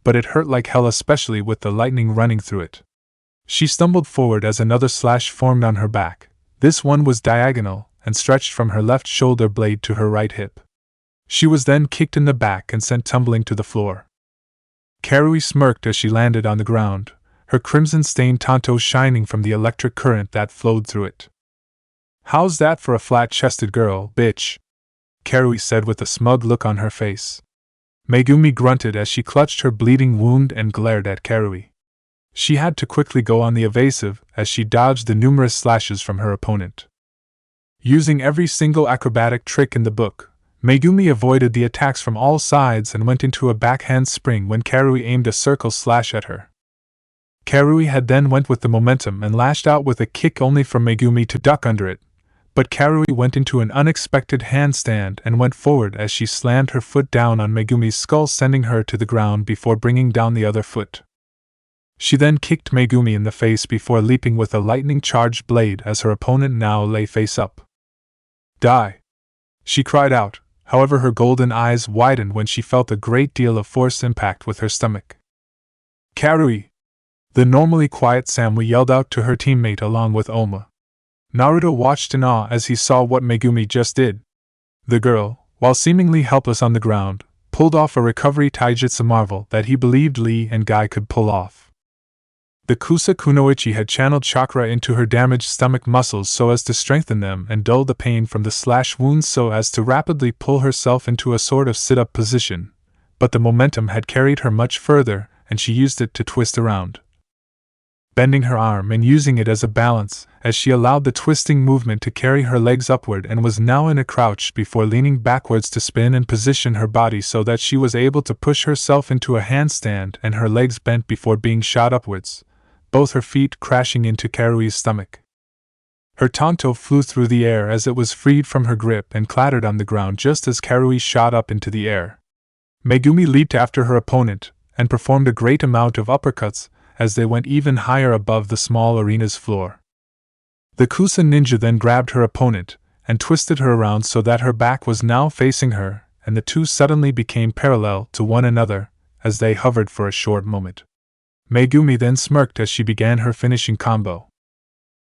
but it hurt like hell, especially with the lightning running through it. She stumbled forward as another slash formed on her back. This one was diagonal and stretched from her left shoulder blade to her right hip. She was then kicked in the back and sent tumbling to the floor. Kiri smirked as she landed on the ground, her crimson-stained tanto shining from the electric current that flowed through it. "How's that for a flat-chested girl, bitch?" Kiri said with a smug look on her face. Megumi grunted as she clutched her bleeding wound and glared at Kiri. She had to quickly go on the evasive as she dodged the numerous slashes from her opponent. Using every single acrobatic trick in the book, Megumi avoided the attacks from all sides and went into a backhand spring when Kiri aimed a circle slash at her. Kiri had then went with the momentum and lashed out with a kick only for Megumi to duck under it, but Kiri went into an unexpected handstand and went forward as she slammed her foot down on Megumi's skull, sending her to the ground before bringing down the other foot. She then kicked Megumi in the face before leaping with a lightning-charged blade as her opponent now lay face up. "Die!" she cried out, however her golden eyes widened when she felt a great deal of force impact with her stomach. "Kiri!" the normally quiet Samui yelled out to her teammate along with Oma. Naruto watched in awe as he saw what Megumi just did. The girl, while seemingly helpless on the ground, pulled off a recovery taijutsu marvel that he believed Lee and Guy could pull off. The Kusa Kunoichi had channeled chakra into her damaged stomach muscles so as to strengthen them and dull the pain from the slash wounds so as to rapidly pull herself into a sort of sit-up position, but the momentum had carried her much further and she used it to twist around, bending her arm and using it as a balance, as she allowed the twisting movement to carry her legs upward and was now in a crouch before leaning backwards to spin and position her body so that she was able to push herself into a handstand and her legs bent before being shot upwards, both her feet crashing into Kiri's stomach. Her tanto flew through the air as it was freed from her grip and clattered on the ground just as Kiri shot up into the air. Megumi leaped after her opponent and performed a great amount of uppercuts as they went even higher above the small arena's floor. The Kusa ninja then grabbed her opponent and twisted her around so that her back was now facing her, and the two suddenly became parallel to one another as they hovered for a short moment. Megumi then smirked as she began her finishing combo.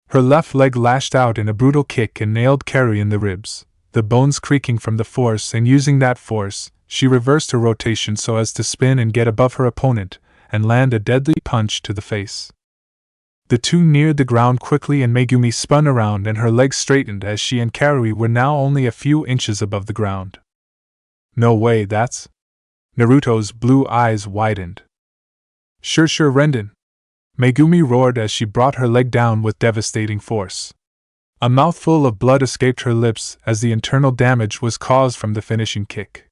Her left leg lashed out in a brutal kick and nailed Kiri in the ribs, the bones creaking from the force, and using that force, she reversed her rotation so as to spin and get above her opponent and land a deadly punch to the face. The two neared the ground quickly and Megumi spun around and her legs straightened as she and Kiri were now only a few inches above the ground. "No way, that's..." Naruto's blue eyes widened. Sure, Renden," Megumi roared as she brought her leg down with devastating force. A mouthful of blood escaped her lips as the internal damage was caused from the finishing kick.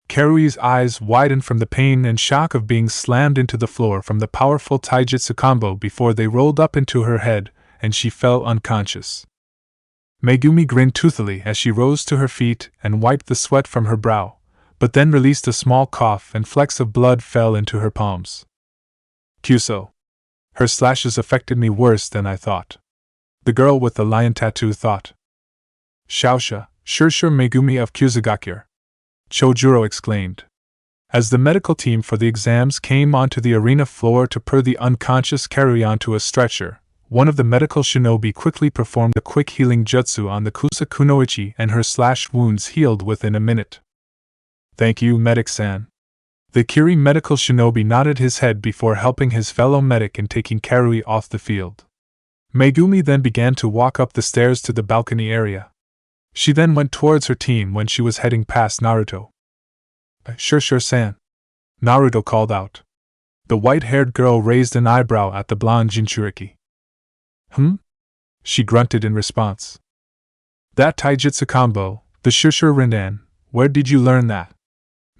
Kiri's eyes widened from the pain and shock of being slammed into the floor from the powerful taijutsu combo before they rolled up into her head and she fell unconscious. Megumi grinned toothily as she rose to her feet and wiped the sweat from her brow, but then released a small cough and flecks of blood fell into her palms. "Kyuso. Her slashes affected me worse than I thought," the girl with the lion tattoo thought. "Shaosha, sure Megumi of Kusugakure," Chojuro exclaimed. As the medical team for the exams came onto the arena floor to put the unconscious Kiri onto a stretcher, one of the medical shinobi quickly performed a quick healing jutsu on the Kusa Kunoichi and her slashed wounds healed within a minute. "Thank you, medic-san." The Kiri medical shinobi nodded his head before helping his fellow medic and taking Kiri off the field. Megumi then began to walk up the stairs to the balcony area. She then went towards her team when she was heading past Naruto. Sure, San," Naruto called out. The white-haired girl raised an eyebrow at the blonde Jinchuriki. Hmm? She grunted in response. That taijutsu combo, the Shushu Rindan, where did you learn that?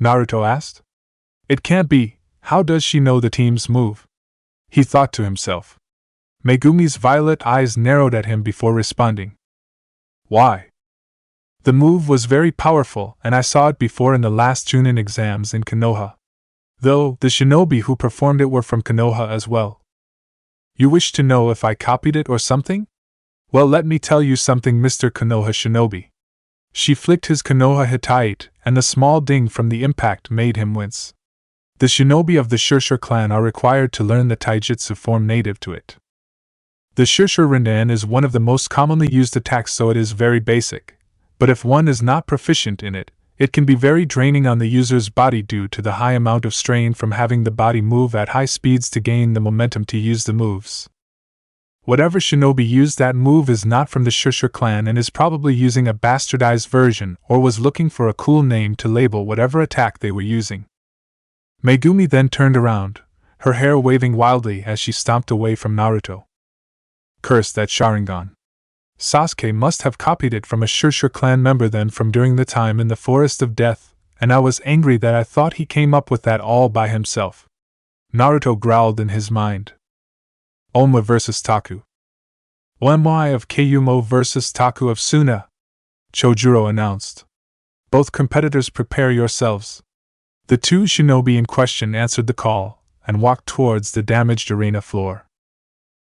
Naruto asked. It can't be, how does she know the team's move? He thought to himself. Megumi's violet eyes narrowed at him before responding. Why? The move was very powerful, and I saw it before in the last Chunin exams in Konoha. Though the shinobi who performed it were from Konoha as well. You wish to know if I copied it or something? Well, let me tell you something, Mr. Konoha Shinobi. She flicked his Konoha Hittite, and the small ding from the impact made him wince. The shinobi of the Shushu clan are required to learn the taijutsu form native to it. The Shushu Rindan is one of the most commonly used attacks, so it is very basic, but if one is not proficient in it, it can be very draining on the user's body due to the high amount of strain from having the body move at high speeds to gain the momentum to use the moves. Whatever shinobi used that move is not from the Shushu clan and is probably using a bastardized version or was looking for a cool name to label whatever attack they were using. Megumi then turned around, her hair waving wildly as she stomped away from Naruto. Curse that Sharingan. Sasuke must have copied it from a Shushu clan member then from during the time in the Forest of Death, and I was angry that I thought he came up with that all by himself. Naruto growled in his mind. Oma vs. Taku. Omai of Kayumo vs. Taku of Suna, Chojuro announced. Both competitors prepare yourselves. The two shinobi in question answered the call, and walked towards the damaged arena floor.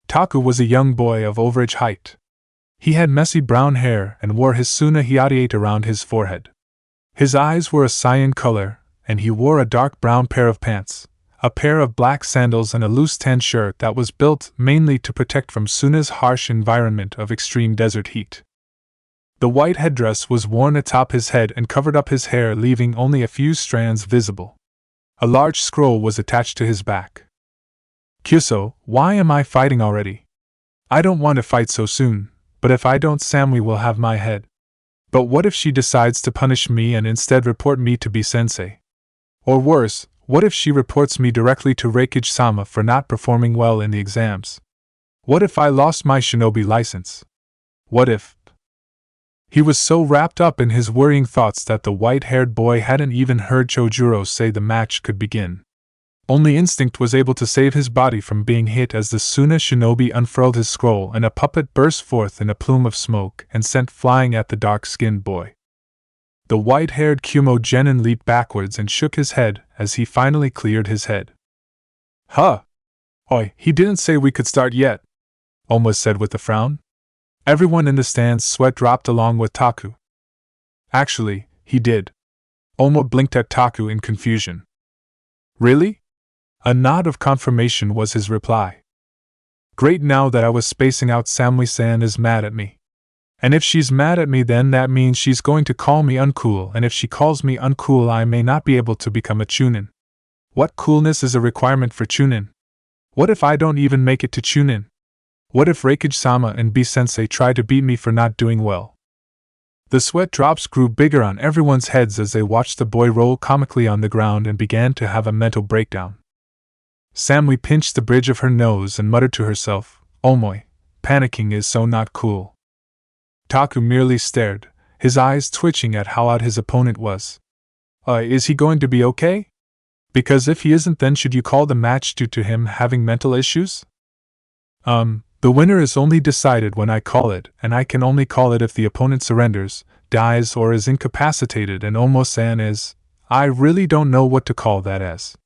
Taku was a young boy of average height. He had messy brown hair and wore his Suna Hiatate around his forehead. His eyes were a cyan color, and he wore a dark brown pair of pants, a pair of black sandals and a loose tan shirt that was built mainly to protect from Suna's harsh environment of extreme desert heat. The white headdress was worn atop his head and covered up his hair, leaving only a few strands visible. A large scroll was attached to his back. Kyuso, why am I fighting already? I don't want to fight so soon, but if I don't, Samui will have my head. But what if she decides to punish me and instead report me to B-sensei? Or worse, what if she reports me directly to Raikage-sama for not performing well in the exams? What if I lost my shinobi license? What if... He was so wrapped up in his worrying thoughts that the white-haired boy hadn't even heard Chojuro say the match could begin. Only instinct was able to save his body from being hit as the Suna shinobi unfurled his scroll and a puppet burst forth in a plume of smoke and sent flying at the dark-skinned boy. The white-haired Kumo Genin leaped backwards and shook his head as he finally cleared his head. Huh! Oi, he didn't say we could start yet, Oma said with a frown. Everyone in the stand's sweat dropped along with Taku. Actually, he did. Oma blinked at Taku in confusion. Really? A nod of confirmation was his reply. Great, now that I was spacing out, Samui-san is mad at me. And if she's mad at me, then that means she's going to call me uncool, and if she calls me uncool, I may not be able to become a Chunin. What coolness is a requirement for Chunin? What if I don't even make it to Chunin? What if Raikage-sama and B-sensei try to beat me for not doing well? The sweat drops grew bigger on everyone's heads as they watched the boy roll comically on the ground and began to have a mental breakdown. Samui pinched the bridge of her nose and muttered to herself, "Omoi, panicking is so not cool." Taku merely stared, his eyes twitching at how odd his opponent was. Is he going to be okay? Because if he isn't, then should you call the match due to him having mental issues? The winner is only decided when I call it, and I can only call it if the opponent surrenders, dies, or is incapacitated, and Omo-san is... I really don't know what to call that as.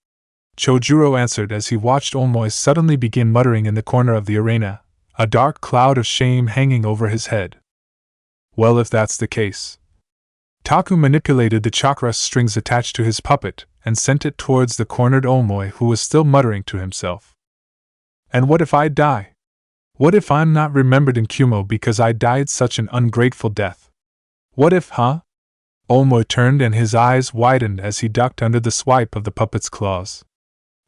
Chojuro answered as he watched Omoi suddenly begin muttering in the corner of the arena, a dark cloud of shame hanging over his head. Well, if that's the case. Taku manipulated the chakra strings attached to his puppet and sent it towards the cornered Omoi, who was still muttering to himself. And what if I die? What if I'm not remembered in Kumo because I died such an ungrateful death? What if, Omo turned and his eyes widened as he ducked under the swipe of the puppet's claws.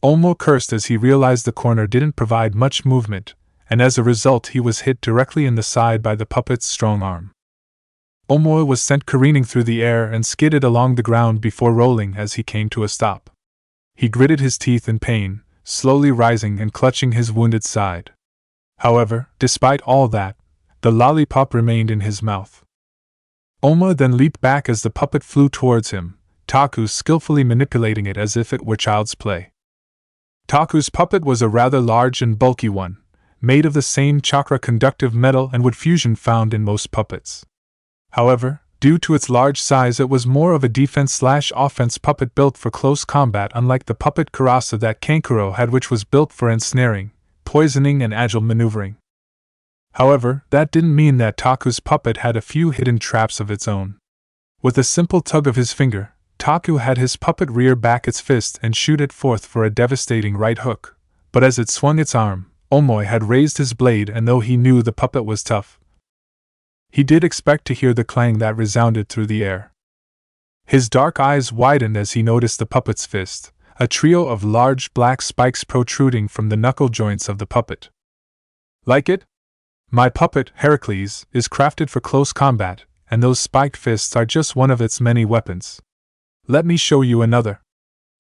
Omo cursed as he realized the corner didn't provide much movement, and as a result he was hit directly in the side by the puppet's strong arm. Omo was sent careening through the air and skidded along the ground before rolling as he came to a stop. He gritted his teeth in pain, slowly rising and clutching his wounded side. However, despite all that, the lollipop remained in his mouth. Oma then leaped back as the puppet flew towards him, Taku skillfully manipulating it as if it were child's play. Taku's puppet was a rather large and bulky one, made of the same chakra-conductive metal and wood fusion found in most puppets. However, due to its large size, it was more of a defense/offense puppet built for close combat, unlike the puppet Karasa that Kankuro had, which was built for ensnaring, poisoning, and agile maneuvering. However, that didn't mean that Taku's puppet had a few hidden traps of its own. With a simple tug of his finger, Taku had his puppet rear back its fist and shoot it forth for a devastating right hook, but as it swung its arm, Omoy had raised his blade, and though he knew the puppet was tough, he did expect to hear the clang that resounded through the air. His dark eyes widened as he noticed the puppet's fist, a trio of large black spikes protruding from the knuckle joints of the puppet. Like it? My puppet, Heracles, is crafted for close combat, and those spiked fists are just one of its many weapons. Let me show you another.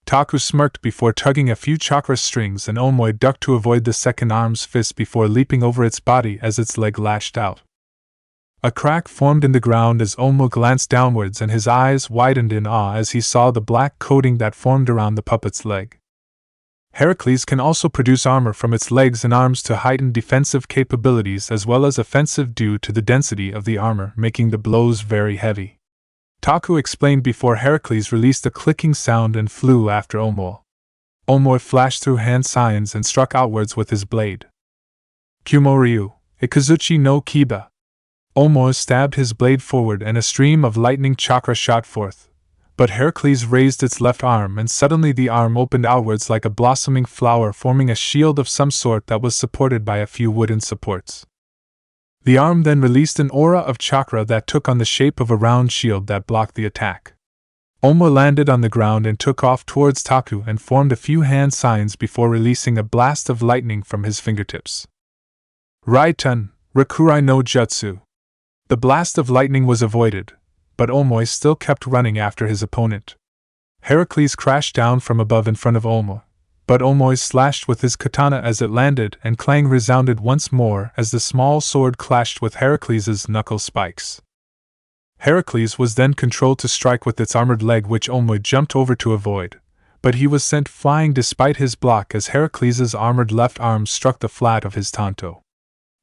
Taku smirked before tugging a few chakra strings, and Omoy ducked to avoid the second arm's fist before leaping over its body as its leg lashed out. A crack formed in the ground as Omo glanced downwards, and his eyes widened in awe as he saw the black coating that formed around the puppet's leg. Heracles can also produce armor from its legs and arms to heighten defensive capabilities as well as offensive due to the density of the armor, making the blows very heavy. Taku explained before Heracles released a clicking sound and flew after Omo. Omo flashed through hand signs and struck outwards with his blade. Kyumoryu, Ikazuchi no Kiba. Omo stabbed his blade forward and a stream of lightning chakra shot forth, but Heracles raised its left arm and suddenly the arm opened outwards like a blossoming flower, forming a shield of some sort that was supported by a few wooden supports. The arm then released an aura of chakra that took on the shape of a round shield that blocked the attack. Omo landed on the ground and took off towards Taku and formed a few hand signs before releasing a blast of lightning from his fingertips. Raitun, Rakurai no Jutsu. The blast of lightning was avoided, but Omoy still kept running after his opponent. Heracles crashed down from above in front of Omo, but Omoy slashed with his katana as it landed, and clang resounded once more as the small sword clashed with Heracles' knuckle spikes. Heracles was then controlled to strike with its armored leg, which Omoy jumped over to avoid, but he was sent flying despite his block as Heracles' armored left arm struck the flat of his tanto.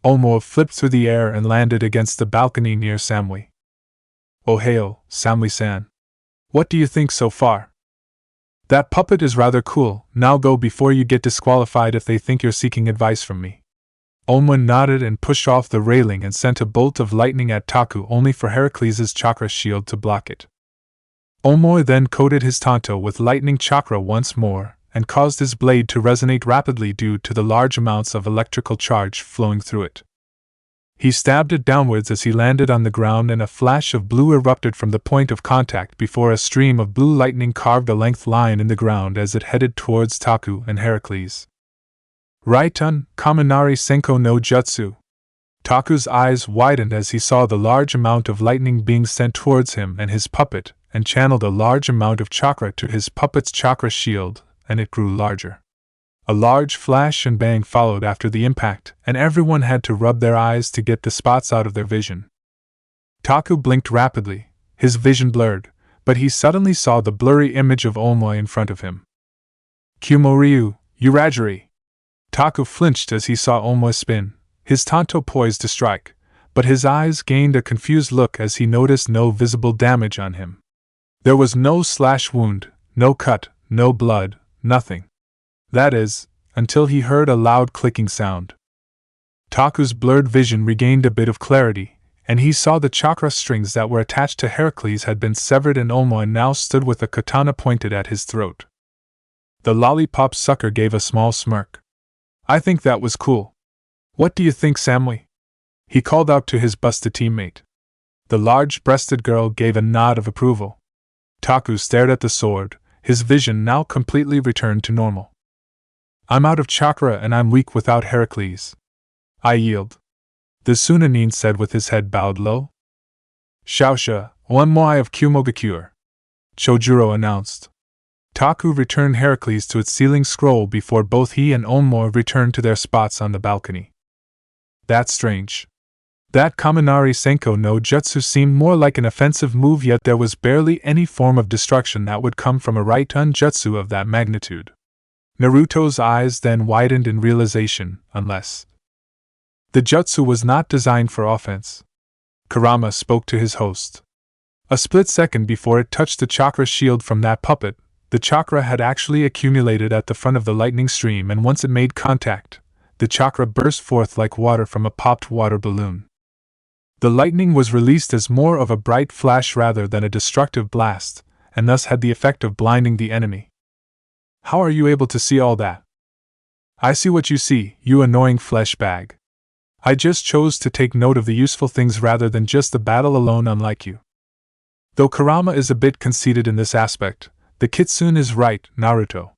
Omo flipped through the air and landed against the balcony near Samui. Ohio, Samui-san. What do you think so far? That puppet is rather cool. Now go before you get disqualified if they think you're seeking advice from me. Omo nodded and pushed off the railing and sent a bolt of lightning at Taku, only for Heracles' chakra shield to block it. Omo then coated his tanto with lightning chakra once more, and caused his blade to resonate rapidly due to the large amounts of electrical charge flowing through it. He stabbed it downwards as he landed on the ground, and a flash of blue erupted from the point of contact before a stream of blue lightning carved a length line in the ground as it headed towards Taku and Heracles. Raitun, Kaminari Senko no Jutsu. Taku's eyes widened as he saw the large amount of lightning being sent towards him and his puppet, and channeled a large amount of chakra to his puppet's chakra shield, and it grew larger. A large flash and bang followed after the impact, and everyone had to rub their eyes to get the spots out of their vision. Taku blinked rapidly, his vision blurred, but he suddenly saw the blurry image of Omoy in front of him. Kyumoryu, Uragiri. Taku flinched as he saw Omoy spin, his tanto poised to strike, but his eyes gained a confused look as he noticed no visible damage on him. There was no slash wound, no cut, no blood, nothing. That is, until he heard a loud clicking sound. Taku's blurred vision regained a bit of clarity, and he saw the chakra strings that were attached to Heracles had been severed, and Omoy now stood with a katana pointed at his throat. The lollipop sucker gave a small smirk. I think that was cool. What do you think, Samui? He called out to his busted teammate. The large-breasted girl gave a nod of approval. Taku stared at the sword, his vision now completely returned to normal. I'm out of chakra and I'm weak without Heracles. I yield. The Sunanin said with his head bowed low. Shaosha, one moi of Kumogakure. Chojuro announced. Taku returned Heracles to its sealing scroll before both he and Omoy returned to their spots on the balcony. That's strange. That Kaminari Senko no Jutsu seemed more like an offensive move, yet there was barely any form of destruction that would come from a right-on jutsu of that magnitude. Naruto's eyes then widened in realization, unless the jutsu was not designed for offense. Kurama spoke to his host. A split second before it touched the chakra shield from that puppet, the chakra had actually accumulated at the front of the lightning stream, and once it made contact, the chakra burst forth like water from a popped water balloon. The lightning was released as more of a bright flash rather than a destructive blast, and thus had the effect of blinding the enemy. How are you able to see all that? I see what you see, you annoying flesh bag. I just chose to take note of the useful things rather than just the battle alone, unlike you. Though Kurama is a bit conceited in this aspect, the kitsune is right, Naruto.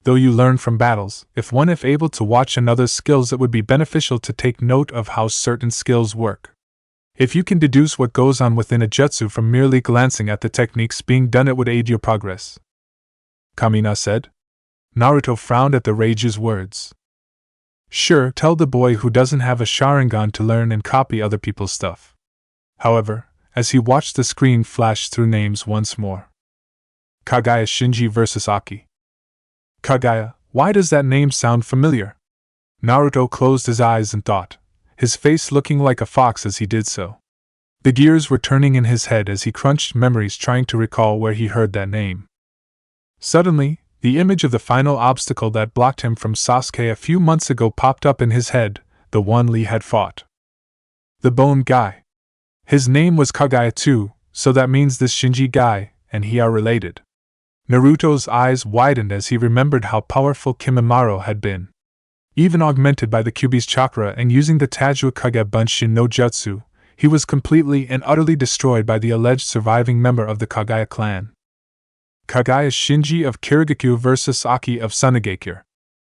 Though you learn from battles, if able to watch another's skills, it would be beneficial to take note of how certain skills work. If you can deduce what goes on within a jutsu from merely glancing at the techniques being done, it would aid your progress. Kamina said. Naruto frowned at the Raiju's words. Sure, tell the boy who doesn't have a Sharingan to learn and copy other people's stuff. However, as he watched the screen flash through names once more. Kagaya Shinji vs. Aki. Kagaya, why does that name sound familiar? Naruto closed his eyes and thought, his face looking like a fox as he did so. The gears were turning in his head as he crunched memories trying to recall where he heard that name. Suddenly, the image of the final obstacle that blocked him from Sasuke a few months ago popped up in his head, the one Lee had fought. The bone guy. His name was Kagaya too, so that means this Shinji guy and he are related. Naruto's eyes widened as he remembered how powerful Kimimaro had been. Even augmented by the Kyuubi's chakra and using the Tajua Kage Bunshin no Jutsu, he was completely and utterly destroyed by the alleged surviving member of the Kagaya clan. Kagaya Shinji of Kirigakure vs. Aki of Sunagakure.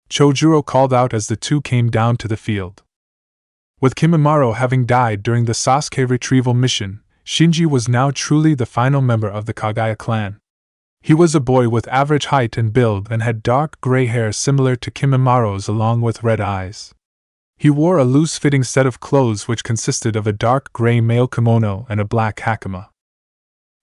Chojuro called out as the two came down to the field. With Kimimaro having died during the Sasuke retrieval mission, Shinji was now truly the final member of the Kagaya clan. He was a boy with average height and build and had dark gray hair similar to Kimimaro's along with red eyes. He wore a loose-fitting set of clothes which consisted of a dark gray male kimono and a black hakama.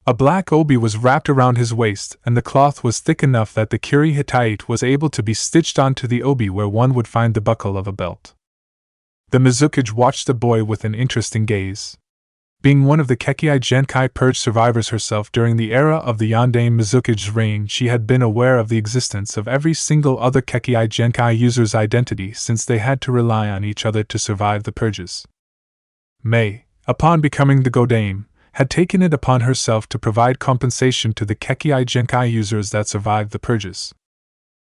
A black obi was wrapped around his waist, and the cloth was thick enough that the Kiri Hittite was able to be stitched onto the obi where one would find the buckle of a belt. The Mizukage watched the boy with an interesting gaze. Being one of the Kekkai Genkai Purge survivors herself during the era of the Yondaime Mizukage's reign, she had been aware of the existence of every single other Kekkai Genkai user's identity since they had to rely on each other to survive the purges. Mei, upon becoming the Godame, had taken it upon herself to provide compensation to the Kekkai Genkai users that survived the purges.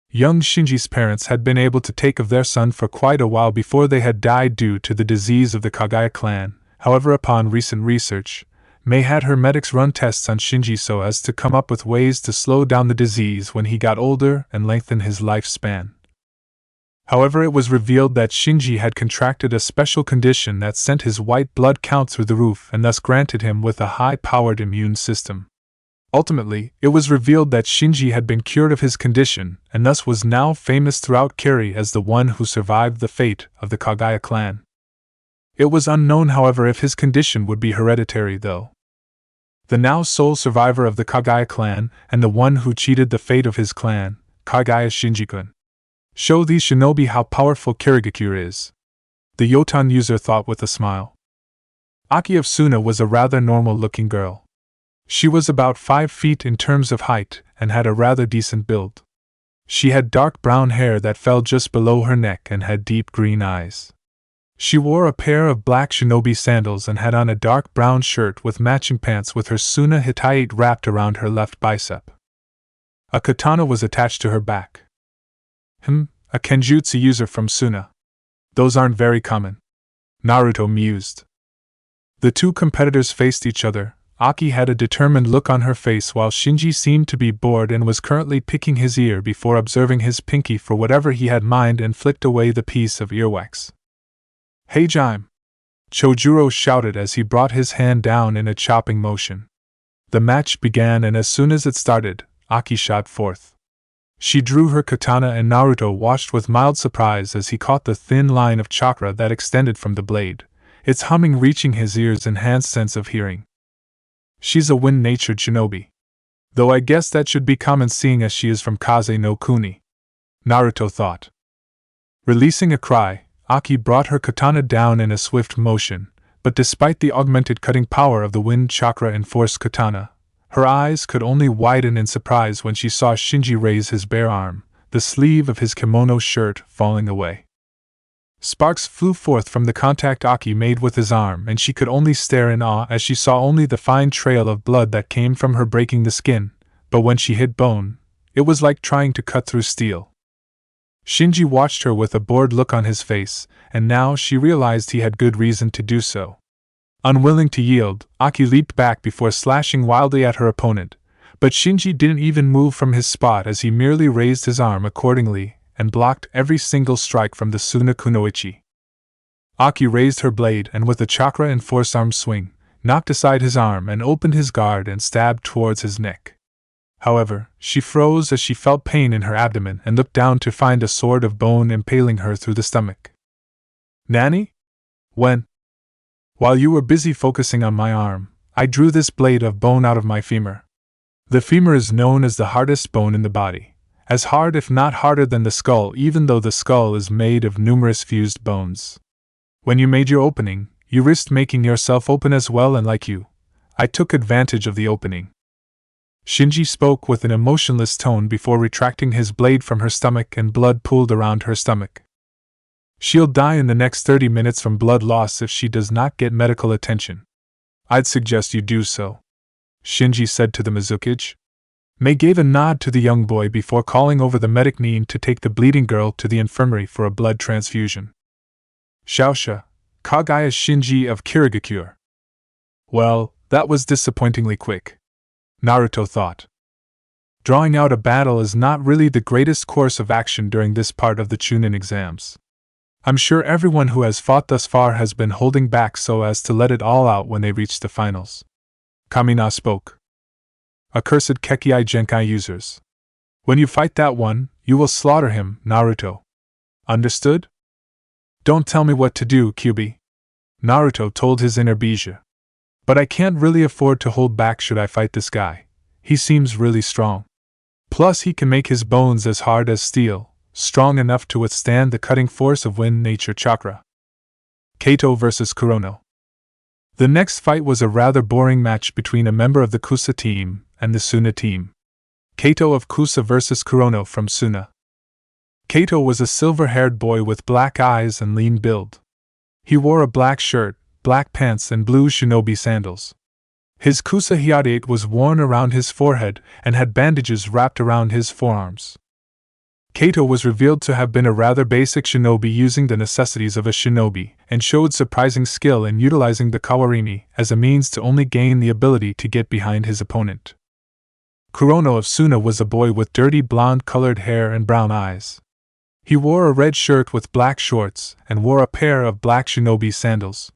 Young Shinji's parents had been able to take of their son for quite a while before they had died due to the disease of the Kagaya clan. However, upon recent research, Mei had her medics run tests on Shinji so as to come up with ways to slow down the disease when he got older and lengthen his lifespan. However, it was revealed that Shinji had contracted a special condition that sent his white blood count through the roof and thus granted him with a high-powered immune system. Ultimately, it was revealed that Shinji had been cured of his condition and thus was now famous throughout Kiri as the one who survived the fate of the Kagaya clan. It was unknown, however, if his condition would be hereditary, though. The now sole survivor of the Kagaya clan, and the one who cheated the fate of his clan, Kagaya Shinji-kun. Show these shinobi how powerful Kirigakure is. The Yotan user thought with a smile. Aki of Suna was a rather normal-looking girl. She was about 5 feet in terms of height, and had a rather decent build. She had dark brown hair that fell just below her neck and had deep green eyes. She wore a pair of black shinobi sandals and had on a dark brown shirt with matching pants with her Suna Hittite wrapped around her left bicep. A katana was attached to her back. A kenjutsu user from Suna. Those aren't very common. Naruto mused. The two competitors faced each other. Aki had a determined look on her face while Shinji seemed to be bored and was currently picking his ear before observing his pinky for whatever he had mind and flicked away the piece of earwax. Hey Jaime! Chojuro shouted as he brought his hand down in a chopping motion. The match began, and as soon as it started, Aki shot forth. She drew her katana and Naruto watched with mild surprise as he caught the thin line of chakra that extended from the blade, its humming reaching his ears' enhanced sense of hearing. She's a wind-natured shinobi. Though I guess that should be common seeing as she is from Kaze no Kuni, Naruto thought. Releasing a cry, Aki brought her katana down in a swift motion, but despite the augmented cutting power of the wind chakra-enforced katana, her eyes could only widen in surprise when she saw Shinji raise his bare arm, the sleeve of his kimono shirt falling away. Sparks flew forth from the contact Aki made with his arm, and she could only stare in awe as she saw only the fine trail of blood that came from her breaking the skin, but when she hit bone, it was like trying to cut through steel. Shinji watched her with a bored look on his face, and now she realized he had good reason to do so. Unwilling to yield, Aki leaped back before slashing wildly at her opponent, but Shinji didn't even move from his spot as he merely raised his arm accordingly and blocked every single strike from the Suna Kunoichi. Aki raised her blade and with a chakra-enforced arm swing, knocked aside his arm and opened his guard and stabbed towards his neck. However, she froze as she felt pain in her abdomen and looked down to find a sword of bone impaling her through the stomach. Nanny? When? While you were busy focusing on my arm, I drew this blade of bone out of my femur. The femur is known as the hardest bone in the body, as hard if not harder than the skull, even though the skull is made of numerous fused bones. When you made your opening, you risked making yourself open as well, and like you, I took advantage of the opening. Shinji spoke with an emotionless tone before retracting his blade from her stomach, and blood pooled around her stomach. She'll die in the next 30 minutes from blood loss if she does not get medical attention. I'd suggest you do so, Shinji said to the Mizukage. Mei gave a nod to the young boy before calling over the medic needing to take the bleeding girl to the infirmary for a blood transfusion. Shaosha, Kagaya Shinji of Kirigakure. Well, that was disappointingly quick, Naruto thought. Drawing out a battle is not really the greatest course of action during this part of the Chunin exams. I'm sure everyone who has fought thus far has been holding back so as to let it all out when they reach the finals. Kamina spoke. Accursed Kekkei Genkai users. When you fight that one, you will slaughter him, Naruto. Understood? Don't tell me what to do, Kyubi, Naruto told his inner Bija. But I can't really afford to hold back should I fight this guy. He seems really strong. Plus he can make his bones as hard as steel, strong enough to withstand the cutting force of wind nature chakra. Kaito vs. Kurono. The next fight was a rather boring match between a member of the Kusa team and the Suna team. Kaito of Kusa vs. Kurono from Suna. Kaito was a silver-haired boy with black eyes and lean build. He wore a black shirt, black pants and blue shinobi sandals. His Kusa Hyade was worn around his forehead and had bandages wrapped around his forearms. Kaito was revealed to have been a rather basic shinobi using the necessities of a shinobi, and showed surprising skill in utilizing the kawarimi as a means to only gain the ability to get behind his opponent. Kurono of Suna was a boy with dirty blonde-colored hair and brown eyes. He wore a red shirt with black shorts and wore a pair of black shinobi sandals.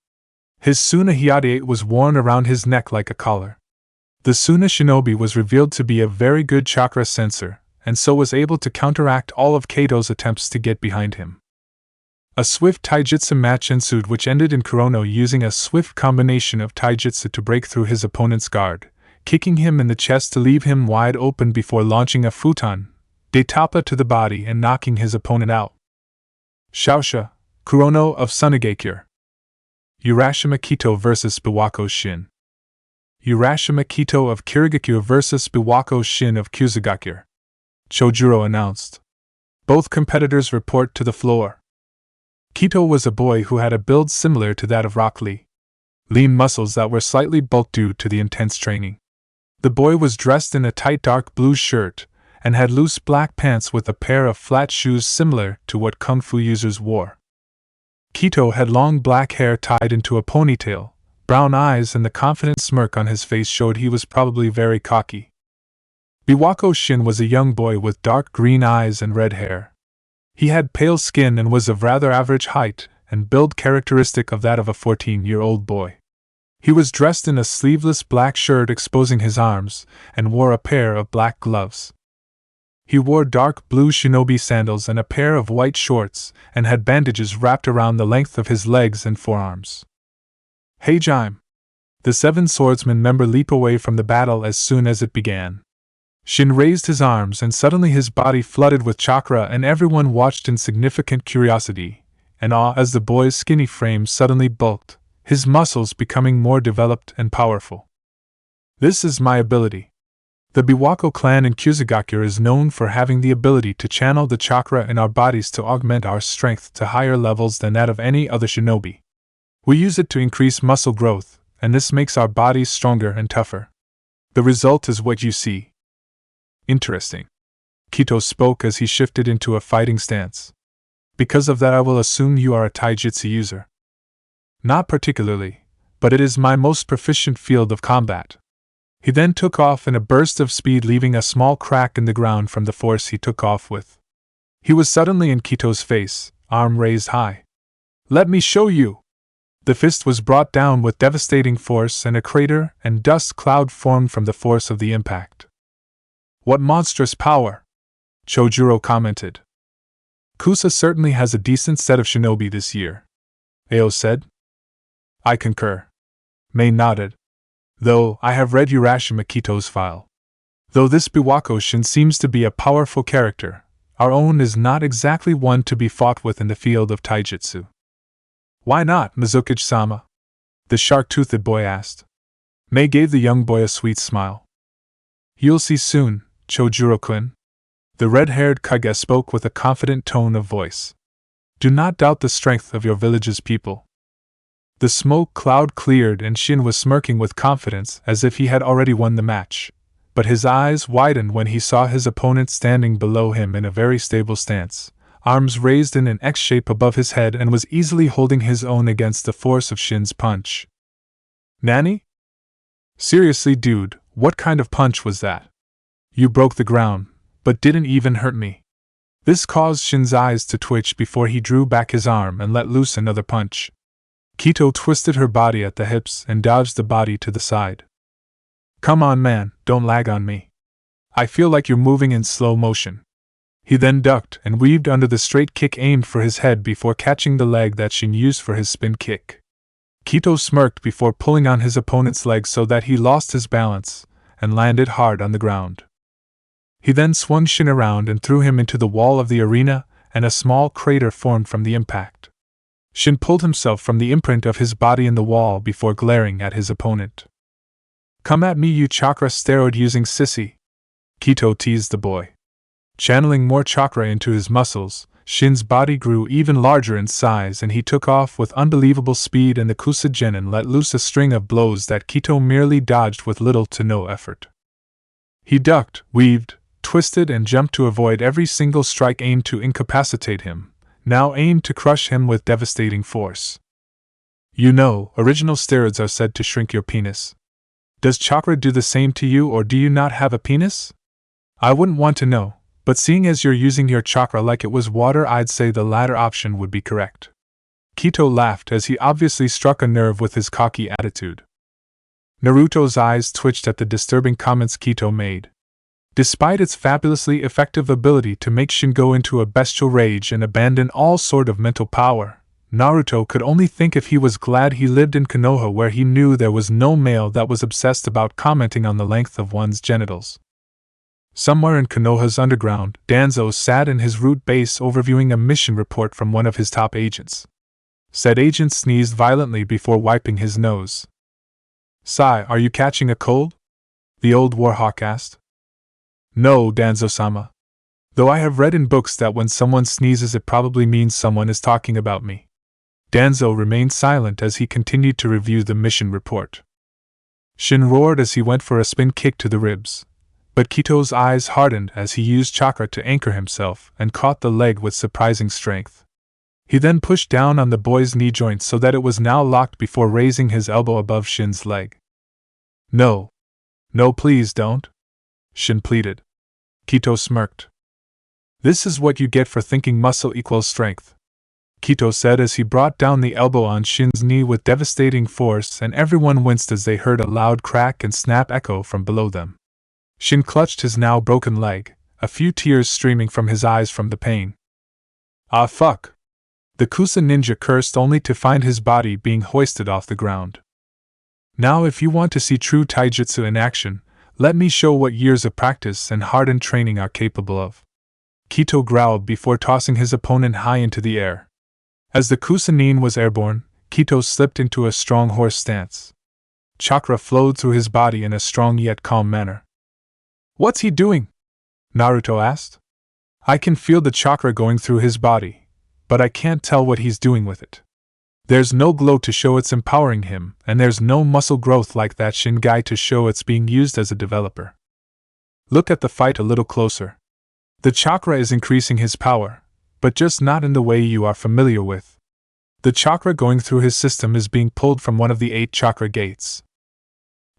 His Suna Hyade was worn around his neck like a collar. The Suna shinobi was revealed to be a very good chakra sensor, and so was able to counteract all of Kaito's attempts to get behind him. A swift taijutsu match ensued, which ended in Kurono using a swift combination of taijutsu to break through his opponent's guard, kicking him in the chest to leave him wide open before launching a futon de tapa to the body and knocking his opponent out. Shaosha, Kurono of Sunagakure. Urashima Kito vs. Biwako Shin. Urashima Kito of Kirigakure vs. Biwako Shin of Kusagakure, Chojuro announced. Both competitors report to the floor. Kito was a boy who had a build similar to that of Rock Lee. Lean muscles that were slightly bulked due to the intense training. The boy was dressed in a tight dark blue shirt and had loose black pants with a pair of flat shoes similar to what kung fu users wore. Kito had long black hair tied into a ponytail, brown eyes, and the confident smirk on his face showed he was probably very cocky. Biwako Shin was a young boy with dark green eyes and red hair. He had pale skin and was of rather average height and build characteristic of that of a 14-year-old boy. He was dressed in a sleeveless black shirt exposing his arms and wore a pair of black gloves. He wore dark blue shinobi sandals and a pair of white shorts, and had bandages wrapped around the length of his legs and forearms. Hey Jaime! The seven swordsmen member leap away from the battle as soon as it began. Shin raised his arms and suddenly his body flooded with chakra and everyone watched in significant curiosity and awe as the boy's skinny frame suddenly bulked, his muscles becoming more developed and powerful. This is my ability. The Biwako clan in Kusugakure is known for having the ability to channel the chakra in our bodies to augment our strength to higher levels than that of any other shinobi. We use it to increase muscle growth, and this makes our bodies stronger and tougher. The result is what you see. Interesting. Kito spoke as he shifted into a fighting stance. Because of that, I will assume you are a taijutsu user. Not particularly, but it is my most proficient field of combat. He then took off in a burst of speed, leaving a small crack in the ground from the force he took off with. He was suddenly in Kito's face, arm raised high. Let me show you! The fist was brought down with devastating force and a crater and dust cloud formed from the force of the impact. What monstrous power! Chojuro commented. Kusa certainly has a decent set of shinobi this year, Ao said. I concur. Mei nodded. Though, I have read Urashima Kito's file. Though this Biwako Shin seems to be a powerful character, our own is not exactly one to be fought with in the field of taijutsu. Why not, Mizukage-sama? The shark-toothed boy asked. Mei gave the young boy a sweet smile. You'll see soon, Chojuro-kun. The red-haired Kage spoke with a confident tone of voice. Do not doubt the strength of your village's people. The smoke cloud cleared and Shin was smirking with confidence as if he had already won the match, but his eyes widened when he saw his opponent standing below him in a very stable stance, arms raised in an X shape above his head, and was easily holding his own against the force of Shin's punch. Nanny? Seriously, dude, what kind of punch was that? You broke the ground, but didn't even hurt me. This caused Shin's eyes to twitch before he drew back his arm and let loose another punch. Kito twisted her body at the hips and dodged the body to the side. Come on, man, don't lag on me. I feel like you're moving in slow motion. He then ducked and weaved under the straight kick aimed for his head before catching the leg that Shin used for his spin kick. Kito smirked before pulling on his opponent's leg so that he lost his balance and landed hard on the ground. He then swung Shin around and threw him into the wall of the arena, and a small crater formed from the impact. Shin pulled himself from the imprint of his body in the wall before glaring at his opponent. Come at me, you chakra steroid-using sissy! Kito teased the boy. Channeling more chakra into his muscles, Shin's body grew even larger in size and he took off with unbelievable speed, and the Kusa-genin let loose a string of blows that Kito merely dodged with little to no effort. He ducked, weaved, twisted and jumped to avoid every single strike aimed to incapacitate him, now aimed to crush him with devastating force. You know, original steroids are said to shrink your penis. Does chakra do the same to you, or do you not have a penis? I wouldn't want to know, but seeing as you're using your chakra like it was water, I'd say the latter option would be correct. Kito laughed as he obviously struck a nerve with his cocky attitude. Naruto's eyes twitched at the disturbing comments Kito made. Despite its fabulously effective ability to make Shin go into a bestial rage and abandon all sort of mental power, Naruto could only think if he was glad he lived in Konoha, where he knew there was no male that was obsessed about commenting on the length of one's genitals. Somewhere in Konoha's underground, Danzo sat in his root base overviewing a mission report from one of his top agents. Said agent sneezed violently before wiping his nose. Sai, are you catching a cold? The old warhawk asked. No, Danzo-sama. Though I have read in books that when someone sneezes it probably means someone is talking about me. Danzo remained silent as he continued to review the mission report. Shin roared as he went for a spin kick to the ribs, but Kito's eyes hardened as he used chakra to anchor himself and caught the leg with surprising strength. He then pushed down on the boy's knee joint so that it was now locked before raising his elbow above Shin's leg. No. No, please don't, Shin pleaded. Kito smirked. This is what you get for thinking muscle equals strength, Kito said as he brought down the elbow on Shin's knee with devastating force, and everyone winced as they heard a loud crack and snap echo from below them. Shin clutched his now broken leg, a few tears streaming from his eyes from the pain. Ah fuck! The Kusa ninja cursed only to find his body being hoisted off the ground. Now if you want to see true taijutsu in action, let me show what years of practice and hardened training are capable of. Kito growled before tossing his opponent high into the air. As the Kusa-nin was airborne, Kito slipped into a strong horse stance. Chakra flowed through his body in a strong yet calm manner. What's he doing? Naruto asked. I can feel the chakra going through his body, but I can't tell what he's doing with it. There's no glow to show it's empowering him, and there's no muscle growth like that Shingai to show it's being used as a developer. Look at the fight a little closer. The chakra is increasing his power, but just not in the way you are familiar with. The chakra going through his system is being pulled from one of the 8 chakra gates.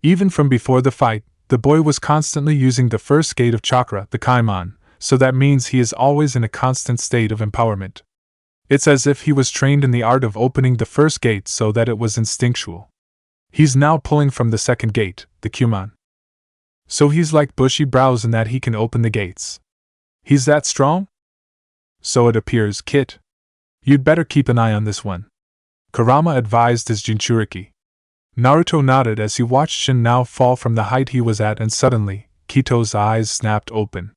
Even from before the fight, the boy was constantly using the first gate of chakra, the Kaiman, so that means he is always in a constant state of empowerment. It's as if he was trained in the art of opening the first gate so that it was instinctual. He's now pulling from the second gate, the Kuman. So he's like bushy brows in that he can open the gates. He's that strong? So it appears, Kit. You'd better keep an eye on this one. Kurama advised his Jinchuriki. Naruto nodded as he watched Shin now fall from the height he was at, and suddenly, Kito's eyes snapped open.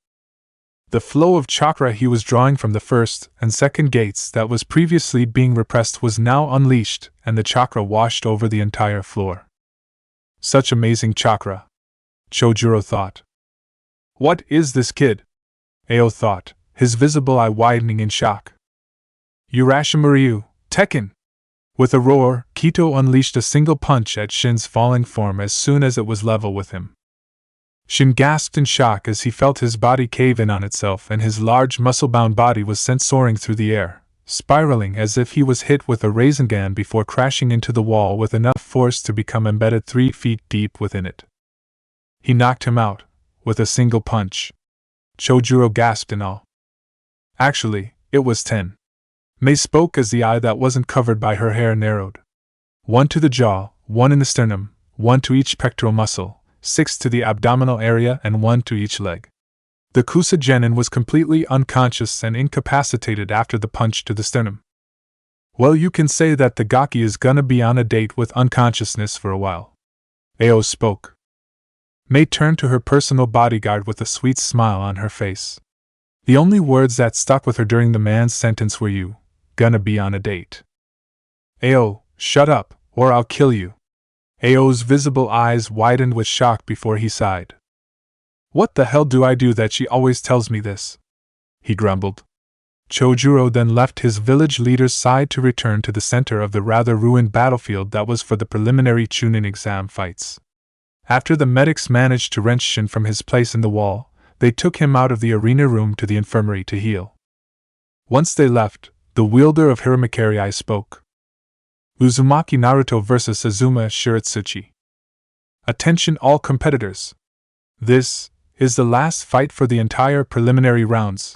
The flow of chakra he was drawing from the first and second gates that was previously being repressed was now unleashed, and the chakra washed over the entire floor. Such amazing chakra, Chojuro thought. What is this kid? Ao thought, his visible eye widening in shock. Urashimaryu, Tekken! With a roar, Kito unleashed a single punch at Shin's falling form as soon as it was level with him. Shin gasped in shock as he felt his body cave in on itself, and his large muscle-bound body was sent soaring through the air, spiraling as if he was hit with a Rasengan before crashing into the wall with enough force to become embedded 3 feet deep within it. He knocked him out, with a single punch. Chojuro gasped in awe. Actually, it was 10. Mei spoke as the eye that wasn't covered by her hair narrowed. 1 to the jaw, 1 in the sternum, 1 to each pectoral muscle, 6 to the abdominal area, and 1 to each leg. The Kusa Genin was completely unconscious and incapacitated after the punch to the sternum. Well, you can say that the Gaki is gonna be on a date with unconsciousness for a while. Ao spoke. Mei turned to her personal bodyguard with a sweet smile on her face. The only words that stuck with her during the man's sentence were "you gonna be on a date." Ao, shut up, or I'll kill you. Ao's visible eyes widened with shock before he sighed. What the hell do I do that she always tells me this? He grumbled. Chojuro then left his village leader's side to return to the center of the rather ruined battlefield that was for the preliminary Chunin exam fights. After the medics managed to wrench Shin from his place in the wall, they took him out of the arena room to the infirmary to heal. Once they left, the wielder of Hiramakari spoke. Uzumaki Naruto vs. Azuma Shiratsuchi. Attention all competitors. This is the last fight for the entire preliminary rounds.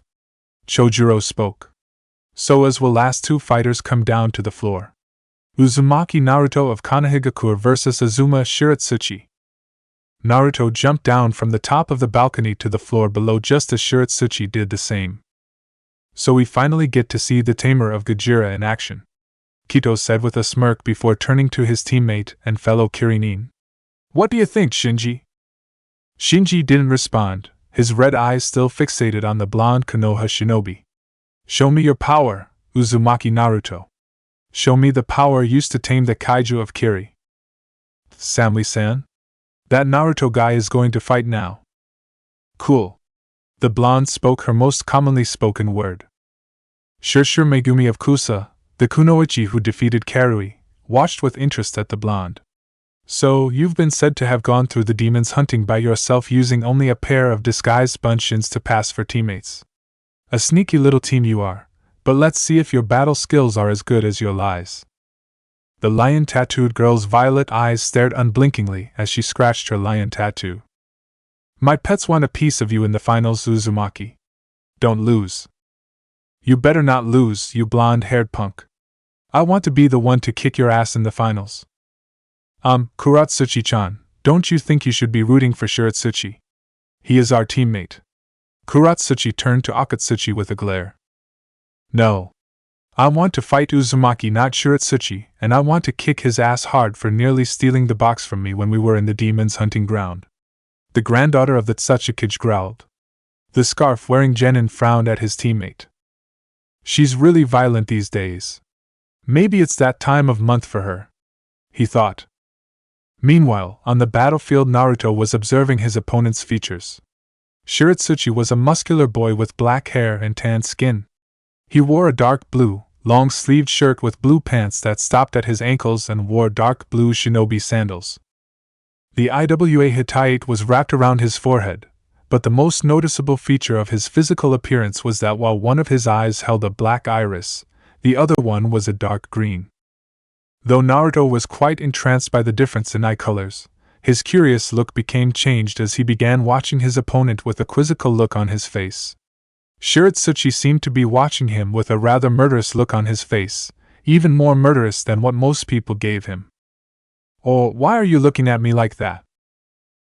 Chojuro spoke. So as will last 2 fighters come down to the floor. Uzumaki Naruto of Kanehigakure vs. Azuma Shiratsuchi. Naruto jumped down from the top of the balcony to the floor below just as Shiratsuchi did the same. So we finally get to see the tamer of Gajira in action, Kito said with a smirk before turning to his teammate and fellow Kirinin. What do you think, Shinji? Shinji didn't respond, his red eyes still fixated on the blonde Konoha shinobi. Show me your power, Uzumaki Naruto. Show me the power used to tame the kaiju of Kiri. Samly-san? That Naruto guy is going to fight now. Cool. The blonde spoke her most commonly spoken word. Sure Megumi of Kusa, the kunoichi who defeated Karui, watched with interest at the blonde. So, you've been said to have gone through the demons hunting by yourself using only a pair of disguised bunshins to pass for teammates. A sneaky little team you are, but let's see if your battle skills are as good as your lies. The lion-tattooed girl's violet eyes stared unblinkingly as she scratched her lion tattoo. My pets want a piece of you in the finals, Uzumaki. Don't lose. You better not lose, you blonde-haired punk. I want to be the one to kick your ass in the finals. Kuratsuchi-chan, don't you think you should be rooting for Shiratsuchi? He is our teammate. Kuratsuchi turned to Akatsuchi with a glare. No. I want to fight Uzumaki, not Shiratsuchi, and I want to kick his ass hard for nearly stealing the box from me when we were in the demon's hunting ground. The granddaughter of the Tsukikage growled. The scarf-wearing genin frowned at his teammate. She's really violent these days. Maybe it's that time of month for her, he thought. Meanwhile, on the battlefield, Naruto was observing his opponent's features. Shiratsuchi was a muscular boy with black hair and tan skin. He wore a dark blue, long-sleeved shirt with blue pants that stopped at his ankles and wore dark blue shinobi sandals. The IWA Hittite was wrapped around his forehead, but the most noticeable feature of his physical appearance was that while one of his eyes held a black iris, the other one was a dark green. Though Naruto was quite entranced by the difference in eye colors, his curious look became changed as he began watching his opponent with a quizzical look on his face. Shiratsuchi seemed to be watching him with a rather murderous look on his face, even more murderous than what most people gave him. Oh, why are you looking at me like that?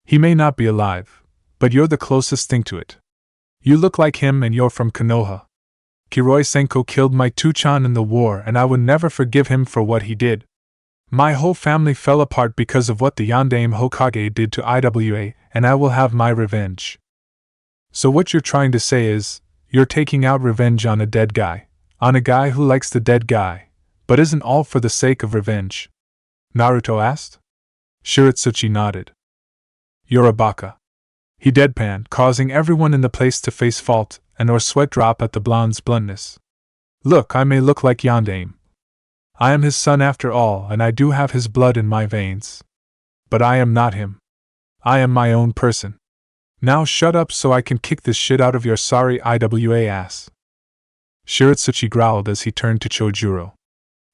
He may not be alive, but you're the closest thing to it. You look like him and you're from Konoha. Kiroi Senko killed my Tuchan in the war and I would never forgive him for what he did. My whole family fell apart because of what the Yondaime Hokage did to IWA, and I will have my revenge. So what you're trying to say is, you're taking out revenge on a dead guy, on a guy who likes the dead guy, but isn't all for the sake of revenge? Naruto asked. Shiratsuchi nodded. You're a baka. He deadpanned, causing everyone in the place to face fault and or sweat drop at the blonde's bluntness. Look, I may look like Yondaime. I am his son after all, and I do have his blood in my veins. But I am not him. I am my own person. Now shut up so I can kick this shit out of your sorry IWA ass. Shiratsuchi growled as he turned to Chojuro.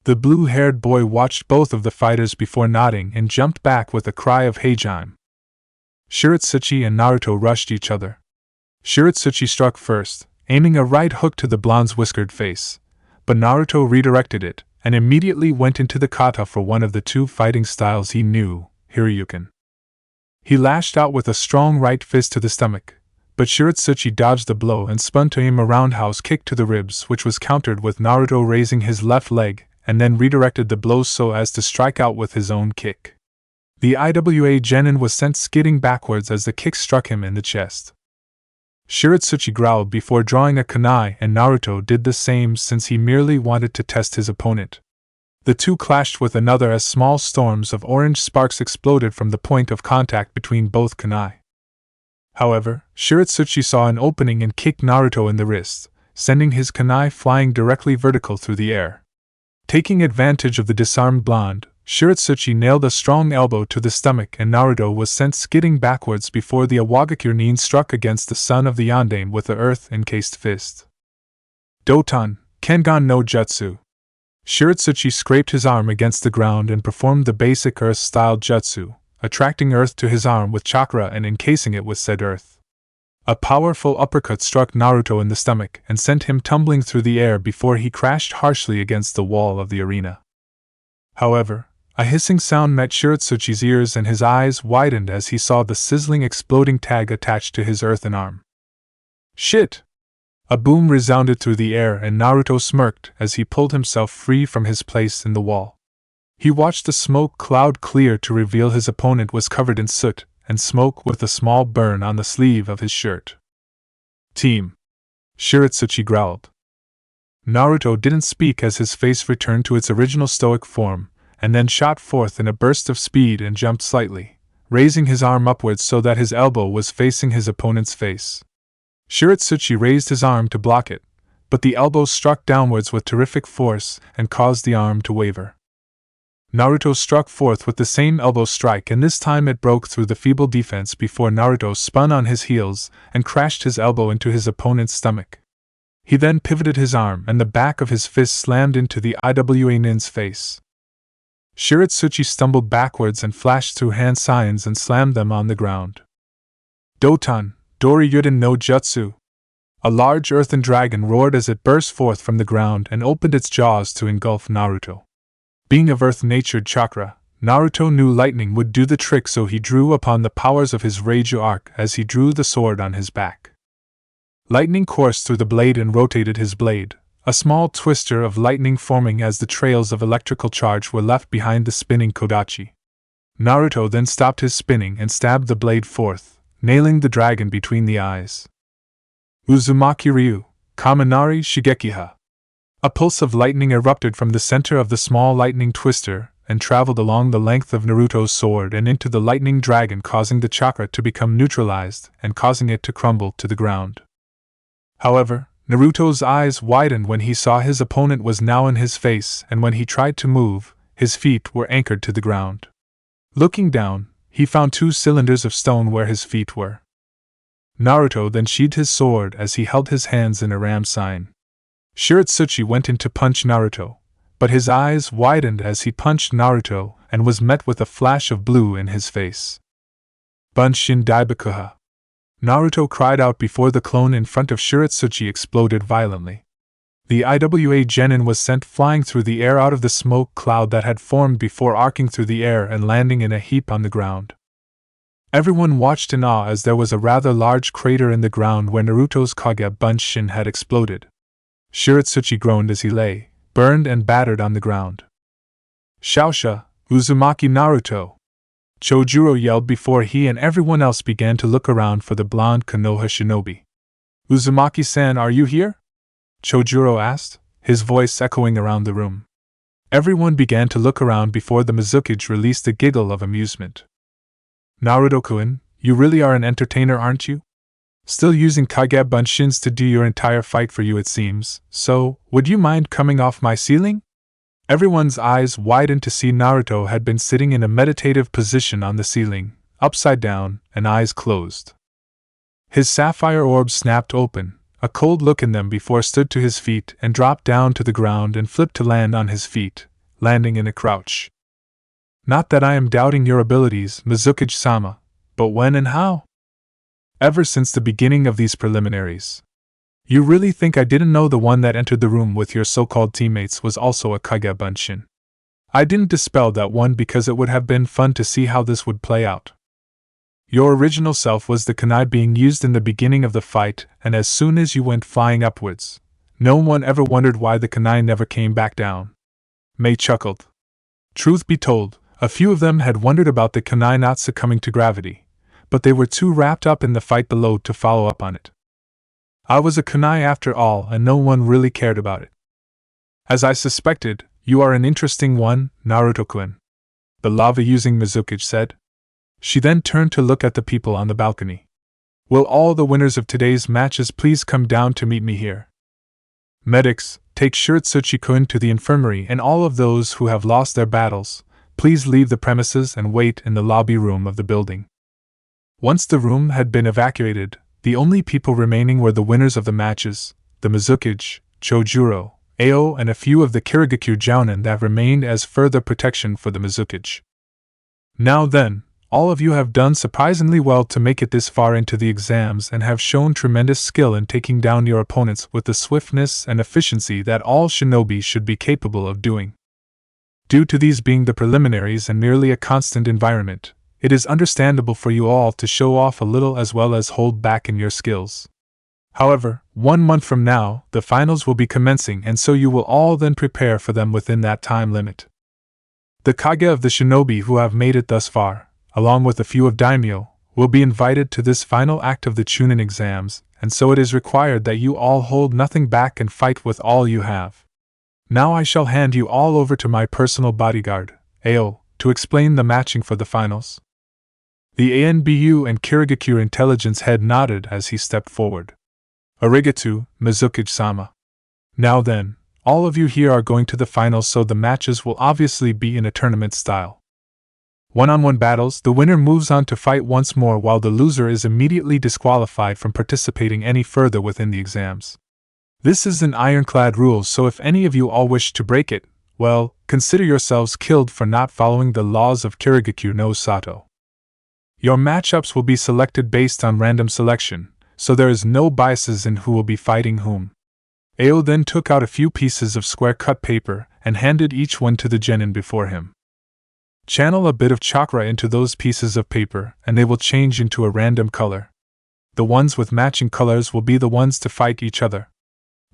The blue-haired boy watched both of the fighters before nodding and jumped back with a cry of Heijime. Shiratsuchi and Naruto rushed each other. Shiratsuchi struck first, aiming a right hook to the blonde's whiskered face, but Naruto redirected it and immediately went into the kata for one of the two fighting styles he knew, Hiryuken. He lashed out with a strong right fist to the stomach, but Shiratsuchi dodged the blow and spun to aim a roundhouse kick to the ribs, which was countered with Naruto raising his left leg and then redirected the blow so as to strike out with his own kick. The IWA genin was sent skidding backwards as the kick struck him in the chest. Shiratsuchi growled before drawing a kunai, and Naruto did the same since he merely wanted to test his opponent. The two clashed with another as small storms of orange sparks exploded from the point of contact between both kunai. However, Shiratsuchi saw an opening and kicked Naruto in the wrist, sending his kunai flying directly vertical through the air. Taking advantage of the disarmed blonde, Shiratsuchi nailed a strong elbow to the stomach and Naruto was sent skidding backwards before the Awagakure struck against the son of the Yondaime with the earth-encased fist. Doton, Kengan no Jutsu. Shiratsuchi scraped his arm against the ground and performed the basic earth-style jutsu, attracting earth to his arm with chakra and encasing it with said earth. A powerful uppercut struck Naruto in the stomach and sent him tumbling through the air before he crashed harshly against the wall of the arena. However, a hissing sound met Shiratsuchi's ears and his eyes widened as he saw the sizzling exploding tag attached to his earthen arm. Shit! A boom resounded through the air and Naruto smirked as he pulled himself free from his place in the wall. He watched the smoke cloud clear to reveal his opponent was covered in soot and smoke with a small burn on the sleeve of his shirt. Team! Shiratsuchi growled. Naruto didn't speak as his face returned to its original stoic form, and then shot forth in a burst of speed and jumped slightly, raising his arm upwards so that his elbow was facing his opponent's face. Shiratsuchi raised his arm to block it, but the elbow struck downwards with terrific force and caused the arm to waver. Naruto struck forth with the same elbow strike and this time it broke through the feeble defense before Naruto spun on his heels and crashed his elbow into his opponent's stomach. He then pivoted his arm and the back of his fist slammed into the IWA nin's face. Shiratsuchi stumbled backwards and flashed through hand signs and slammed them on the ground. Doton, Dori Yuden no Jutsu! A large earthen dragon roared as it burst forth from the ground and opened its jaws to engulf Naruto. Being of earth-natured chakra, Naruto knew lightning would do the trick, so he drew upon the powers of his Raijuu arc as he drew the sword on his back. Lightning coursed through the blade and rotated his blade, a small twister of lightning forming as the trails of electrical charge were left behind the spinning kodachi. Naruto then stopped his spinning and stabbed the blade forth, nailing the dragon between the eyes. Uzumaki Ryu, Kaminari Shigekiha. A pulse of lightning erupted from the center of the small lightning twister and traveled along the length of Naruto's sword and into the lightning dragon, causing the chakra to become neutralized and causing it to crumble to the ground. However, Naruto's eyes widened when he saw his opponent was now in his face, and when he tried to move, his feet were anchored to the ground. Looking down, he found 2 cylinders of stone where his feet were. Naruto then sheathed his sword as he held his hands in a ram sign. Shirotsuchi went in to punch Naruto, but his eyes widened as he punched Naruto and was met with a flash of blue in his face. Bunshin Daibakuha. Naruto cried out before the clone in front of Shirotsuchi exploded violently. The IWA Genin was sent flying through the air out of the smoke cloud that had formed before arcing through the air and landing in a heap on the ground. Everyone watched in awe as there was a rather large crater in the ground where Naruto's Kage Bunshin had exploded. Shirotsuchi groaned as he lay, burned and battered on the ground. Shaosha, Uzumaki Naruto! Chojuro yelled before he and everyone else began to look around for the blonde Konoha shinobi. Uzumaki-san, are you here? Chojuro asked, his voice echoing around the room. Everyone began to look around before the Mizukage released a giggle of amusement. Naruto-kun, you really are an entertainer, aren't you? Still using Kage Bunshins to do your entire fight for you, it seems, so, would you mind coming off my ceiling? Everyone's eyes widened to see Naruto had been sitting in a meditative position on the ceiling, upside down, and eyes closed. His sapphire orbs snapped open, a cold look in them before stood to his feet and dropped down to the ground and flipped to land on his feet, landing in a crouch. Not that I am doubting your abilities, Mizukage-sama, but when and how? Ever since the beginning of these preliminaries. You really think I didn't know the one that entered the room with your so-called teammates was also a Kage Bunshin? I didn't dispel that one because it would have been fun to see how this would play out. Your original self was the kunai being used in the beginning of the fight, and as soon as you went flying upwards, no one ever wondered why the kunai never came back down. Mei chuckled. Truth be told, a few of them had wondered about the kunai not succumbing to gravity, but they were too wrapped up in the fight below to follow up on it. I was a kunai after all, and no one really cared about it. As I suspected, you are an interesting one, Naruto-kun, the lava-using Mizukage said. She then turned to look at the people on the balcony. Will all the winners of today's matches please come down to meet me here? Medics, take Shirotsuchi-kun to the infirmary, and all of those who have lost their battles, please leave the premises and wait in the lobby room of the building. Once the room had been evacuated, the only people remaining were the winners of the matches, the Mizukage, Chojuro, Ao, and a few of the Kirigakure Jounin that remained as further protection for the Mizukage. Now then, all of you have done surprisingly well to make it this far into the exams and have shown tremendous skill in taking down your opponents with the swiftness and efficiency that all shinobi should be capable of doing. Due to these being the preliminaries and merely a constant environment, it is understandable for you all to show off a little as well as hold back in your skills. However, 1 month from now, the finals will be commencing, and so you will all then prepare for them within that time limit. The Kage of the shinobi who have made it thus far, along with a few of daimyo, will be invited to this final act of the Chunin exams, and so it is required that you all hold nothing back and fight with all you have. Now I shall hand you all over to my personal bodyguard, Ao, to explain the matching for the finals. The ANBU and Kirigakure intelligence head nodded as he stepped forward. Arigato, Mizukage-sama. Now then, all of you here are going to the finals, so the matches will obviously be in a tournament style. One-on-one battles, the winner moves on to fight once more while the loser is immediately disqualified from participating any further within the exams. This is an ironclad rule, so if any of you all wish to break it, well, consider yourselves killed for not following the laws of Kirigakure no Sato. Your matchups will be selected based on random selection, so there is no biases in who will be fighting whom. Ao then took out a few pieces of square-cut paper and handed each one to the genin before him. Channel a bit of chakra into those pieces of paper, and they will change into a random color. the ones with matching colors will be the ones to fight each other.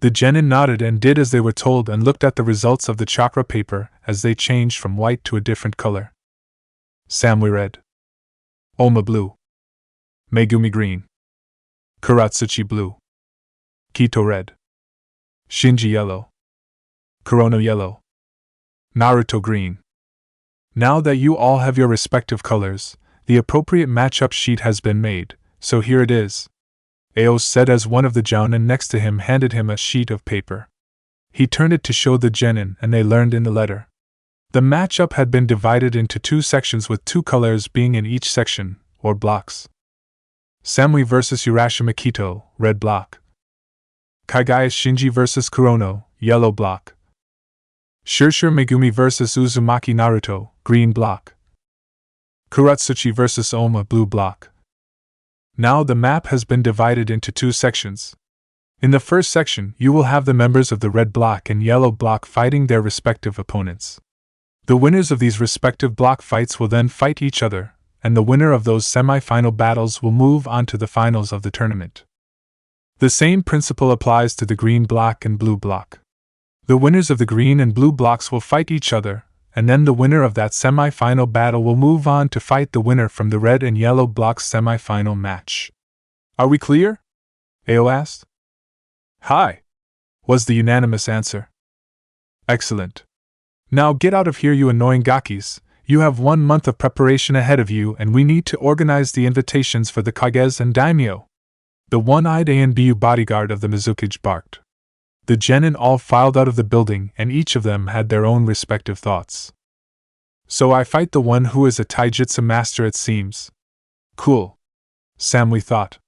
The genin nodded and did as they were told and looked at the results of the chakra paper as they changed from white to a different color. Samui red. Oma blue. Megumi green. Kuratsuchi blue. Kito red. Shinji yellow. Kurono yellow. Naruto green. Now that you all have your respective colors, the appropriate matchup sheet has been made, so here it is. Ao said as one of the jounin next to him handed him a sheet of paper. He turned it to show the genin and they learned in the letter. The matchup had been divided into 2 sections with 2 colors being in each section, or blocks. Samui vs Urashima Kito, red block. Kagaya Shinji vs Kurono, yellow block. Shirshir Megumi vs Uzumaki Naruto, green block. Kuratsuchi vs Oma, blue block. Now the map has been divided into 2 sections. In the first section, you will have the members of the red block and yellow block fighting their respective opponents. The winners of these respective block fights will then fight each other, and the winner of those semi-final battles will move on to the finals of the tournament. The same principle applies to the green block and blue block. The winners of the green and blue blocks will fight each other, and then the winner of that semi-final battle will move on to fight the winner from the red and yellow blocks semi-final match. Are we clear? Ao asked. Hi, was the unanimous answer. Excellent. Now get out of here, you annoying gakis. You have 1 month of preparation ahead of you and we need to organize the invitations for the kages and daimyo. The one-eyed ANBU bodyguard of the Mizukage barked. The genin all filed out of the building and each of them had their own respective thoughts. So I fight the one who is a taijutsu master, it seems. Cool. Samui thought.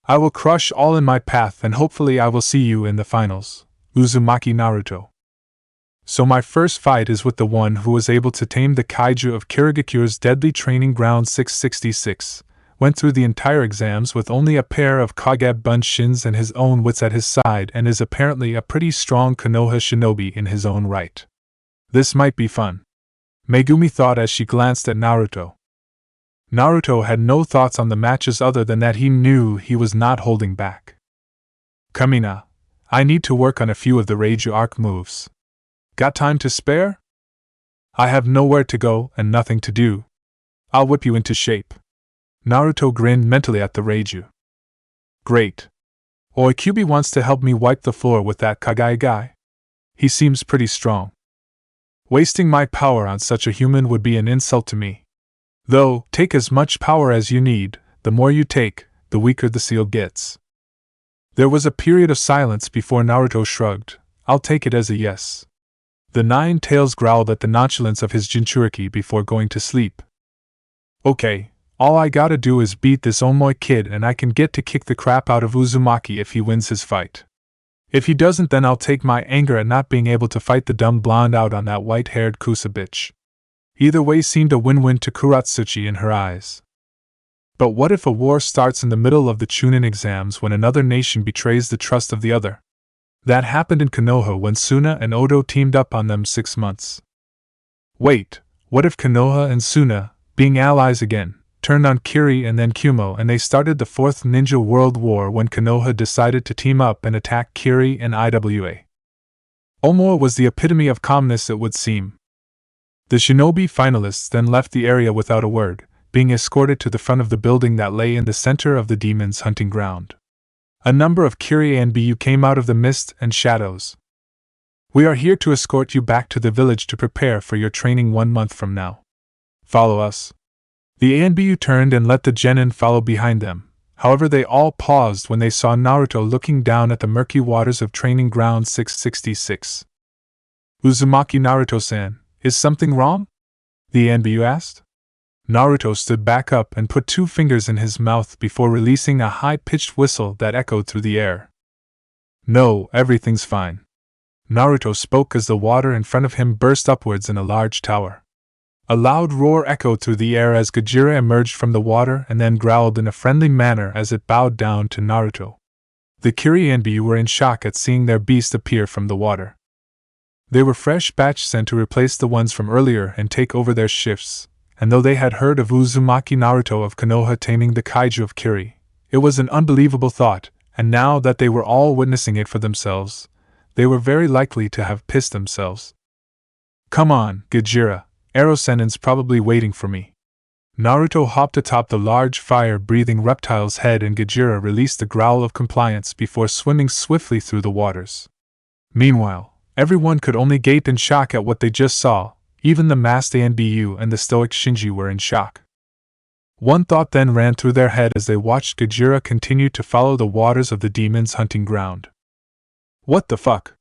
I will crush all in my path and hopefully I will see you in the finals, Uzumaki Naruto. So my first fight is with the one who was able to tame the kaiju of Kirigakure's deadly training ground 666. Went through the entire exams with only a pair of Kage Bunshins and his own wits at his side and is apparently a pretty strong Konoha shinobi in his own right. This might be fun. Megumi thought as she glanced at Naruto. Naruto had no thoughts on the matches other than that he knew he was not holding back. Kamina, I need to work on a few of the Raijuu arc moves. Got time to spare? I have nowhere to go and nothing to do. I'll whip you into shape. Naruto grinned mentally at the Raijuu. Great. Oikubi wants to help me wipe the floor with that Kage guy. He seems pretty strong. Wasting my power on such a human would be an insult to me. Though, take as much power as you need, the more you take, the weaker the seal gets. There was a period of silence before Naruto shrugged. I'll take it as a yes. The 9 Tails growled at the nonchalance of his Jinchuriki before going to sleep. Okay. All I gotta do is beat this Omoi kid and I can get to kick the crap out of Uzumaki if he wins his fight. If he doesn't, then I'll take my anger at not being able to fight the dumb blonde out on that white-haired Kusa bitch. Either way seemed a win-win to Kuratsuchi in her eyes. But what if a war starts in the middle of the Chunin exams when another nation betrays the trust of the other? That happened in Konoha when Suna and Odo teamed up on them 6 months. Wait, what if Konoha and Suna, being allies again, turned on Kiri and then Kumo and they started the 4th Ninja World War when Konoha decided to team up and attack Kiri and IWA. Omo was the epitome of calmness, it would seem. The shinobi finalists then left the area without a word, being escorted to the front of the building that lay in the center of the demon's hunting ground. A number of Kiri and BU came out of the mist and shadows. We are here to escort you back to the village to prepare for your training 1 month from now. Follow us. The ANBU turned and let the genin follow behind them, however they all paused when they saw Naruto looking down at the murky waters of Training Ground 666. Uzumaki Naruto-san, is something wrong? The ANBU asked. Naruto stood back up and put 2 fingers in his mouth before releasing a high-pitched whistle that echoed through the air. No, everything's fine. Naruto spoke as the water in front of him burst upwards in a large tower. A loud roar echoed through the air as Gajira emerged from the water and then growled in a friendly manner as it bowed down to Naruto. The Kiri ANBU were in shock at seeing their beast appear from the water. They were fresh batch sent to replace the ones from earlier and take over their shifts, and though they had heard of Uzumaki Naruto of Konoha taming the kaiju of Kiri, It was an unbelievable thought, and now that they were all witnessing it for themselves, they were very likely to have pissed themselves. Come on, Gajira, Aerosenen's probably waiting for me. Naruto hopped atop the large fire-breathing reptile's head and Gajira released a growl of compliance before swimming swiftly through the waters. Meanwhile, everyone could only gape in shock at what they just saw. Even the masked Anbu and the stoic Shinji were in shock. One thought then ran through their head as they watched Gajira continue to follow the waters of the demon's hunting ground. What the fuck?